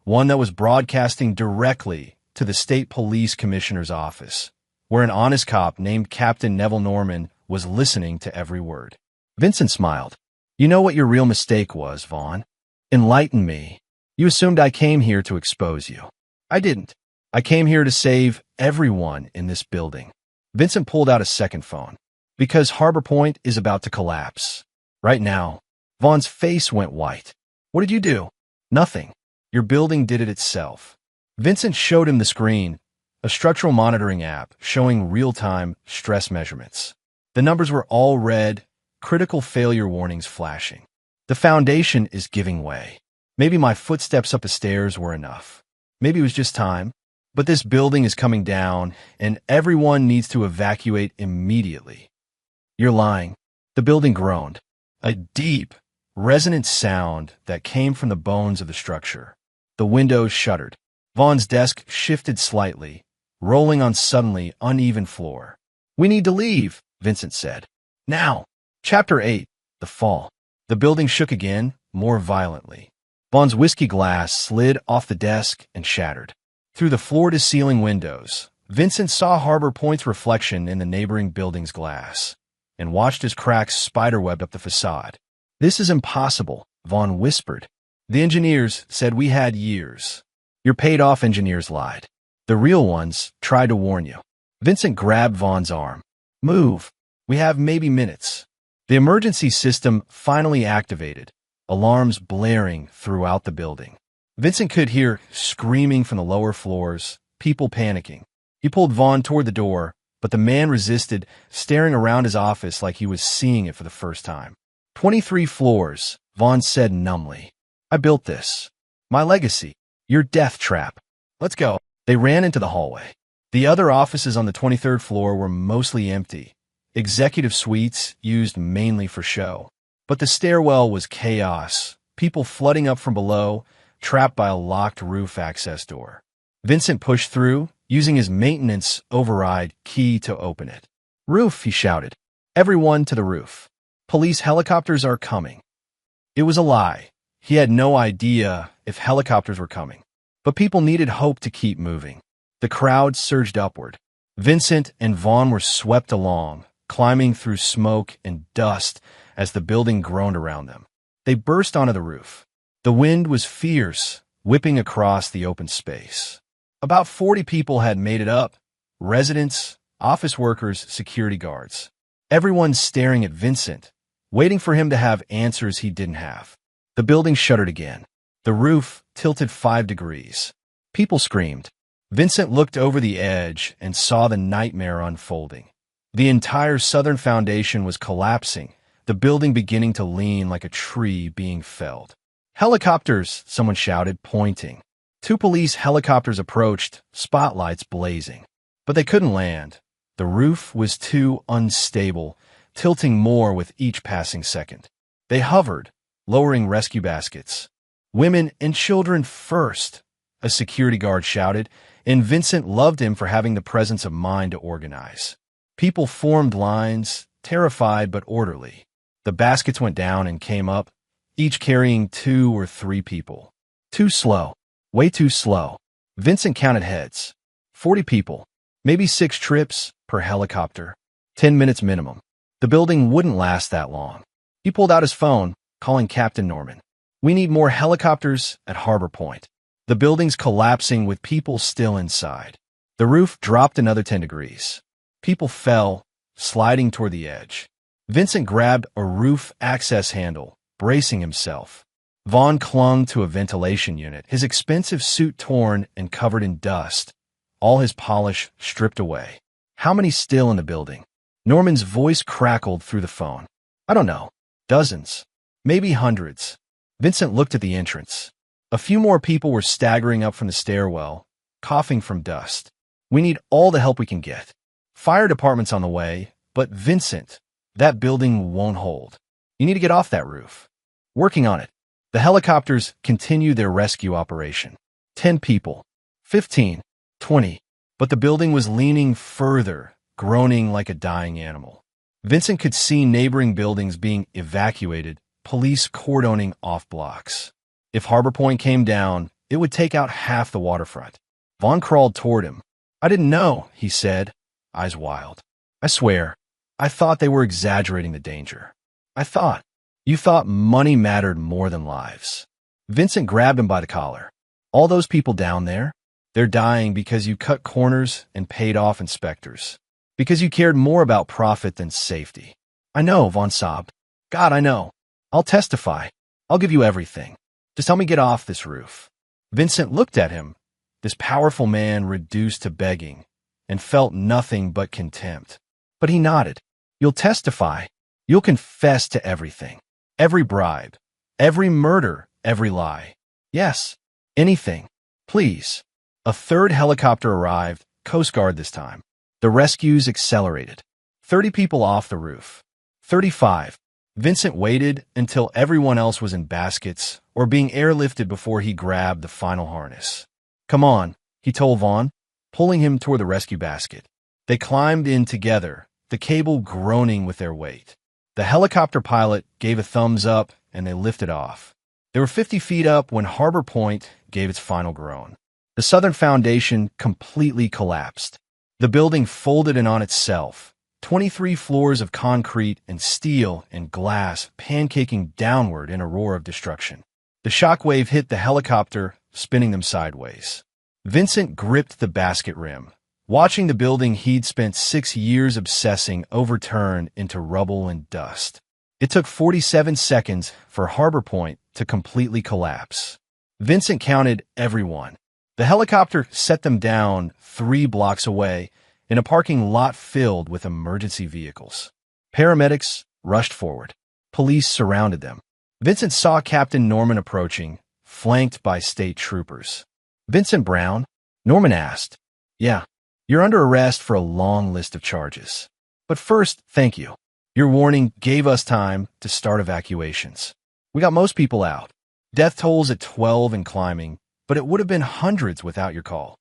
one that was broadcasting directly to the State Police Commissioner's office, where an honest cop named Captain Neville Norman was listening to every word. Vincent smiled. You know what your real mistake was, Vaughn? Enlighten me. You assumed I came here to expose you. I didn't. I came here to save everyone in this building. Vincent pulled out a second phone. Because Harbor Point is about to collapse. Right now, Vaughn's face went white. What did you do? Nothing. Your building did it itself. Vincent showed him the screen, a structural monitoring app showing real-time stress measurements. The numbers were all red, critical failure warnings flashing. The foundation is giving way. Maybe my footsteps up the stairs were enough. Maybe it was just time. But this building is coming down, and everyone needs to evacuate immediately. You're lying. The building groaned. A deep, resonant sound that came from the bones of the structure. The windows shuddered. Vaughn's desk shifted slightly, rolling on suddenly uneven floor. We need to leave, Vincent said. Now. Chapter 8. The Fall. The building shook again, more violently. Vaughn's whiskey glass slid off the desk and shattered. Through the floor-to-ceiling windows, Vincent saw Harbor Point's reflection in the neighboring building's glass and watched as cracks spiderwebbed up the facade. This is impossible, Vaughn whispered. The engineers said we had years. Your paid-off engineers lied. The real ones tried to warn you. Vincent grabbed Vaughn's arm. Move. We have maybe minutes. The emergency system finally activated, alarms blaring throughout the building. Vincent could hear screaming from the lower floors, people panicking. He pulled Vaughn toward the door, but the man resisted, staring around his office like he was seeing it for the first time. 23 floors, Vaughn said numbly. I built this. My legacy. Your death trap. Let's go. They ran into the hallway. The other offices on the 23rd floor were mostly empty, executive suites used mainly for show. But the stairwell was chaos, people flooding up from below, trapped by a locked roof access door. Vincent pushed through, using his maintenance override key to open it. Roof, he shouted. Everyone to the roof. Police helicopters are coming. It was a lie. He had no idea if helicopters were coming. But people needed hope to keep moving. The crowd surged upward. Vincent and Vaughn were swept along, climbing through smoke and dust as the building groaned around them. They burst onto the roof. The wind was fierce, whipping across the open space. About 40 people had made it up. Residents, office workers, security guards. Everyone staring at Vincent, waiting for him to have answers he didn't have. The building shuddered again. The roof tilted 5 degrees. People screamed. Vincent looked over the edge and saw the nightmare unfolding. The entire southern foundation was collapsing, the building beginning to lean like a tree being felled. Helicopters, someone shouted, pointing. 2 police helicopters approached, spotlights blazing. But they couldn't land. The roof was too unstable, tilting more with each passing second. They hovered, lowering rescue baskets. Women and children first, a security guard shouted, and Vincent loved him for having the presence of mind to organize. People formed lines, terrified but orderly. The baskets went down and came up, each carrying 2 or 3 people. Too slow. Way too slow. Vincent counted heads. 40 people. Maybe 6 trips per helicopter. 10 minutes minimum. The building wouldn't last that long. He pulled out his phone, calling Captain Norman. We need more helicopters at Harbor Point. The building's collapsing with people still inside. The roof dropped another 10 degrees. People fell, sliding toward the edge. Vincent grabbed a roof access handle, bracing himself. Vaughn clung to a ventilation unit, his expensive suit torn and covered in dust, all his polish stripped away. How many still in the building? Norman's voice crackled through the phone. I don't know. Dozens. Maybe hundreds. Vincent looked at the entrance. A few more people were staggering up from the stairwell, coughing from dust. We need all the help we can get. Fire department's on the way, but Vincent, that building won't hold. You need to get off that roof. Working on it. The helicopters continue their rescue operation. 10 people. 15. 20. But the building was leaning further, groaning like a dying animal. Vincent could see neighboring buildings being evacuated, police cordoning off blocks. If Harbor Point came down, it would take out half the waterfront. Vaughn crawled toward him. I didn't know, he said, eyes wild. I swear, I thought they were exaggerating the danger. You thought money mattered more than lives. Vincent grabbed him by the collar. All those people down there, they're dying because you cut corners and paid off inspectors. Because you cared more about profit than safety. I know, Vaughn sobbed. God, I know. I'll testify. I'll give you everything. Just help me get off this roof. Vincent looked at him, this powerful man reduced to begging, and felt nothing but contempt. But he nodded. You'll testify. You'll confess to everything. Every bribe. Every murder. Every lie. Yes. Anything. Please. A third helicopter arrived, Coast Guard this time. The rescues accelerated. 30 people off the roof. 35. Vincent waited until everyone else was in baskets or being airlifted before he grabbed the final harness. Come on, he told Vaughn, pulling him toward the rescue basket. They climbed in together, the cable groaning with their weight. The helicopter pilot gave a thumbs up and they lifted off. They were 50 feet up when Harbor Point gave its final groan. The southern foundation completely collapsed. The building folded in on itself, 23 floors of concrete and steel and glass pancaking downward in a roar of destruction. The shockwave hit the helicopter, spinning them sideways. Vincent gripped the basket rim, watching the building he'd spent 6 years obsessing overturn into rubble and dust. It took 47 seconds for Harbor Point to completely collapse. Vincent counted everyone. The helicopter set them down 3 blocks away in a parking lot filled with emergency vehicles. Paramedics rushed forward. Police surrounded them. Vincent saw Captain Norman approaching, flanked by state troopers. Vincent Brown? Norman asked. Yeah, you're under arrest for a long list of charges. But first, thank you. Your warning gave us time to start evacuations. We got most people out. Death tolls at 12 and climbing, but it would have been hundreds without your call.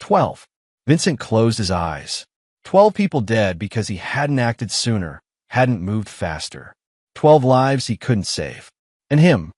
12. Vincent closed his eyes. 12 people dead because he hadn't acted sooner, hadn't moved faster. 12 lives he couldn't save. And him.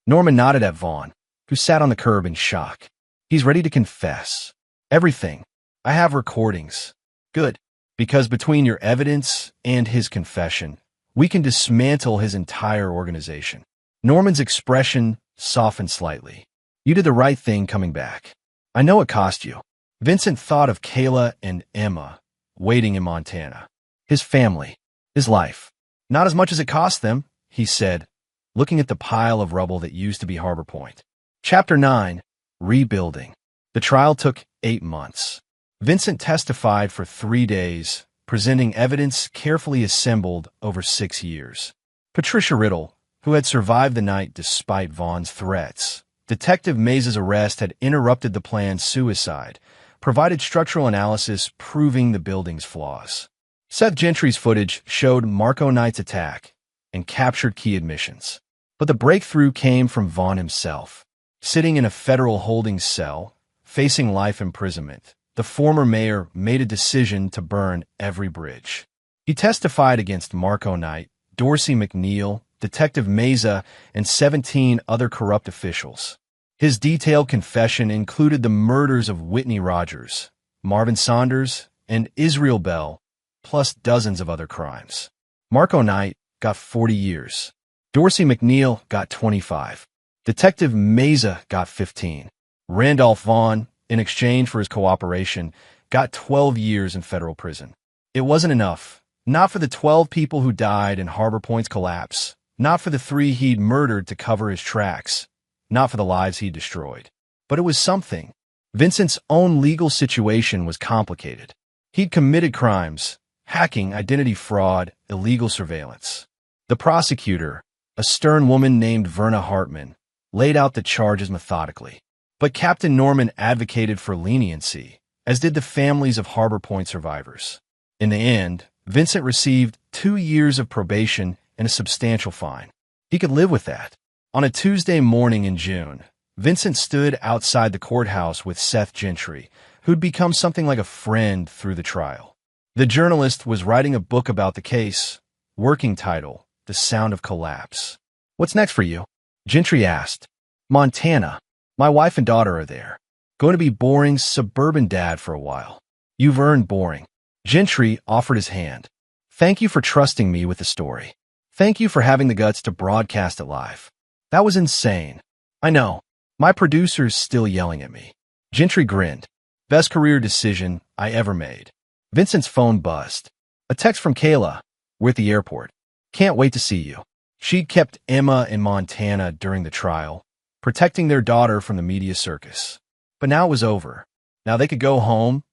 Norman nodded at Vaughn, who sat on the curb in shock. He's ready to confess. Everything. I have recordings. Good. Because between your evidence and his confession, we can dismantle his entire organization. Norman's expression softened slightly. You did the right thing coming back. I know it cost you. Vincent thought of Kayla and Emma, waiting in Montana. His family. His life. Not as much as it cost them, he said, looking at the pile of rubble that used to be Harbor Point. Chapter 9. Rebuilding. The trial took 8 months. Vincent testified for 3 days, presenting evidence carefully assembled over 6 years. Patricia Riddle, who had survived the night despite Vaughn's threats, Detective Mays' arrest had interrupted the planned suicide, provided structural analysis proving the building's flaws. Seth Gentry's footage showed Marco Knight's attack and captured key admissions. But the breakthrough came from Vaughn himself. Sitting in a federal holding cell, facing life imprisonment, the former mayor made a decision to burn every bridge. He testified against Marco Knight, Dorsey McNeil, Detective Meza, and 17 other corrupt officials. His detailed confession included the murders of Whitney Rogers, Marvin Saunders, and Israel Bell, plus dozens of other crimes. Marco Knight got 40 years. Dorsey McNeil got 25. Detective Meza got 15. Randolph Vaughn, in exchange for his cooperation, got 12 years in federal prison. It wasn't enough. Not for the 12 people who died in Harbor Point's collapse. Not for the 3 he'd murdered to cover his tracks. Not for the lives he'd destroyed. But it was something. Vincent's own legal situation was complicated. He'd committed crimes: hacking, identity fraud, illegal surveillance. The prosecutor, a stern woman named Verna Hartman, laid out the charges methodically. But Captain Norman advocated for leniency, as did the families of Harbor Point survivors. In the end, Vincent received 2 years of probation and a substantial fine. He could live with that. On a Tuesday morning in June, Vincent stood outside the courthouse with Seth Gentry, who'd become something like a friend through the trial. The journalist was writing a book about the case, working title, The Sound of Collapse. "What's next for you?" Gentry asked. "Montana. My wife and daughter are there. Going to be boring suburban dad for a while." "You've earned boring." Gentry offered his hand. "Thank you for trusting me with the story. Thank you for having the guts to broadcast it live. That was insane. I know. My producer's still yelling at me." Gentry grinned. "Best career decision I ever made." Vincent's phone buzzed. A text from Kayla. "We're at the airport. Can't wait to see you." She'd kept Emma in Montana during the trial, protecting their daughter from the media circus. But now it was over. Now they could go home,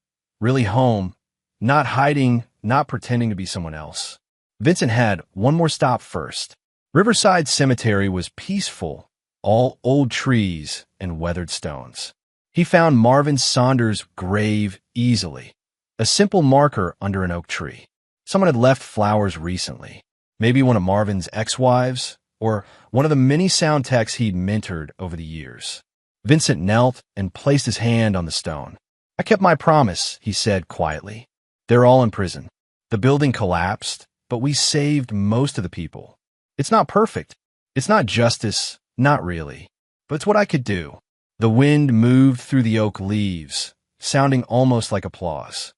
really home, not hiding, not pretending to be someone else. Vincent had one more stop first. Riverside Cemetery was peaceful, all old trees and weathered stones. He found Marvin Saunders' grave easily, a simple marker under an oak tree. Someone had left flowers recently, maybe one of Marvin's ex-wives, or one of the many sound techs he'd mentored over the years. Vincent knelt and placed his hand on the stone. "I kept my promise," he said quietly. "They're all in prison. The building collapsed, but we saved most of the people. It's not perfect. It's not justice, not really. But it's what I could do." The wind moved through the oak leaves, sounding almost like applause.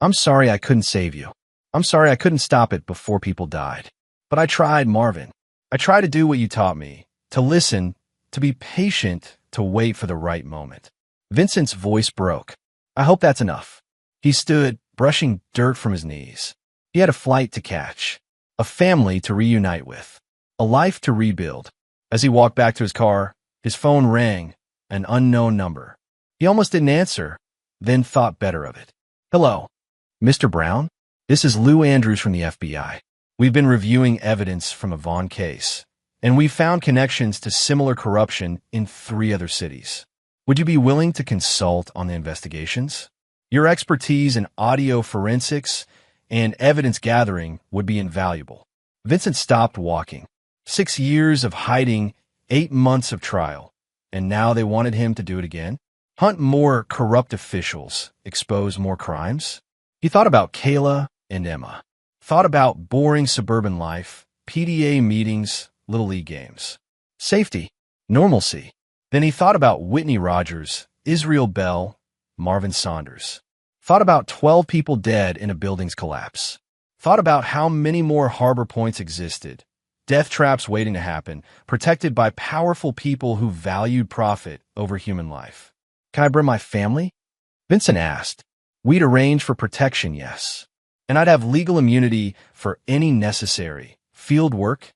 "I'm sorry I couldn't save you. I'm sorry I couldn't stop it before people died. But I tried, Marvin. I tried to do what you taught me, to listen, to be patient, to wait for the right moment." Vincent's voice broke. "I hope that's enough." He stood, brushing dirt from his knees. He had a flight to catch, a family to reunite with, a life to rebuild. As he walked back to his car, his phone rang, an unknown number. He almost didn't answer, then thought better of it. "Hello, Mr. Brown? This is Lou Andrews from the FBI. We've been reviewing evidence from a Vaughn case, and we've found connections to similar corruption in 3 other cities. Would you be willing to consult on the investigations? Your expertise in audio forensics and evidence gathering would be invaluable." Vincent stopped walking. 6 years of hiding, 8 months of trial, and now they wanted him to do it again? Hunt more corrupt officials, expose more crimes? He thought about Kayla and Emma. Thought about boring suburban life, PDA meetings, Little League games. Safety, normalcy. Then he thought about Whitney Rogers, Israel Bell, Marvin Saunders. Thought about 12 people dead in a building's collapse. Thought about how many more harbor points existed. Death traps waiting to happen, protected by powerful people who valued profit over human life. "Can I bring my family?" Vincent asked. "We'd arrange for protection, yes. And I'd have legal immunity for any necessary field work,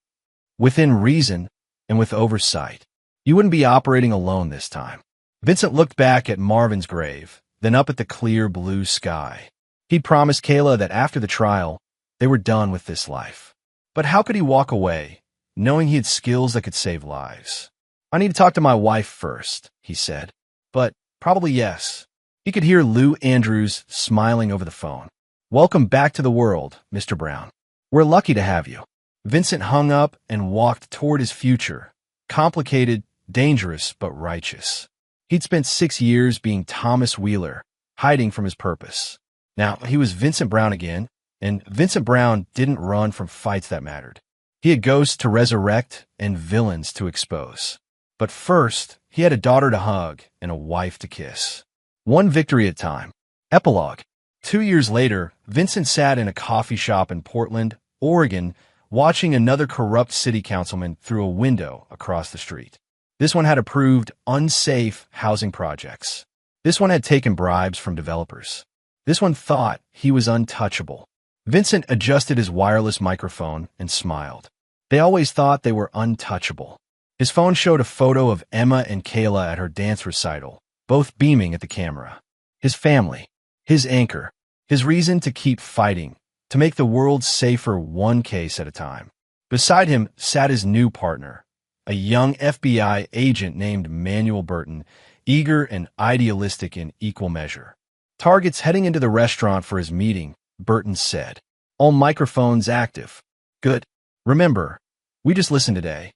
within reason and with oversight. You wouldn't be operating alone this time." Vincent looked back at Marvin's grave, then up at the clear blue sky. He'd promised Kayla that after the trial, they were done with this life. But how could he walk away, knowing he had skills that could save lives? "I need to talk to my wife first," he said. "But probably yes." He could hear Lou Andrews smiling over the phone. "Welcome back to the world, Mr. Brown. We're lucky to have you." Vincent hung up and walked toward his future, complicated, dangerous, but righteous. He'd spent 6 years being Thomas Wheeler, hiding from his purpose. Now he was Vincent Brown again, And Vincent Brown didn't run from fights that mattered. He had ghosts to resurrect and villains to expose. But first, he had a daughter to hug and a wife to kiss. One victory at a time. Epilogue. 2 years later, Vincent sat in a coffee shop in Portland, Oregon, watching another corrupt city councilman through a window across the street. This one had approved unsafe housing projects. This one had taken bribes from developers. This one thought he was untouchable. Vincent adjusted his wireless microphone and smiled. They always thought they were untouchable. His phone showed a photo of Emma and Kayla at her dance recital, both beaming at the camera. His family, his anchor, his reason to keep fighting, to make the world safer one case at a time. Beside him sat his new partner, a young FBI agent named Manuel Burton, eager and idealistic in equal measure. Targets heading into the restaurant for his meeting, Burton said. All microphones active. Good. Remember, we just listened today.